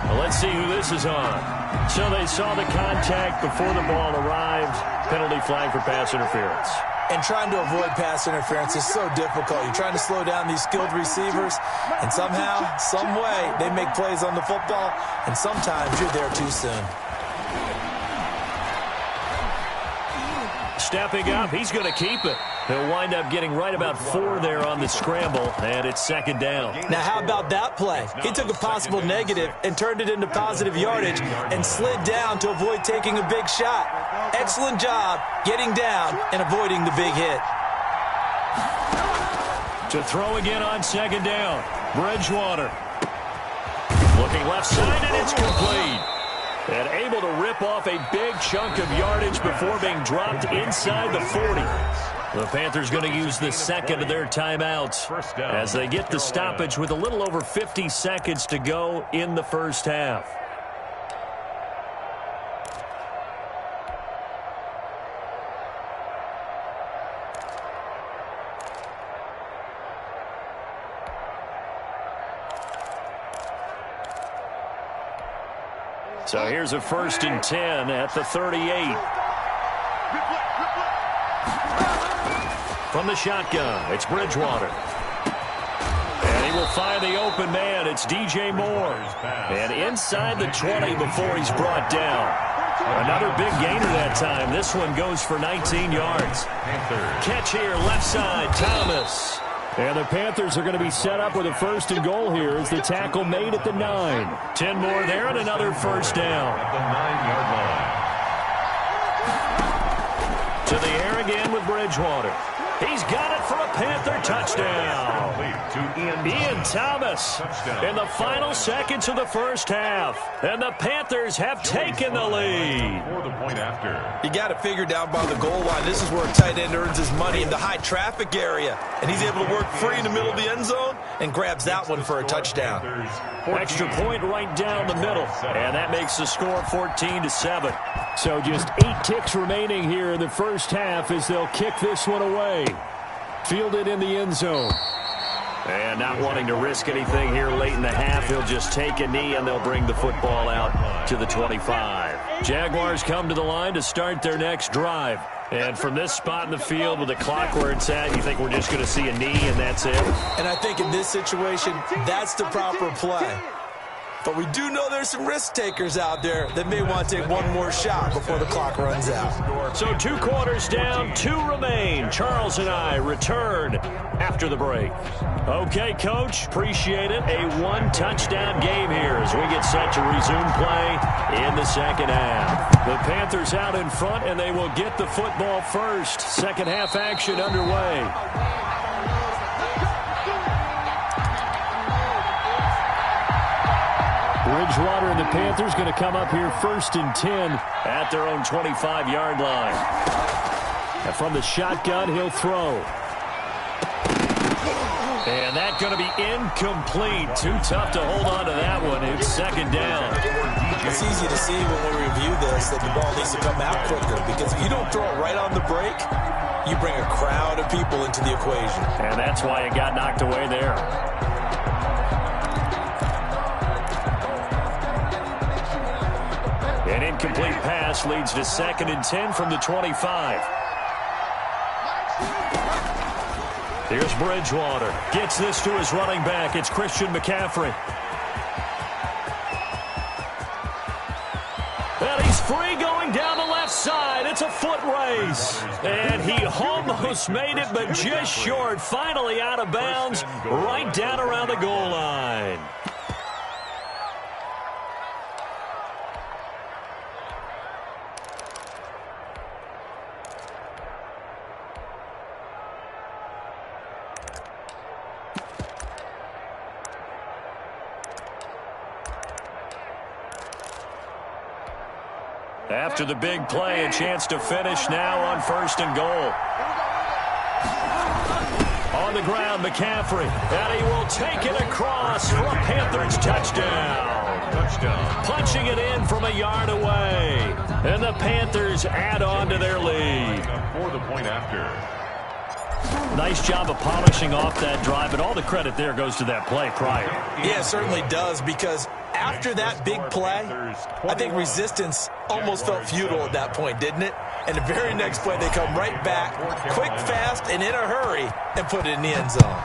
Well, let's see who this is on. So they saw the contact before the ball arrived. Penalty flag for pass interference. And trying to avoid pass interference is so difficult. You're trying to slow down these skilled receivers, and somehow, some way, they make plays on the football, and sometimes you're there too soon. Stepping up, he's going to keep it. He'll wind up getting right about 4 there on the scramble, and it's 2nd down. Now, how about that play? He took a possible negative and turned it into positive yardage and slid down to avoid taking a big shot. Excellent job getting down and avoiding the big hit. To throw again on 2nd down. Bridgewater. Looking left side, and it's complete. And able to rip off a big chunk of yardage before being dropped inside the 40. The Panthers going to use the 2nd of their timeouts as they get the stoppage with a little over 50 seconds to go in the first half. So here's a 1st and 10 at the 38. From the shotgun, it's Bridgewater. And he will find the open man. It's DJ Moore. And inside the 20 before he's brought down. Another big gainer that time. This one goes for 19 yards. Catch here, left side, Thomas. And the Panthers are going to be set up with a 1st and goal here as the tackle made at the 9. 10 more there and another 1st down. At the 9-yard line. To the air again with Bridgewater. He's got it for a Panther touchdown. To Ian Thomas in the final seconds of the first half. And the Panthers have taken the lead. For the point after. You got to figure down by the goal line. This is where a tight end earns his money in the high traffic area. And he's able to work free in the middle of the end zone and grabs that one for a touchdown. Extra point right down the middle. And that makes the score 14-7. So just 8 ticks remaining here in the first half as they'll kick this one away. Fielded in the end zone. And not wanting to risk anything here late in the half, he'll just take a knee and they'll bring the football out to the 25. Jaguars come to the line to start their next drive. And from this spot in the field with the clock where it's at, you think we're just going to see a knee and that's it? And I think in this situation, that's the proper play. But we do know there's some risk takers out there that may want to take one more shot before the clock runs out. So 2 quarters down, 2 remain. Charles and I return after the break. Okay, Coach, appreciate it. A 1-touchdown game here as we get set to resume play in the second half. The Panthers out in front, and they will get the football first. Second half action underway. Bridgewater and the Panthers going to come up here 1st and 10 at their own 25-yard line. And from the shotgun, he'll throw. And that's going to be incomplete. Too tough to hold on to that one. It's second down. It's easy to see when we review this that the ball needs to come out quicker, because if you don't throw it right on the break, you bring a crowd of people into the equation. And that's why it got knocked away there. An incomplete pass leads to 2nd and 10 from the 25. Here's Bridgewater. Gets this to his running back. It's Christian McCaffrey. And he's free going down the left side. It's a foot race. And he almost made it, but just short. Finally out of bounds, right down around the goal line. After the big play, a chance to finish now on 1st and goal. On the ground, McCaffrey. And he will take it across for a Panthers touchdown. Punching it in from a yard away. And the Panthers add on to their lead. For the point after. Nice job of polishing off that drive, and all the credit there goes to that play prior. Yeah, it certainly does, because after that big play, I think resistance almost felt futile at that point, didn't it? And the very next play, they come right back, quick, fast, and in a hurry, and put it in the end zone.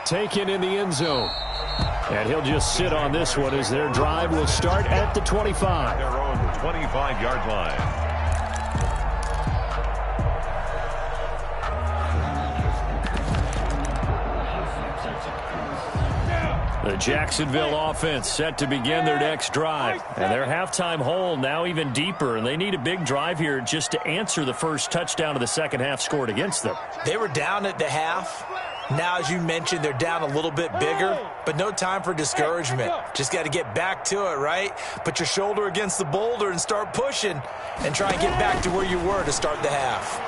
Taken in the end zone. And he'll just sit on this one as their drive will start at the 25. Their own 25-yard line. The Jacksonville offense set to begin their next drive. And their halftime hole now even deeper, and they need a big drive here just to answer the first touchdown of the second half scored against them. They were down at the half. Now, as you mentioned, they're down a little bit bigger, but no time for discouragement. Just got to get back to it, right? Put your shoulder against the boulder and start pushing, and try and get back to where you were to start the half.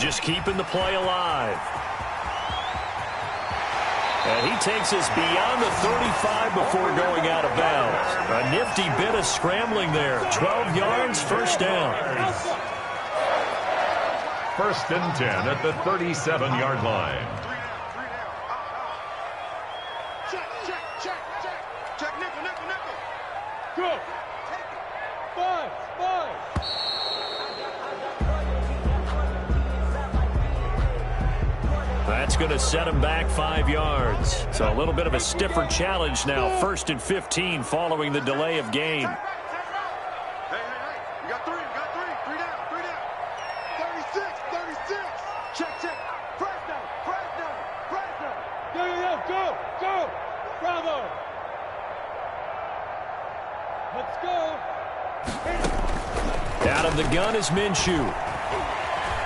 Just keeping the play alive. And he takes us beyond the 35 before going out of bounds. A nifty bit of scrambling there. 12 yards, first down. 1st and 10 at the 37-yard line. Check, nickel. Go. 5. That's going to set him back 5 yards. So a little bit of a stiffer challenge now. 1st and 15 following the delay of game. Hey. You got three. Three down. 36. Check. Press down. Go. Bravo. Let's go. Out of the gun is Minshew.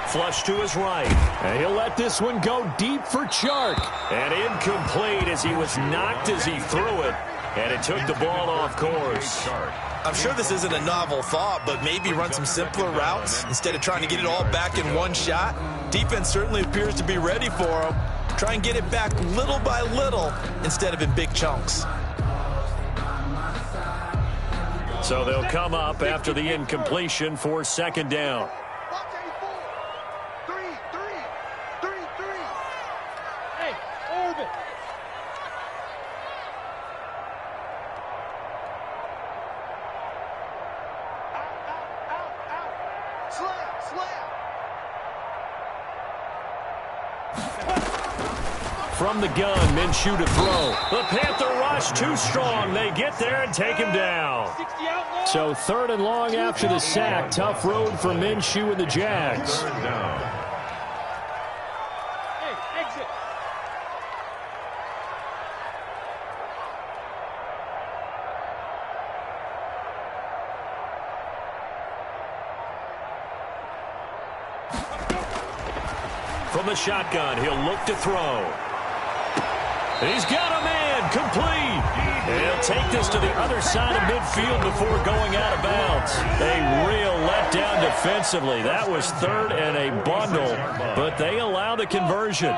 Flush to his right. And he'll let this one go deep for Chark. And incomplete as he was knocked as he threw it. And it took the ball off course. I'm sure this isn't a novel thought, but maybe run some simpler routes instead of trying to get it all back in one shot. Defense certainly appears to be ready for him. Try and get it back little by little instead of in big chunks. So they'll come up after the incompletion for second down. Hey, orbit. Out. Slam. from the gun. Minshew to throw. The Panther rush too strong. They get there and take him down. So 3rd and long after the sack. Tough road for Minshew and the Jags. 3rd down. Hey, exit. From the shotgun, he'll look to throw. He's got a man, complete. He'll take this to the other side of midfield before going out of bounds. A real letdown defensively. That was 3rd and a bundle, but they allow the conversion.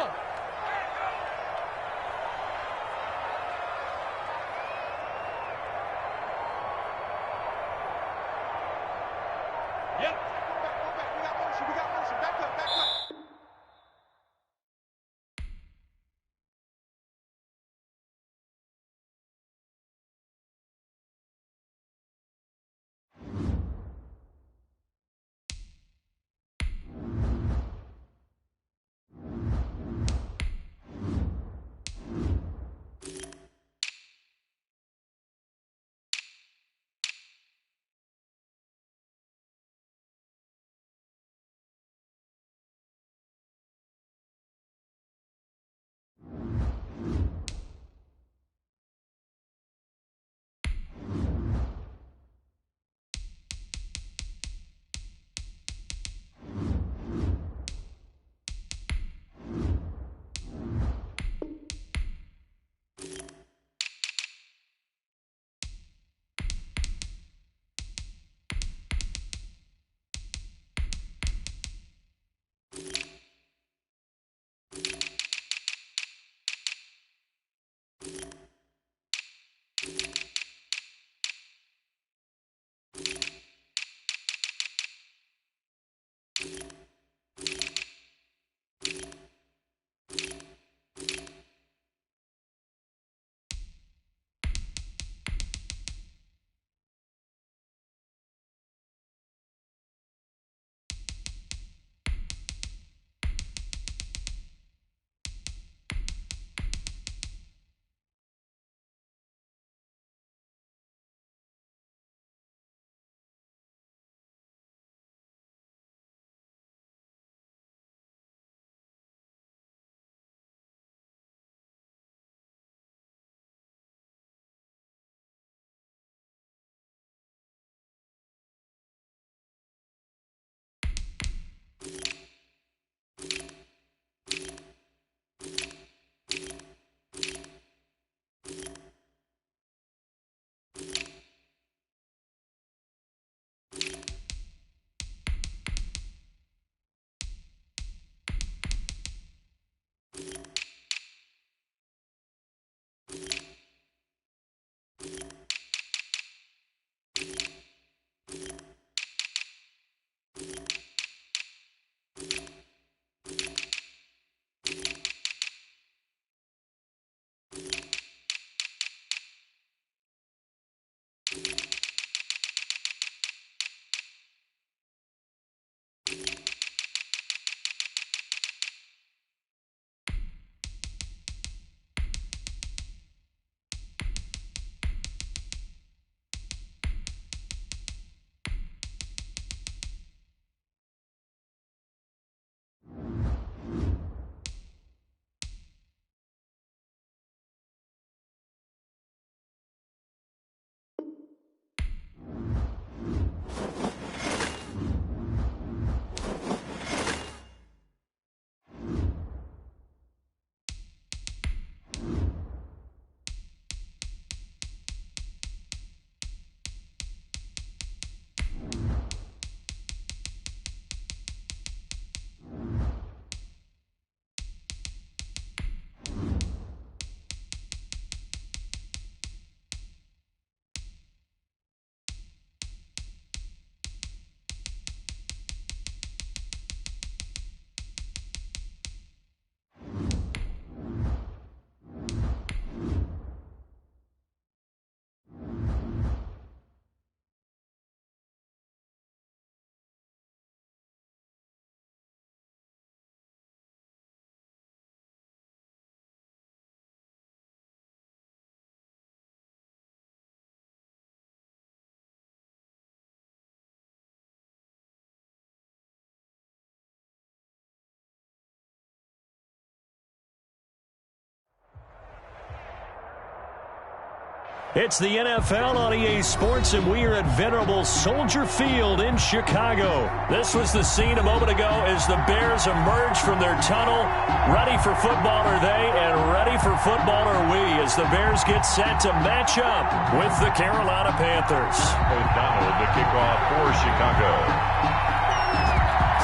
It's the NFL on EA Sports, and we are at venerable Soldier Field in Chicago. This was the scene a moment ago as the Bears emerged from their tunnel. Ready for football are they, and ready for football are we, as the Bears get set to match up with the Carolina Panthers. O'Donnell to kick off for Chicago.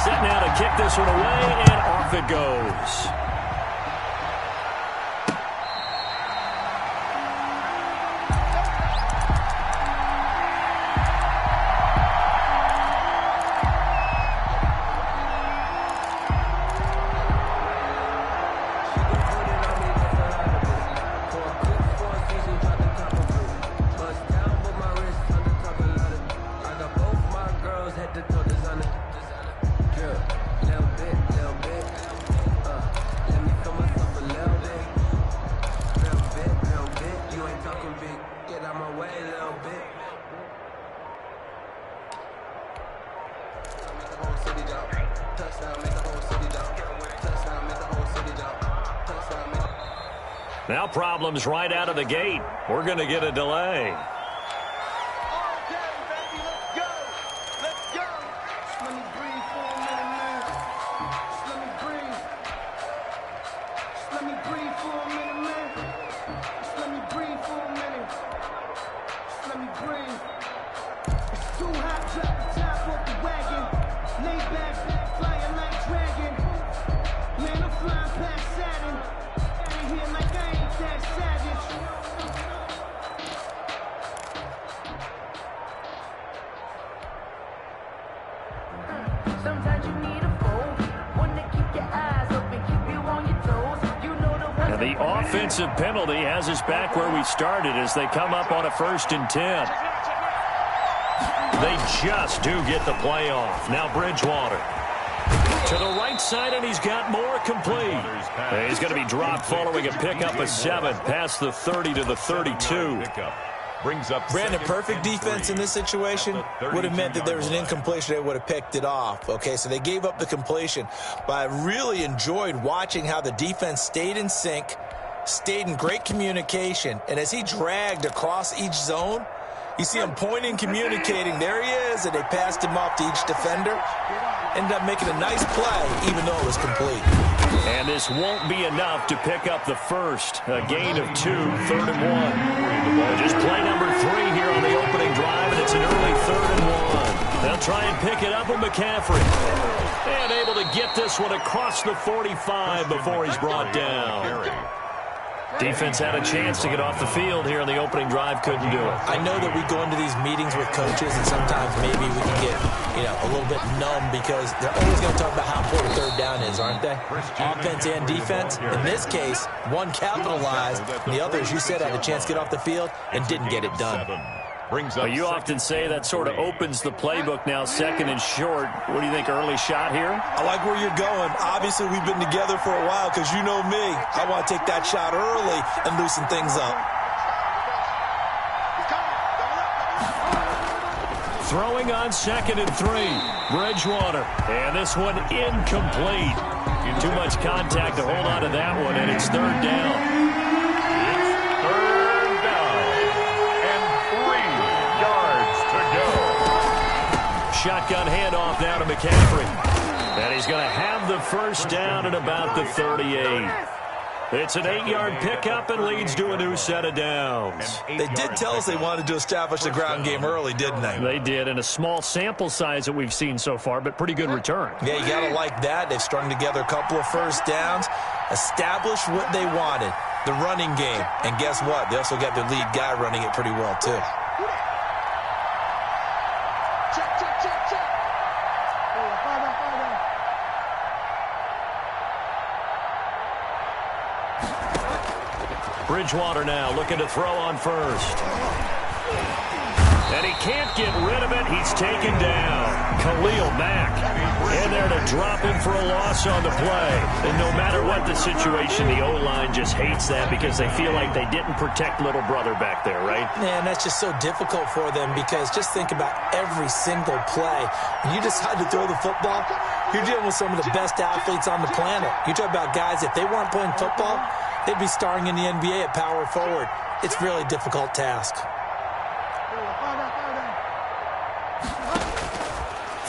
Set now to kick this one away, and off it goes. Now problems right out of the gate. We're going to get a delay. The offensive penalty has us back where we started as they come up on a 1st and 10. They just do get the play off. Now Bridgewater to the right side, and he's got more complete. He's going to be dropped following a pickup of 7 past the 30 to the 32. Brandon, perfect defense in this situation would have meant that there was an incompletion. They would have picked it off. Okay, so they gave up the completion. But I really enjoyed watching how the defense stayed in sync, stayed in great communication. And as he dragged across each zone, you see him pointing, communicating. There he is, and they passed him off to each defender. Ended up making a nice play, even though it was complete. And this won't be enough to pick up the first. A gain of 2, 3rd and 1. Just play number 3 here on the opening drive, and it's an early 3rd and 1. They'll try and pick it up with McCaffrey. And able to get this one across the 45 before he's brought down. Defense had a chance to get off the field here on the opening drive, couldn't do it. I know that we go into these meetings with coaches, and sometimes maybe we can get, a little bit numb because they're always going to talk about how important 3rd down is, aren't they? Offense and defense. In this case, one capitalized, and the other, as you said, had a chance to get off the field and didn't get it done. You often say that sort of opens the playbook now, 2nd and short. What do you think, early shot here? I like where you're going. Obviously, we've been together for a while because you know me. I want to take that shot early and loosen things up. Throwing on 2nd and 3. Bridgewater. And this one incomplete. Too much contact to hold on to that one, and it's 3rd down. Shotgun handoff now to McCaffrey. And he's going to have the 1st down at about the 38. It's an 8-yard pickup and leads to a new set of downs. They did tell us they wanted to establish the ground game early, didn't they? They did, in a small sample size that we've seen so far, but pretty good return. Yeah, you got to like that. They've strung together a couple of 1st downs, established what they wanted, the running game. And guess what? They also got their lead guy running it pretty well, too. Bridgewater now looking to throw on 1st. And he can't get rid of it. He's taken down. Khalil Mack in there to drop him for a loss on the play. And no matter what the situation, the O-line just hates that because they feel like they didn't protect little brother back there, right? Man, that's just so difficult for them because just think about every single play. When you decide to throw the football, you're dealing with some of the best athletes on the planet. You talk about guys, if they weren't playing football, they'd be starring in the NBA at power forward. It's a really difficult task.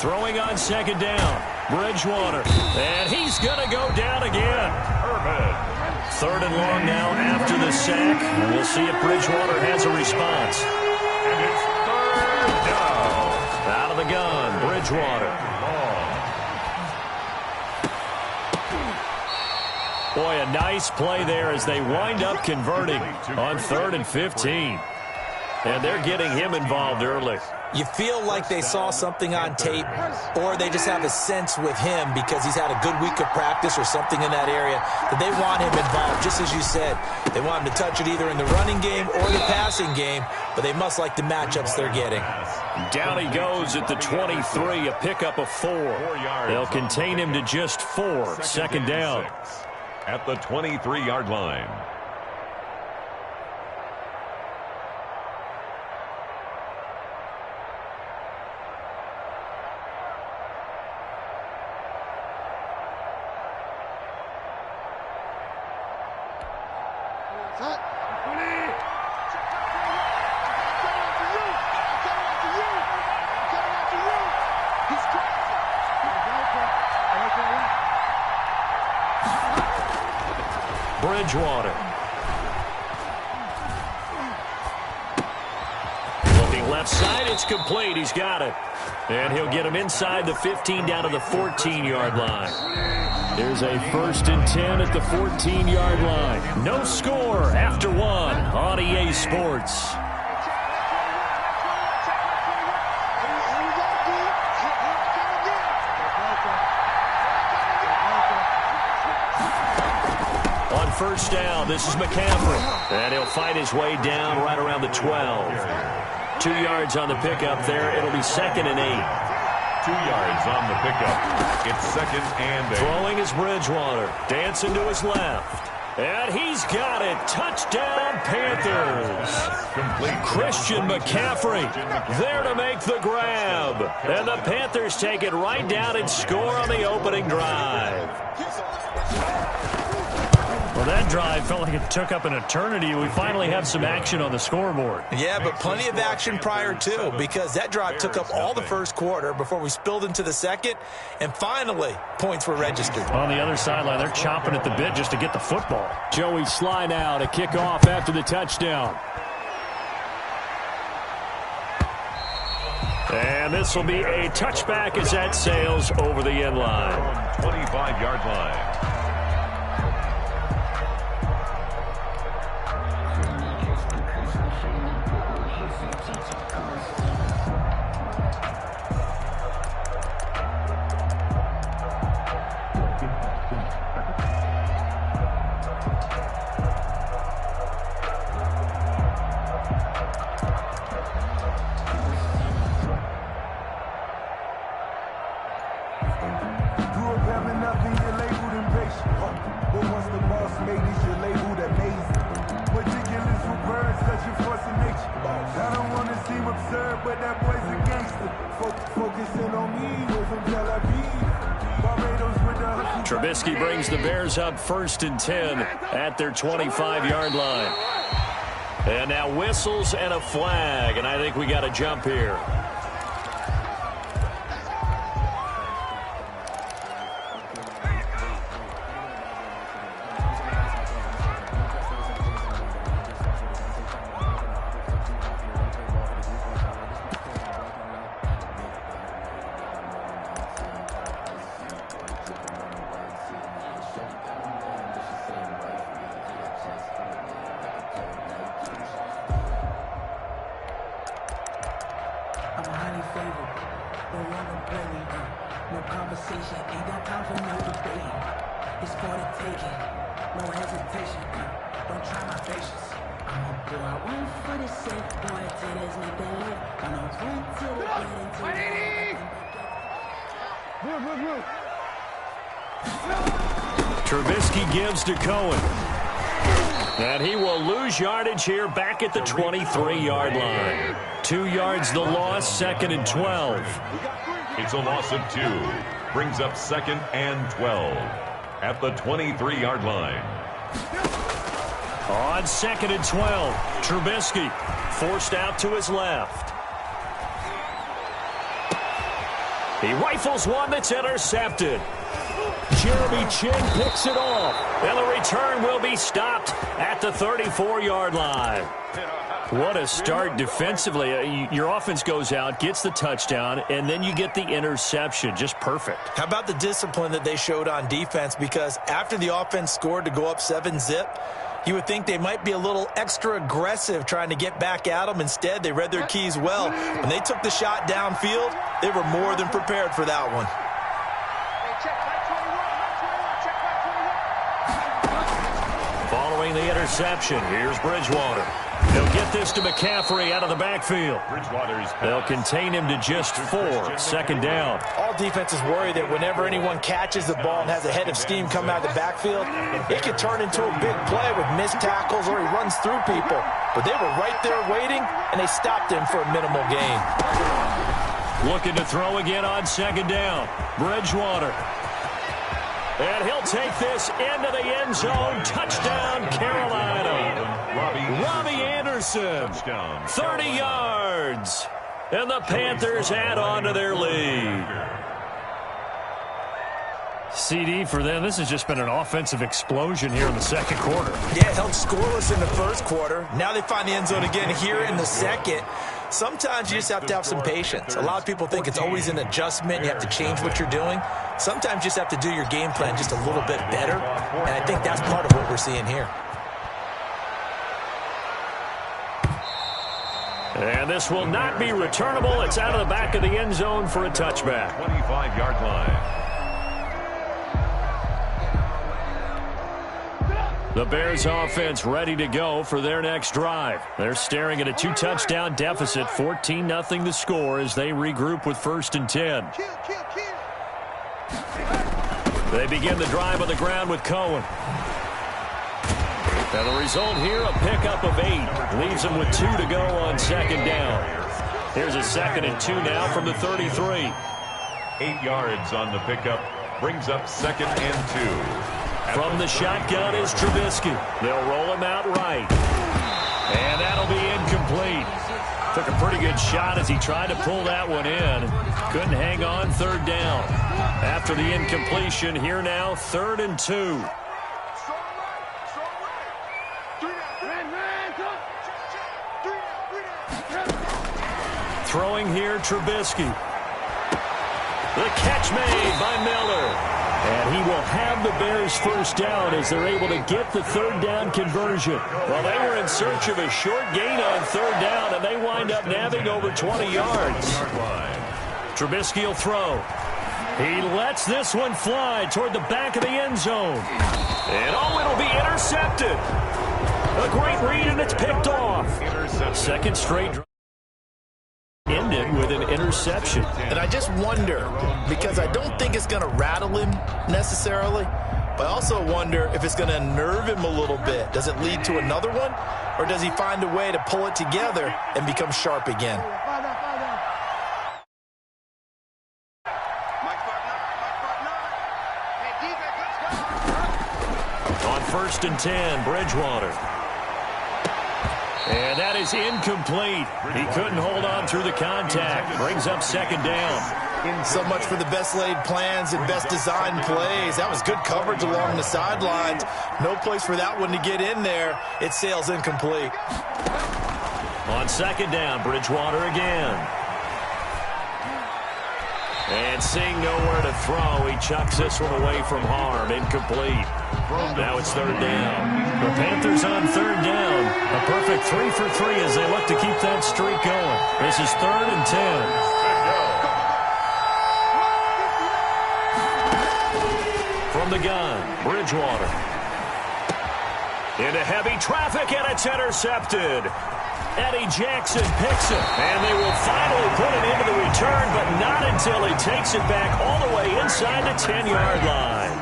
Throwing on second down, Bridgewater. And he's going to go down again. Third and long now after the sack. And we'll see if Bridgewater has a response. And it's third down. Out of the gun, Bridgewater. Boy, a nice play there as they wind up converting on 3rd and 15. And they're getting him involved early. You feel like they saw something on tape, or they just have a sense with him because he's had a good week of practice or something in that area that they want him involved, just as you said. They want him to touch it either in the running game or the passing game, but they must like the matchups they're getting. Down he goes at the 23, a pickup of 4. They'll contain him to just 4. Second down. At the 23-yard line. Bridgewater. Looking left side, it's complete. He's got it. And he'll get him inside the 15 down to the 14-yard line. There's a 1st and 10 at the 14-yard line. No score after 1 on EA Sports. First down, this is McCaffrey. And he'll fight his way down right around the 12. 2 yards on the pickup there. It'll be 2nd and 8. 2 yards on the pickup. It's 2nd and 8. Throwing is Bridgewater. Dancing to his left. And he's got it. Touchdown, Panthers. Complete. Christian McCaffrey there to make the grab. And the Panthers take it right down and score on the opening drive. Well, that drive felt like it took up an eternity. We finally have some action on the scoreboard. Yeah, but plenty of action prior to, because that drive took up all the first quarter before we spilled into the second, and finally, points were registered. On the other sideline, they're chomping at the bit just to get the football. Joey Sly now to kick off after the touchdown. And this will be a touchback as that sails over the end line. 25-yard line. Trubisky brings the Bears up 1st and 10 at their 25-yard line. And now whistles and a flag, and I think we got a jump here. Trubisky gives to Cohen. And he will lose yardage here back at the 23-yard line. 2 yards the loss, 2nd and 12. It's a loss of 2. Brings up 2nd and 12 at the 23-yard line. On 2nd and 12, Trubisky forced out to his left. He rifles one that's intercepted. Jeremy Chin picks it off. And the return will be stopped at the 34-yard line. What a start defensively. Your offense goes out, gets the touchdown, and then you get the interception. Just perfect. How about the discipline that they showed on defense? Because after the offense scored to go up 7-zip, you would think they might be a little extra aggressive trying to get back at them. Instead, they read their keys well. When they took the shot downfield, they were more than prepared for that one. Following the interception, here's Bridgewater. They'll get this to McCaffrey out of the backfield. They'll contain him to just 4. 2nd down. All defenses worry that whenever anyone catches the ball and has a head of steam come out of the backfield, it could turn into a big play with missed tackles or he runs through people. But they were right there waiting, and they stopped him for a minimal gain. Looking to throw again on 2nd down. Bridgewater. And he'll take this into the end zone. Touchdown, Carolina. Robbie Anderson, 30 yards. And the Panthers add on to their lead. CD for them. This has just been an offensive explosion here in the 2nd quarter. Yeah, held scoreless in the 1st quarter. Now they find the end zone again here in the 2nd. Sometimes you just have to have some patience. A lot of people think it's always an adjustment. You have to change what you're doing. Sometimes you just have to do your game plan just a little bit better. And I think that's part of what we're seeing here. And this will not be returnable. It's out of the back of the end zone for a touchback. 25-yard line. The Bears offense ready to go for their next drive. They're staring at a 2-touchdown deficit, 14-0 the score as they regroup with 1st and 10. They begin the drive on the ground with Cohen. And the result here, a pickup of 8. Leaves them with 2 to go on 2nd down. Here's a 2nd and 2 now from the 33. 8 yards on the pickup. Brings up 2nd and 2. From the shotgun is Trubisky. They'll roll him out right. And that'll be incomplete. Took a pretty good shot as he tried to pull that one in. Couldn't hang on 3rd down. After the incompletion, here now 3rd and 2. Throwing here, Trubisky. The catch made by Miller. And he will have the Bears' 1st down as they're able to get the 3rd down conversion. Well, they were in search of a short gain on 3rd down, and they wind up nabbing over 20 yards. Trubisky will throw. He lets this one fly toward the back of the end zone. And it'll be intercepted. A great read, and it's picked off. 2nd straight drive. Ended with an interception. And I just wonder, because I don't think it's going to rattle him necessarily, but I also wonder if it's going to unnerve him a little bit. Does it lead to another one, or does he find a way to pull it together and become sharp again? On 1st and 10, Bridgewater. And that is incomplete. He couldn't hold on through the contact. Brings up 2nd down. So much for the best laid plans and best designed plays. That was good coverage along the sidelines. No place for that one to get in there. It sails incomplete. On 2nd down, Bridgewater again. And seeing nowhere to throw, he chucks this one away from harm. Incomplete. Now it's 3rd down. The Panthers on 3rd down. A perfect 3 for 3 as they look to keep that streak going. This is 3rd and 10. From the gun, Bridgewater. Into heavy traffic, and it's intercepted. Eddie Jackson picks it, and they will finally put it into the return, but not until he takes it back all the way inside the 10-yard line.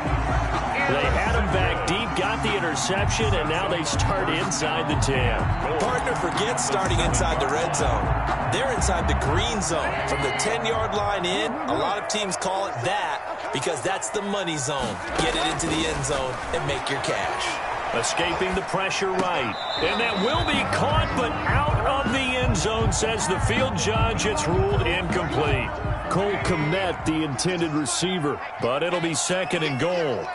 They had him back deep, got the interception, and now they start inside the 10. Partner forgets starting inside the red zone. They're inside the green zone. From the 10-yard line in, a lot of teams call it that because that's the money zone. Get it into the end zone and make your cash. Escaping the pressure right. And that will be caught, but out of the end zone, says the field judge. It's ruled incomplete. Cole Kmet, the intended receiver, but it'll be 2nd and goal.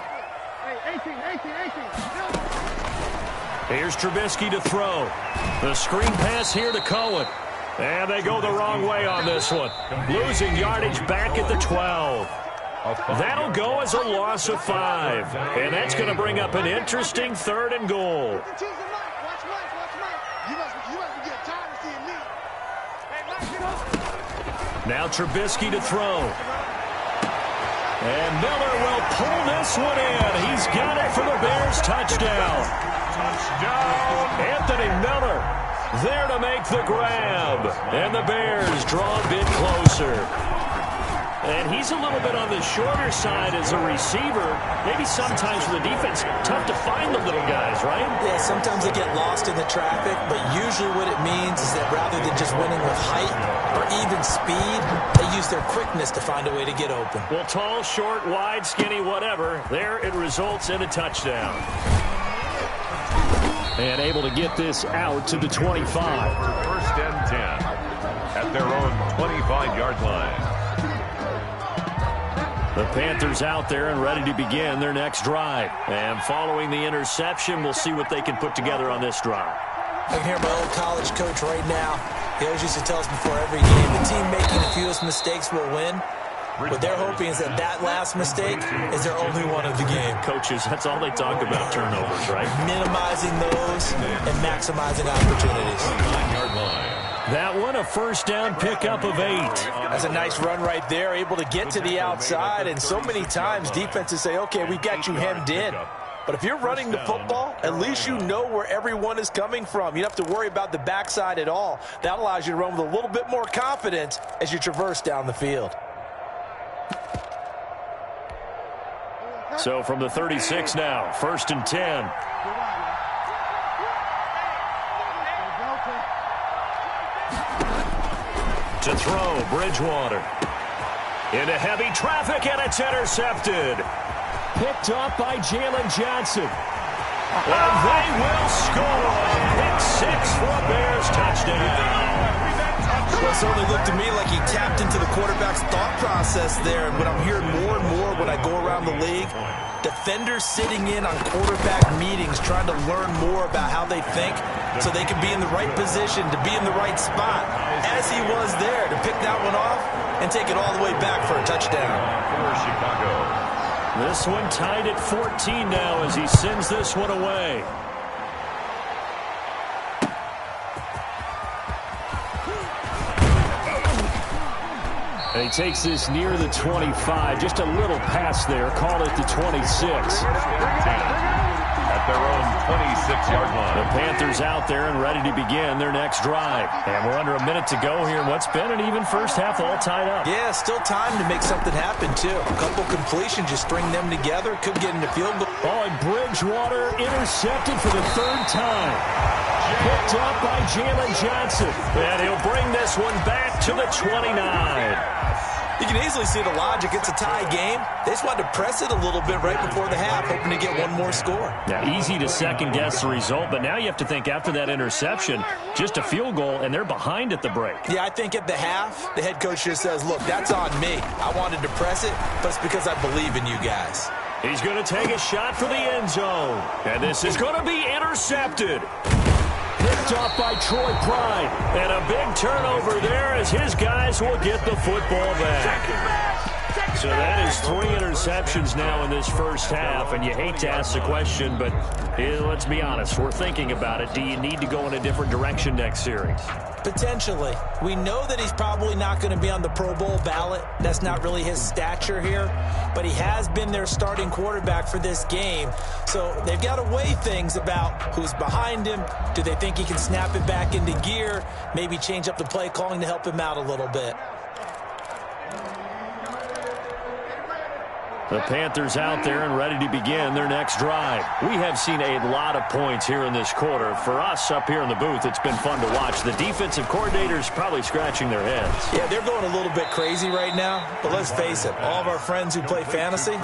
Here's Trubisky to throw. The screen pass here to Cohen. And they go the wrong way on this one. Losing yardage back at the 12. That'll go as a loss of 5. And that's going to bring up an interesting 3rd and goal. Now Trubisky to throw. And Miller will pull this one in. He's got it for the Bears. Touchdown. Anthony Miller there to make the grab. And the Bears draw a bit closer. And he's a little bit on the shorter side as a receiver. Maybe sometimes for the defense, tough to find the little guys, right? Yeah, sometimes they get lost in the traffic, but usually what it means is that rather than just winning with height or even speed, they use their quickness to find a way to get open. Well, tall, short, wide, skinny, whatever, there it results in a touchdown. And able to get this out to the 25. 1st and 10 at their own 25-yard line. The Panthers out there and ready to begin their next drive. And following the interception, we'll see what they can put together on this drive. I can hear my old college coach right now. He always used to tell us before every game, the team making the fewest mistakes will win. What they're hoping is that last mistake is their only one of the game. Coaches, that's all they talk about, turnovers, right? Minimizing those and maximizing opportunities. 9-yard line. That one, a 1st down pickup of 8. That's a nice run right there, able to get to the outside. And so many times defenses say, okay, we've got you hemmed in. But if you're running the football, at least you know where everyone is coming from. You don't have to worry about the backside at all. That allows you to run with a little bit more confidence as you traverse down the field. So from the 36 now, 1st and 10. To throw, Bridgewater. Into heavy traffic, and it's intercepted. Picked up by Jalen Johnson. And they will score. Pick 6 for a Bears touchdown. Well, it certainly looked to me like he tapped into the quarterback's thought process there. And what I'm hearing more and more when I go around the league, defenders sitting in on quarterback meetings trying to learn more about how they think so they can be in the right position to be in the right spot, as he was there to pick that one off and take it all the way back for a touchdown. For Chicago. This one tied at 14 now as he sends this one away. And he takes this near the 25. Just a little pass there. Call it the 26. At their own 26-yard line. The Panthers out there and ready to begin their next drive. And we're under a minute to go here in what's been an even first half, all tied up. Yeah, still time to make something happen, too. A couple completions, just string them together. Could get into field goal. Oh, and Bridgewater intercepted for the 3rd time. Picked up by Jalen Johnson. And he'll bring this one back to the 29. You can easily see the logic. It's a tie game. They just wanted to press it a little bit right before the half, hoping to get one more score. Yeah, easy to second-guess the result, but now you have to think after that interception, just a field goal, and they're behind at the break. Yeah, I think at the half, the head coach just says, look, that's on me. I wanted to press it, but it's because I believe in you guys. He's going to take a shot for the end zone, and this is going to be intercepted. Picked off by Troy Pride. And a big turnover there as his guys will get the football back. So that is 3 interceptions now in this first half. And you hate to ask the question, but let's be honest. We're thinking about it. Do you need to go in a different direction next series? Potentially. We know that he's probably not going to be on the Pro Bowl ballot. That's not really his stature here. But he has been their starting quarterback for this game. So they've got to weigh things about who's behind him. Do they think he can snap it back into gear? Maybe change up the play calling to help him out a little bit. The Panthers out there and ready to begin their next drive. We have seen a lot of points here in this quarter. For us up here in the booth, it's been fun to watch. The defensive coordinators probably scratching their heads. Yeah, they're going a little bit crazy right now. But let's face it, all of our friends who play fantasy,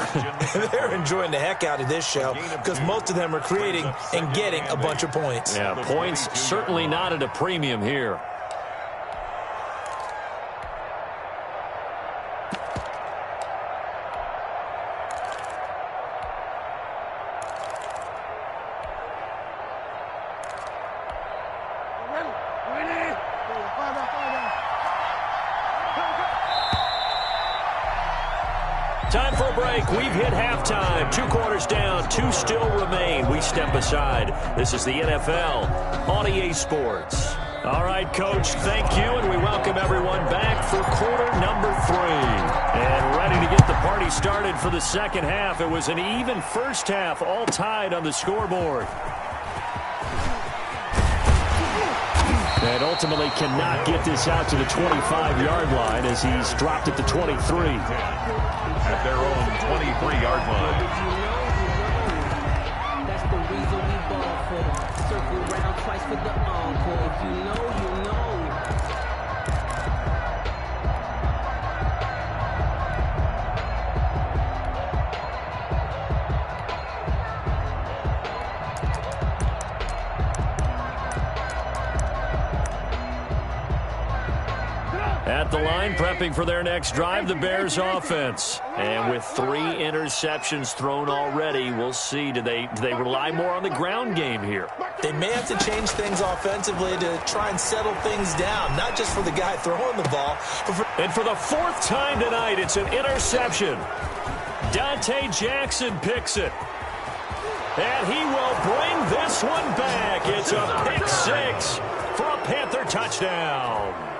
they're enjoying the heck out of this show because most of them are creating and getting a bunch of points. Yeah, points certainly not at a premium here. Time for a break. We've hit halftime. 2 quarters down. 2 still remain. We step aside. This is the NFL on EA Sports. All right, Coach, thank you, and we welcome everyone back for quarter number 3. And ready to get the party started for the second half. It was an even first half, all tied on the scoreboard. And ultimately cannot get this out to the 25-yard line as he's dropped at the 23. At their own 23-yard line. That's the reason we ball for. Circle around twice for the encore. If you know, you know. At the line, prepping for their next drive, the Bears offense. And with 3 interceptions thrown already, we'll see. Do they rely more on the ground game here? They may have to change things offensively to try and settle things down, not just for the guy throwing the ball, but for... And for the 4th time tonight, it's an interception. Dante Jackson picks it. And he will bring this one back. It's a pick 6 for a Panther touchdown.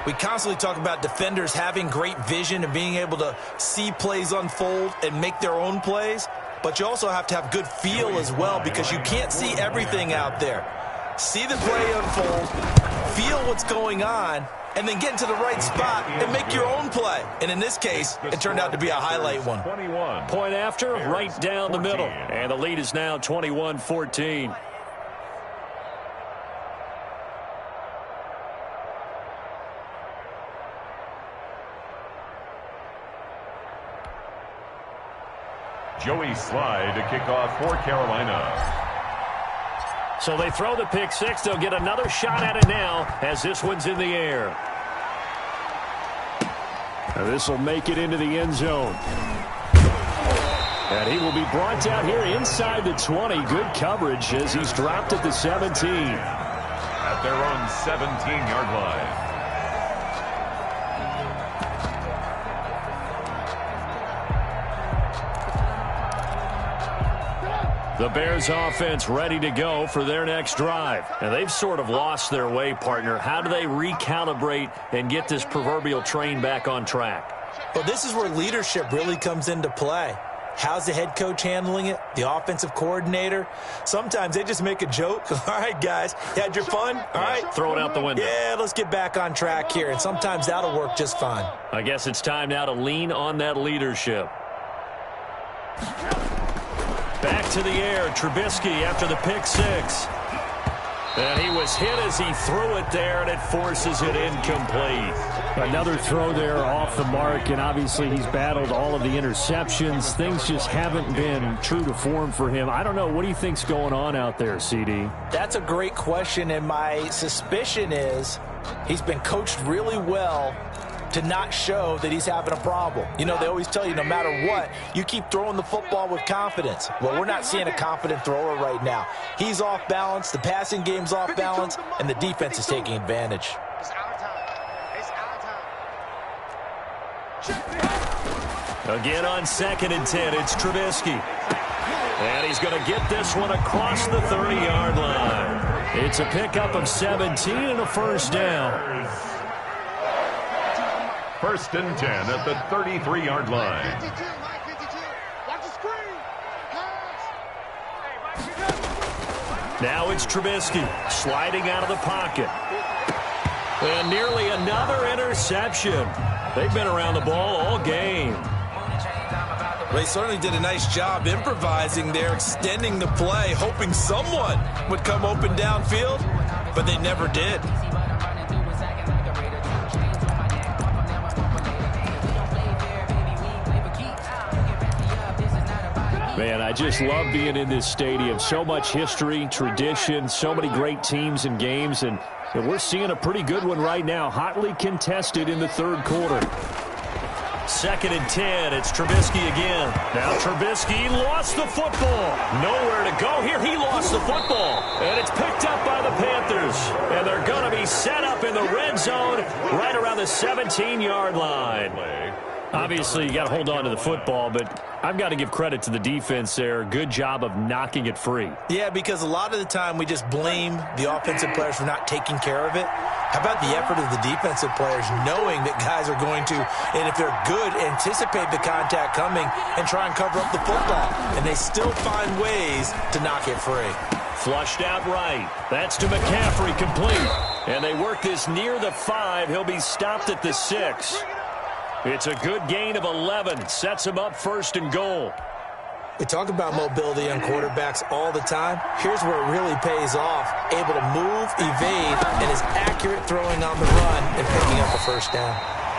We constantly talk about defenders having great vision and being able to see plays unfold and make their own plays, but you also have to have good feel as well because you can't see everything out there. See the play unfold, feel what's going on, and then get into the right spot and make your own play. And in this case, it turned out to be a highlight one. Point after, right down the middle. And the lead is now 21-14. Joey Slye to kick off for Carolina. So they throw the pick 6. They'll get another shot at it now as this one's in the air. This will make it into the end zone. And he will be brought down here inside the 20. Good coverage as he's dropped at the 17. At their own 17-yard line. The Bears offense ready to go for their next drive. And they've sort of lost their way, partner. How do they recalibrate and get this proverbial train back on track? Well, this is where leadership really comes into play. How's the head coach handling it? The offensive coordinator? Sometimes they just make a joke. All right, guys, you had your fun? All right. Throw it out the window. Yeah, let's get back on track here. And sometimes that'll work just fine. I guess it's time now to lean on that leadership. Back to the air, Trubisky after the pick 6. And he was hit as he threw it there, and it forces it incomplete. Another throw there off the mark, and obviously he's battled all of the interceptions. Things just haven't been true to form for him. I don't know. What do you think's going on out there, CD? That's a great question, and my suspicion is he's been coached really well to not show that he's having a problem. You know, they always tell you no matter what, you keep throwing the football with confidence. Well, we're not seeing a confident thrower right now. He's off balance, the passing game's off balance, and the defense is taking advantage. It's our time. It's our time. Again on 2nd and 10, it's Trubisky. And he's going to get this one across the 30-yard line. It's a pickup of 17 and a first down. 1st and 10 at the 33-yard line. 52, Mike 52. Watch the screen. Pass. Now it's Trubisky sliding out of the pocket. And nearly another interception. They've been around the ball all game. They certainly did a nice job improvising there, extending the play, hoping someone would come open downfield, but they never did. Man, I just love being in this stadium. So much history, tradition, so many great teams and games, and we're seeing a pretty good one right now, hotly contested in the third quarter. 2nd and 10. It's Trubisky again. Now Trubisky lost the football. Nowhere to go here. He lost the football. And it's picked up by the Panthers. And they're going to be set up in the red zone right around the 17-yard line. Obviously, you got to hold on to the football, but I've got to give credit to the defense there. Good job of knocking it free. Yeah, because a lot of the time we just blame the offensive players for not taking care of it. How about the effort of the defensive players knowing that guys are going to, and if they're good, anticipate the contact coming and try and cover up the football. And they still find ways to knock it free. Flushed out right. That's to McCaffrey, complete. And they work this near the 5. He'll be stopped at the 6. It's a good gain of 11. Sets him up 1st and goal. We talk about mobility on quarterbacks all the time. Here's where it really pays off. Able to move, evade, and is accurate throwing on the run and picking up a 1st down.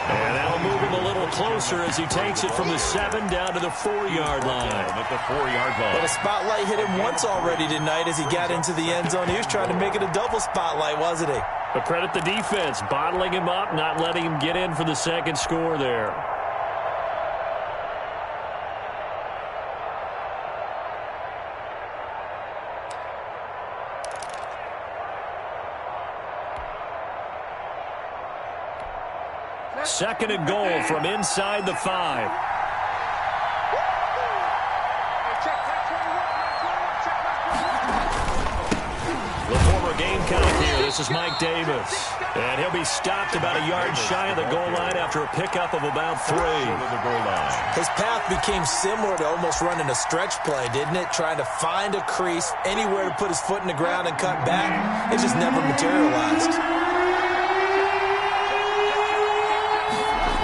And that'll move him a little closer as he takes it from the 7 down to the 4-yard line. At the 4-yard line. But a spotlight hit him once already tonight as he got into the end zone. He was trying to make it a double spotlight, wasn't he? But credit the defense, bottling him up, not letting him get in for the 2nd score there. Second and goal from inside the 5. The former Gamecock here. This is Mike Davis. And he'll be stopped about a yard shy of the goal line after a pickup of about 3. His path became similar to almost running a stretch play, didn't it? Trying to find a crease, anywhere to put his foot in the ground and cut back. It just never materialized.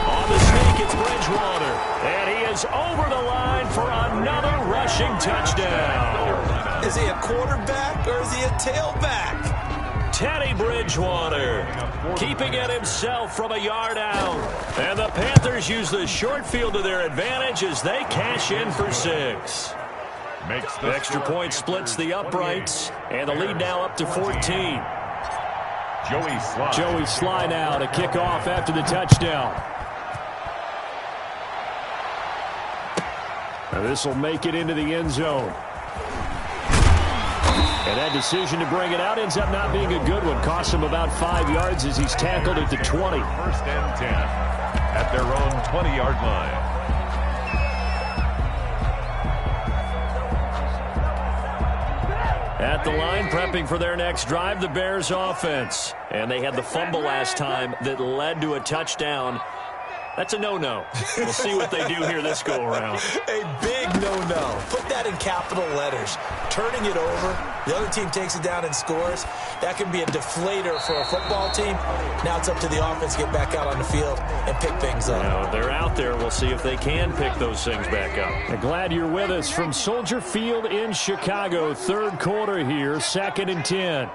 On the sneak, it's Bridgewater. And he is over the line for another rushing touchdown. Is he a quarterback or is he a tailback? Teddy Bridgewater keeping it himself from a yard out. And the Panthers use the short field to their advantage as they cash in for 6. The extra point splits the uprights, and the lead now up to 14. Joey Sly now to kick off after the touchdown. This will make it into the end zone. And that decision to bring it out ends up not being a good one. Costs him about 5 yards as he's tackled at the 20. 1st and 10 at their own 20-yard line. At the line, prepping for their next drive, the Bears offense. And they had the fumble last time that led to a touchdown. That's a no-no. We'll see what they do here this go-around. A big no-no. Put that in capital letters. Turning it over, the other team takes it down and scores. That can be a deflator for a football team. Now it's up to the offense to get back out on the field and pick things up. Now, if they're out there, we'll see if they can pick those things back up. I'm glad you're with us from Soldier Field in Chicago. Third quarter here, 2nd and 10.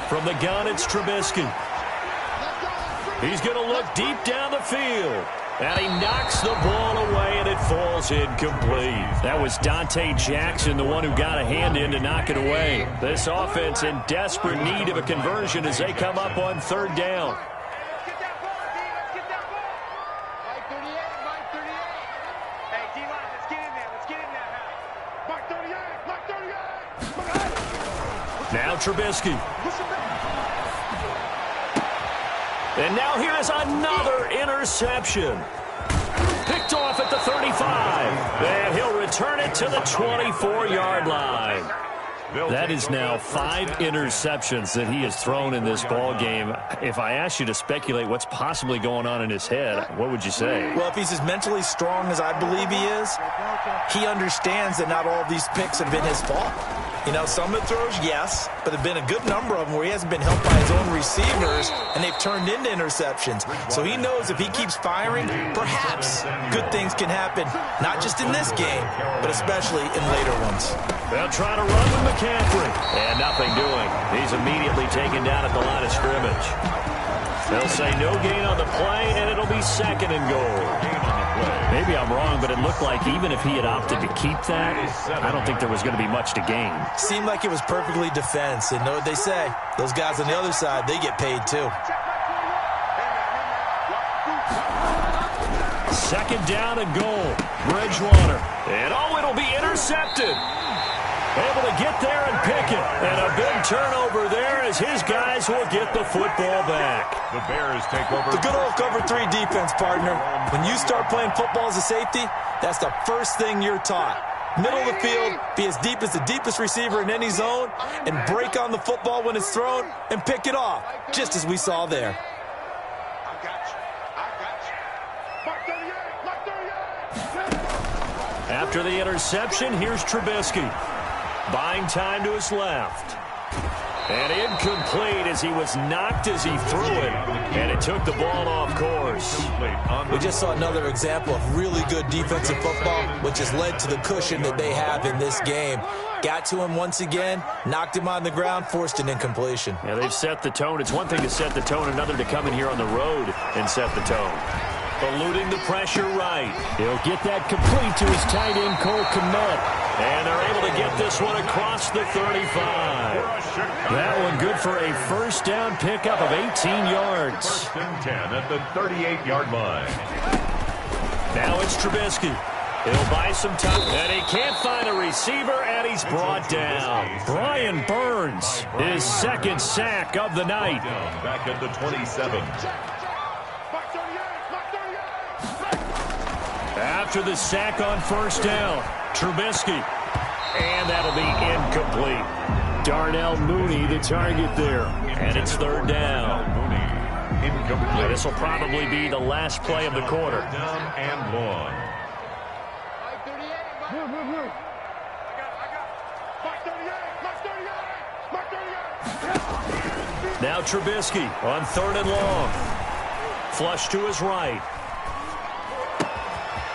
From the gun, it's Trubisky. He's going to look deep down the field. And he knocks the ball away, and it falls incomplete. That was Dante Jackson, the one who got a hand in to knock it away. This offense in desperate need of a conversion as they come up on 3rd down. Now Trubisky. And now here is another interception. Picked off at the 35. And he'll return it to the 24-yard line. That is now 5 interceptions that he has thrown in this ball game. If I asked you to speculate what's possibly going on in his head, what would you say? Well, if he's as mentally strong as I believe he is, he understands that not all of these picks have been his fault. You know, some of the throws, yes, but there have been a good number of them where he hasn't been helped by his own receivers, and they've turned into interceptions. So he knows if he keeps firing, perhaps good things can happen, not just in this game, but especially in later ones. They'll try to run with McCaffrey, and nothing doing. He's immediately taken down at the line of scrimmage. They'll say no gain on the play, and it'll be 2nd and goal. Maybe I'm wrong, but it looked like even if he had opted to keep that, I don't think there was going to be much to gain. Seemed like it was perfectly defense, and know what they say. Those guys on the other side, they get paid too. 2nd down and goal. Bridgewater. And it'll be intercepted. Able to get there and pick it. And a big turnover there as his guys will get the football back. The Bears take over. The good old cover 3 defense, partner. When you start playing football as a safety, that's the first thing you're taught. Middle of the field, be as deep as the deepest receiver in any zone, and break on the football when it's thrown and pick it off, just as we saw there. After the interception, here's Trubisky. Buying time to his left. And incomplete as he was knocked as he threw it. And it took the ball off course. We just saw another example of really good defensive football, which has led to the cushion that they have in this game. Got to him once again, knocked him on the ground, forced an incompletion. Yeah, they've set the tone. It's one thing to set the tone, another to come in here on the road and set the tone. Eluding the pressure right. He'll get that complete to his tight end, Cole Kmet. And they're able to get this one across the 35. That one good for a 1st down pickup of 18 yards. 1st and 10 at the 38-yard line. Now it's Trubisky. He'll buy some time. And he can't find a receiver, and he's brought down. Brian Burns, his 2nd sack of the night. Back at the 27. After the sack on 1st down, Trubisky. And that'll be incomplete. Darnell Mooney, the target there. And it's 3rd down. Mooney, incomplete. This will probably be the last play of the quarter. Down and long. Now Trubisky on 3rd and long. Flush to his right.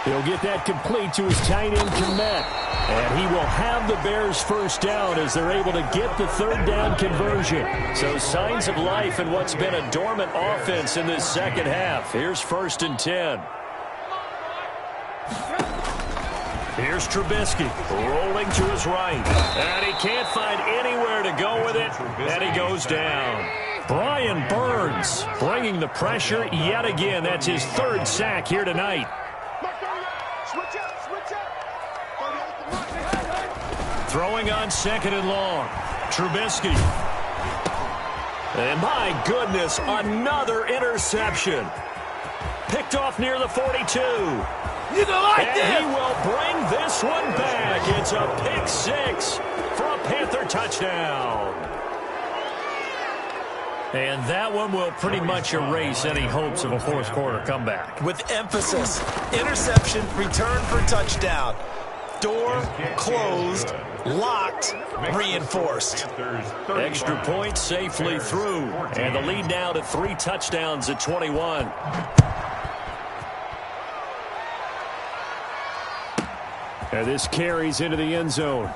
He'll get that complete to his tight end, Kmet. And he will have the Bears 1st down as they're able to get the 3rd down conversion. So signs of life in what's been a dormant offense in this 2nd half. Here's 1st and 10. Here's Trubisky rolling to his right. And he can't find anywhere to go with it. And he goes down. Brian Burns bringing the pressure yet again. That's his 3rd sack here tonight. Throwing on 2nd and long. Trubisky. And my goodness, another interception. Picked off near the 42. You don't like and this! He will bring this one back. It's a pick 6 for a Panther touchdown. And that one will pretty much erase any hopes of a 4th quarter comeback. With emphasis, interception, return for touchdown. Door closed, locked, reinforced. Extra point safely through. And the lead now to 3 touchdowns at 21. And this carries into the end zone.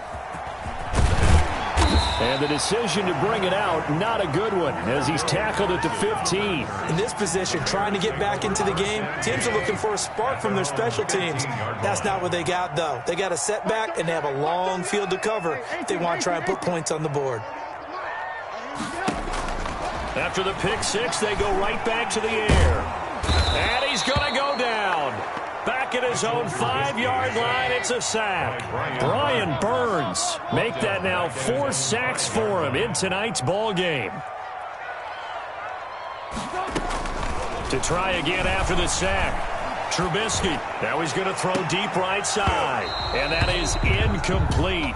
And the decision to bring it out, not a good one, as he's tackled at the 15. In this position, trying to get back into the game, teams are looking for a spark from their special teams. That's not what they got, though. They got a setback, and they have a long field to cover if they want to try and put points on the board. After the pick 6, they go right back to the air. And he's going to go down. Back at his own 5-yard line, it's a sack. Brian Burns make that now 4 sacks for him in tonight's ball game. To try again after the sack. Trubisky. Now he's going to throw deep right side. And that is incomplete.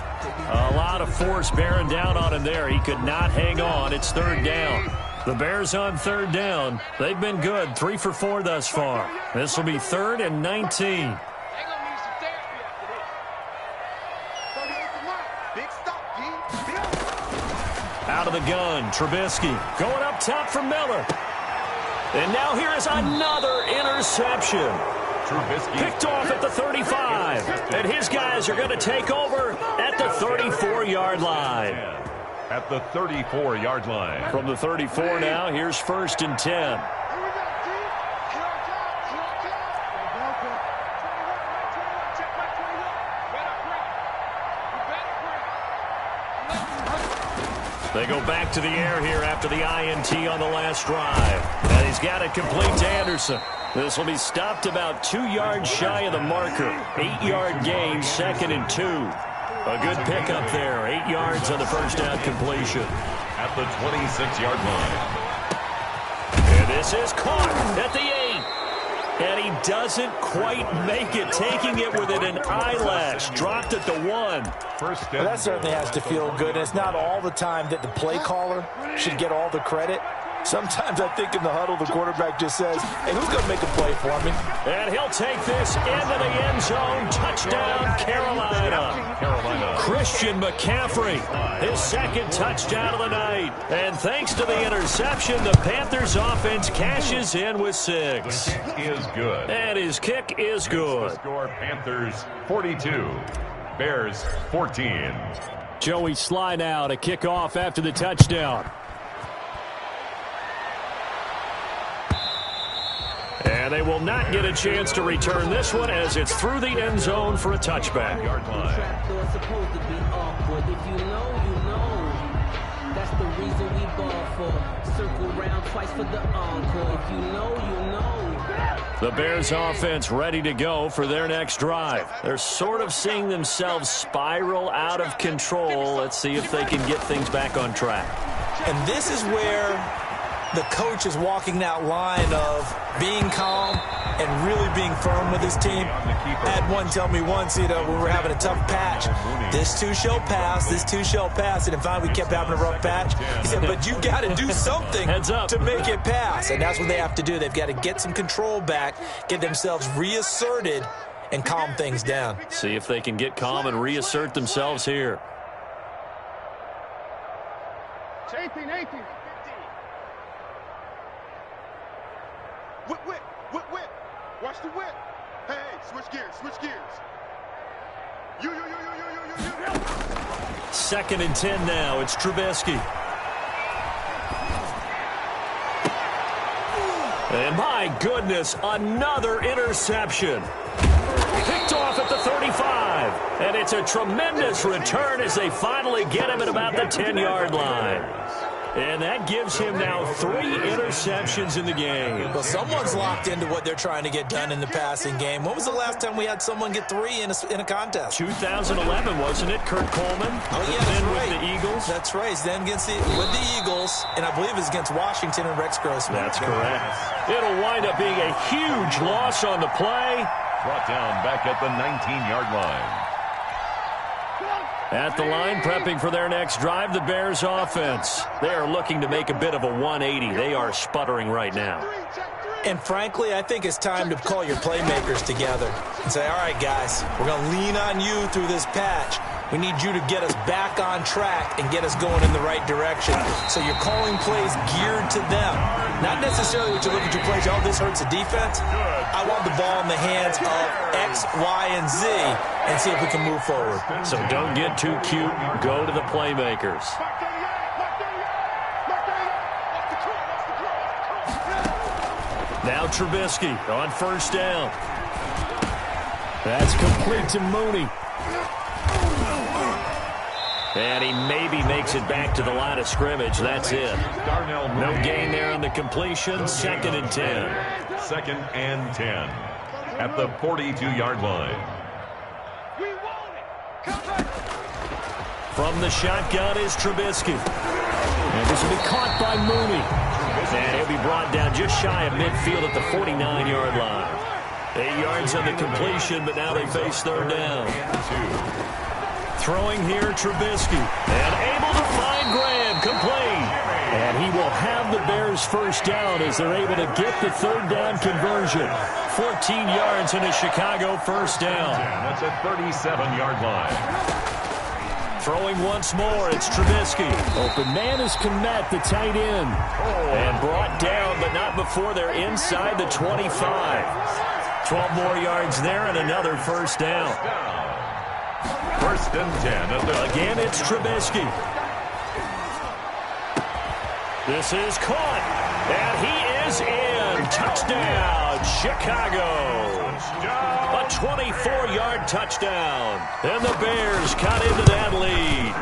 A lot of force bearing down on him there. He could not hang on. It's 3rd down. The Bears on 3rd down. They've been good. 3 for 4 thus far. This will be 3rd and 19. Out of the gun, Trubisky going up top for Miller. And now here is another interception. Trubisky Picked off at the 35. And his guys are going to take over at the 34-yard line. At the 34-yard line. From the 34 now, here's 1st and 10. They go back to the air here after the INT on the last drive. And he's got it complete to Anderson. This will be stopped about 2 yards shy of the marker. 8-yard gain, 2nd and 2. A good pickup there. 8 yards on the first down completion. At the 26-yard line. And this is caught at the 8. And he doesn't quite make it, taking it within an eyelash. Dropped at the 1. Well, that certainly has to feel good. And it's not all the time that the play caller should get all the credit. Sometimes I think in the huddle, the quarterback just says, hey, who's going to make a play for me? And he'll take this into the end zone. Touchdown, Carolina. Christian McCaffrey, his 2nd touchdown of the night. And thanks to the interception, the Panthers offense cashes in with 6. Is good. And his kick is good. Score Panthers 42, Bears 14. Joey Sly now to kick off after the touchdown. And they will not get a chance to return this one as it's through the end zone for a touchback. Trapdoor's supposed to be awkward. If you know, you know. That's the reason we ball for. Circle round twice for the encore. If you know, you know. The Bears offense ready to go for their next drive. They're sort of seeing themselves spiral out of control. Let's see if they can get things back on track. And this is where the coach is walking that line of being calm and really being firm with his team. I had one tell me once, when we were having a tough patch, this too shall pass, this too shall pass. And finally we kept having a rough patch. He said, but you got to do something to make it pass. And that's what they have to do. They've got to get some control back, get themselves reasserted, and calm things down. See if they can get calm and reassert themselves here. 18. Whip. Watch the whip. Hey, switch gears. You. 2nd and 10 now. It's Trubisky. And my goodness, another interception. Picked off at the 35. And it's a tremendous return as they finally get him at about the 10-yard line. And that gives him now 3 interceptions in the game. Well, someone's locked into what they're trying to get done in the passing game. When was the last time we had someone get 3 in a contest? 2011, wasn't it? Kurt Coleman. Oh, yeah, that's then right. With the Eagles. That's right. He's then with the Eagles, and I believe it's against Washington and Rex Grossman. That's correct. It'll wind up being a huge loss on the play. Brought down back at the 19-yard line. At the line, prepping for their next drive, the Bears offense. They are looking to make a bit of a 180. They are sputtering right now. And frankly, I think it's time to call your playmakers together and say, all right, guys, we're going to lean on you through this patch. We need you to get us back on track and get us going in the right direction. So you're calling plays geared to them. Not necessarily what you look at your plays, oh, this hurts the defense. I want the ball in the hands of X, Y, and Z and see if we can move forward. So don't get too cute. Go to the playmakers. Now Trubisky on 1st down. That's complete to Mooney. And he maybe makes it back to the line of scrimmage. That's it. No gain there on the completion. 2nd and 10. 2nd and 10 at the 42-yard line. From the shotgun is Trubisky. And this will be caught by Mooney. And he'll be brought down just shy of midfield at the 49-yard line. 8 yards on the completion, but now they face 3rd down. Throwing here, Trubisky. And able to find Graham, complete. And he will have the Bears 1st down as they're able to get the 3rd down conversion. 14 yards in a Chicago 1st down. That's a 37-yard line. Throwing once more, it's Trubisky. Open man is Kmet, the tight end. And brought down, but not before they're inside the 25. 12 more yards there and another first down. First and 10. Again, it's Trubisky. This is caught, and he is in. Touchdown, Chicago. A 24-yard touchdown. And the Bears cut into that lead.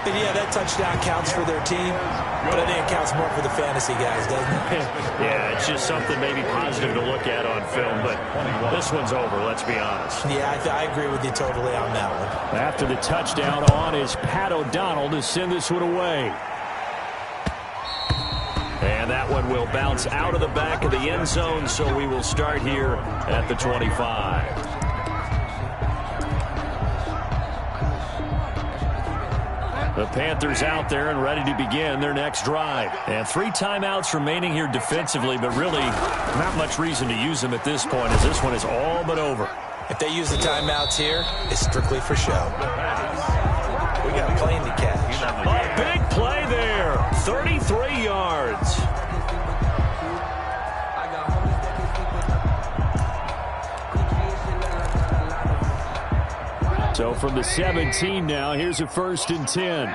And yeah, that touchdown counts for their team, but I think it counts more for the fantasy guys, doesn't it? Yeah, it's just something maybe positive to look at on film, but this one's over, let's be honest. Yeah, I agree with you totally on that one. After the touchdown on is Pat O'Donnell to send this one away. And that one will bounce out of the back of the end zone, so we will start here at the 25. The Panthers out there and ready to begin their next drive. And 3 timeouts remaining here defensively, but really not much reason to use them at this point as this one is all but over. If they use the timeouts here, it's strictly for show. We got a plane to catch. A big play there. 33 yards. So from the 17 now, here's a first and 10.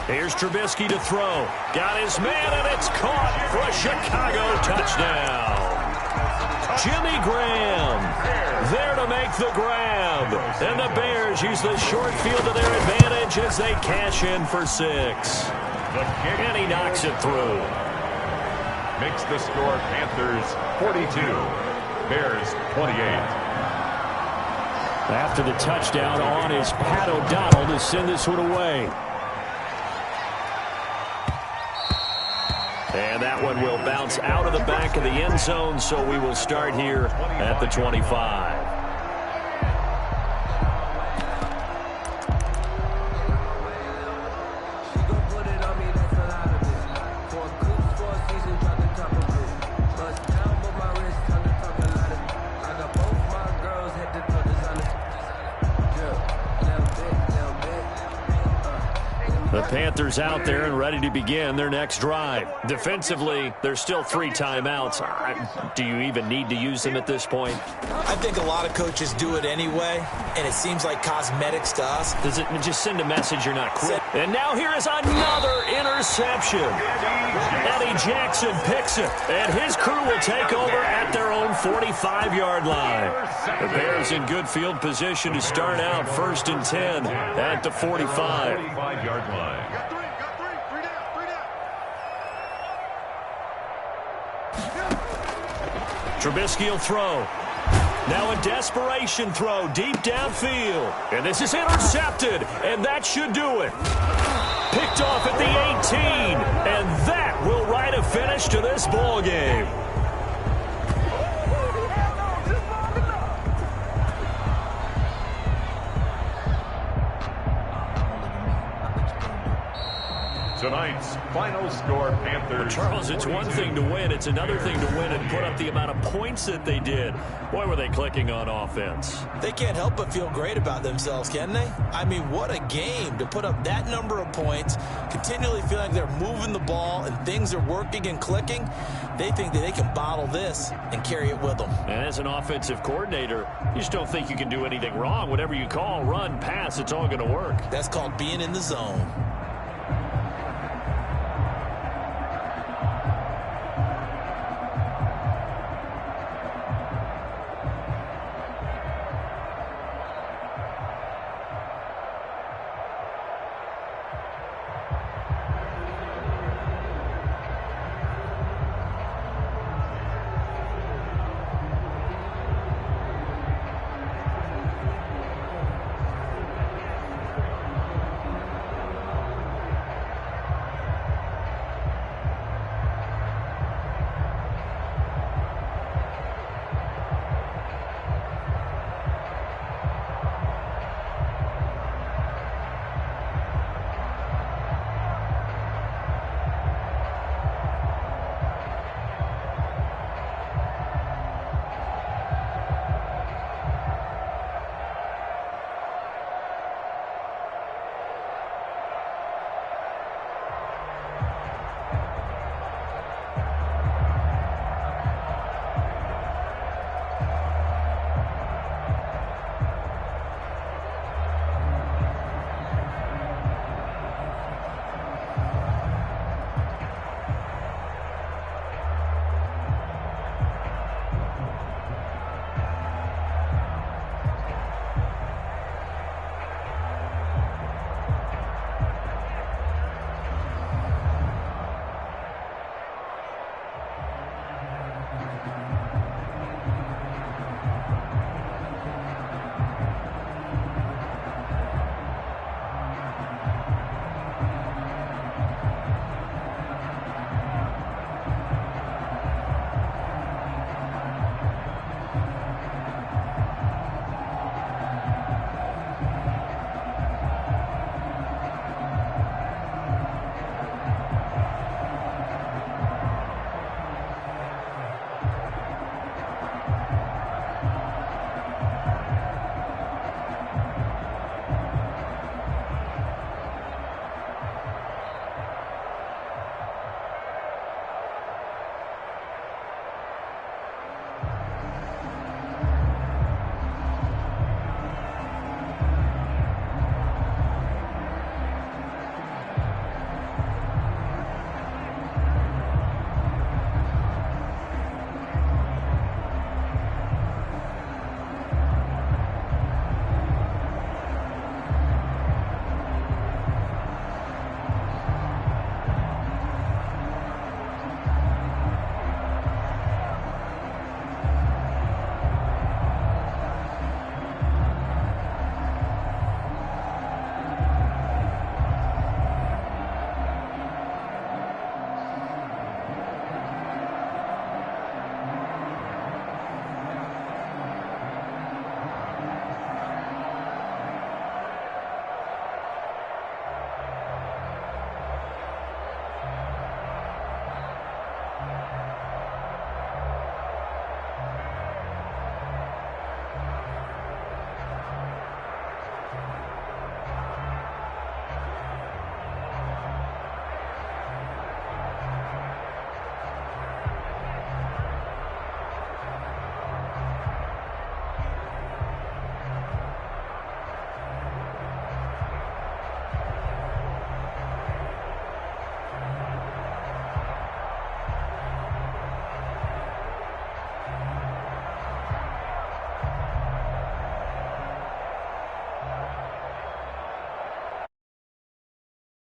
Here's Trubisky to throw. Got his man, and it's caught for a Chicago touchdown. Jimmy Graham there to make the grab. And the Bears use the short field to their advantage as they cash in for 6. And he knocks it through. Makes the score Panthers 42, Bears 28. After the touchdown on is Pat O'Donnell to send this one away. And that one will bounce out of the back of the end zone, so we will start here at the 25. The Panthers out there and ready to begin their next drive. Defensively, there's still 3 timeouts. Do you even need to use them at this point? I think a lot of coaches do it anyway, and it seems like cosmetics to us. Does it just send a message you're not quit? And now here is another interception. Eddie Jackson picks it, and his crew will take over at their own 45-yard line. The Bears in good field position to start out first and 10 at the 45. 45-yard line. Got three, Trubisky will throw. Now a desperation throw deep downfield. And this is intercepted, and that should do it. Picked off at the 18, and that will write a finish to this ball game. Tonight's final score, Panthers. Charles, it's one thing to win. It's another thing to win and put up the amount of points that they did. Boy, were they clicking on offense. They can't help but feel great about themselves, can they? I mean, what a game to put up that number of points, continually feel like they're moving the ball and things are working and clicking. They think that they can bottle this and carry it with them. And as an offensive coordinator, you just don't think you can do anything wrong. Whatever you call, run, pass, it's all going to work. That's called being in the zone.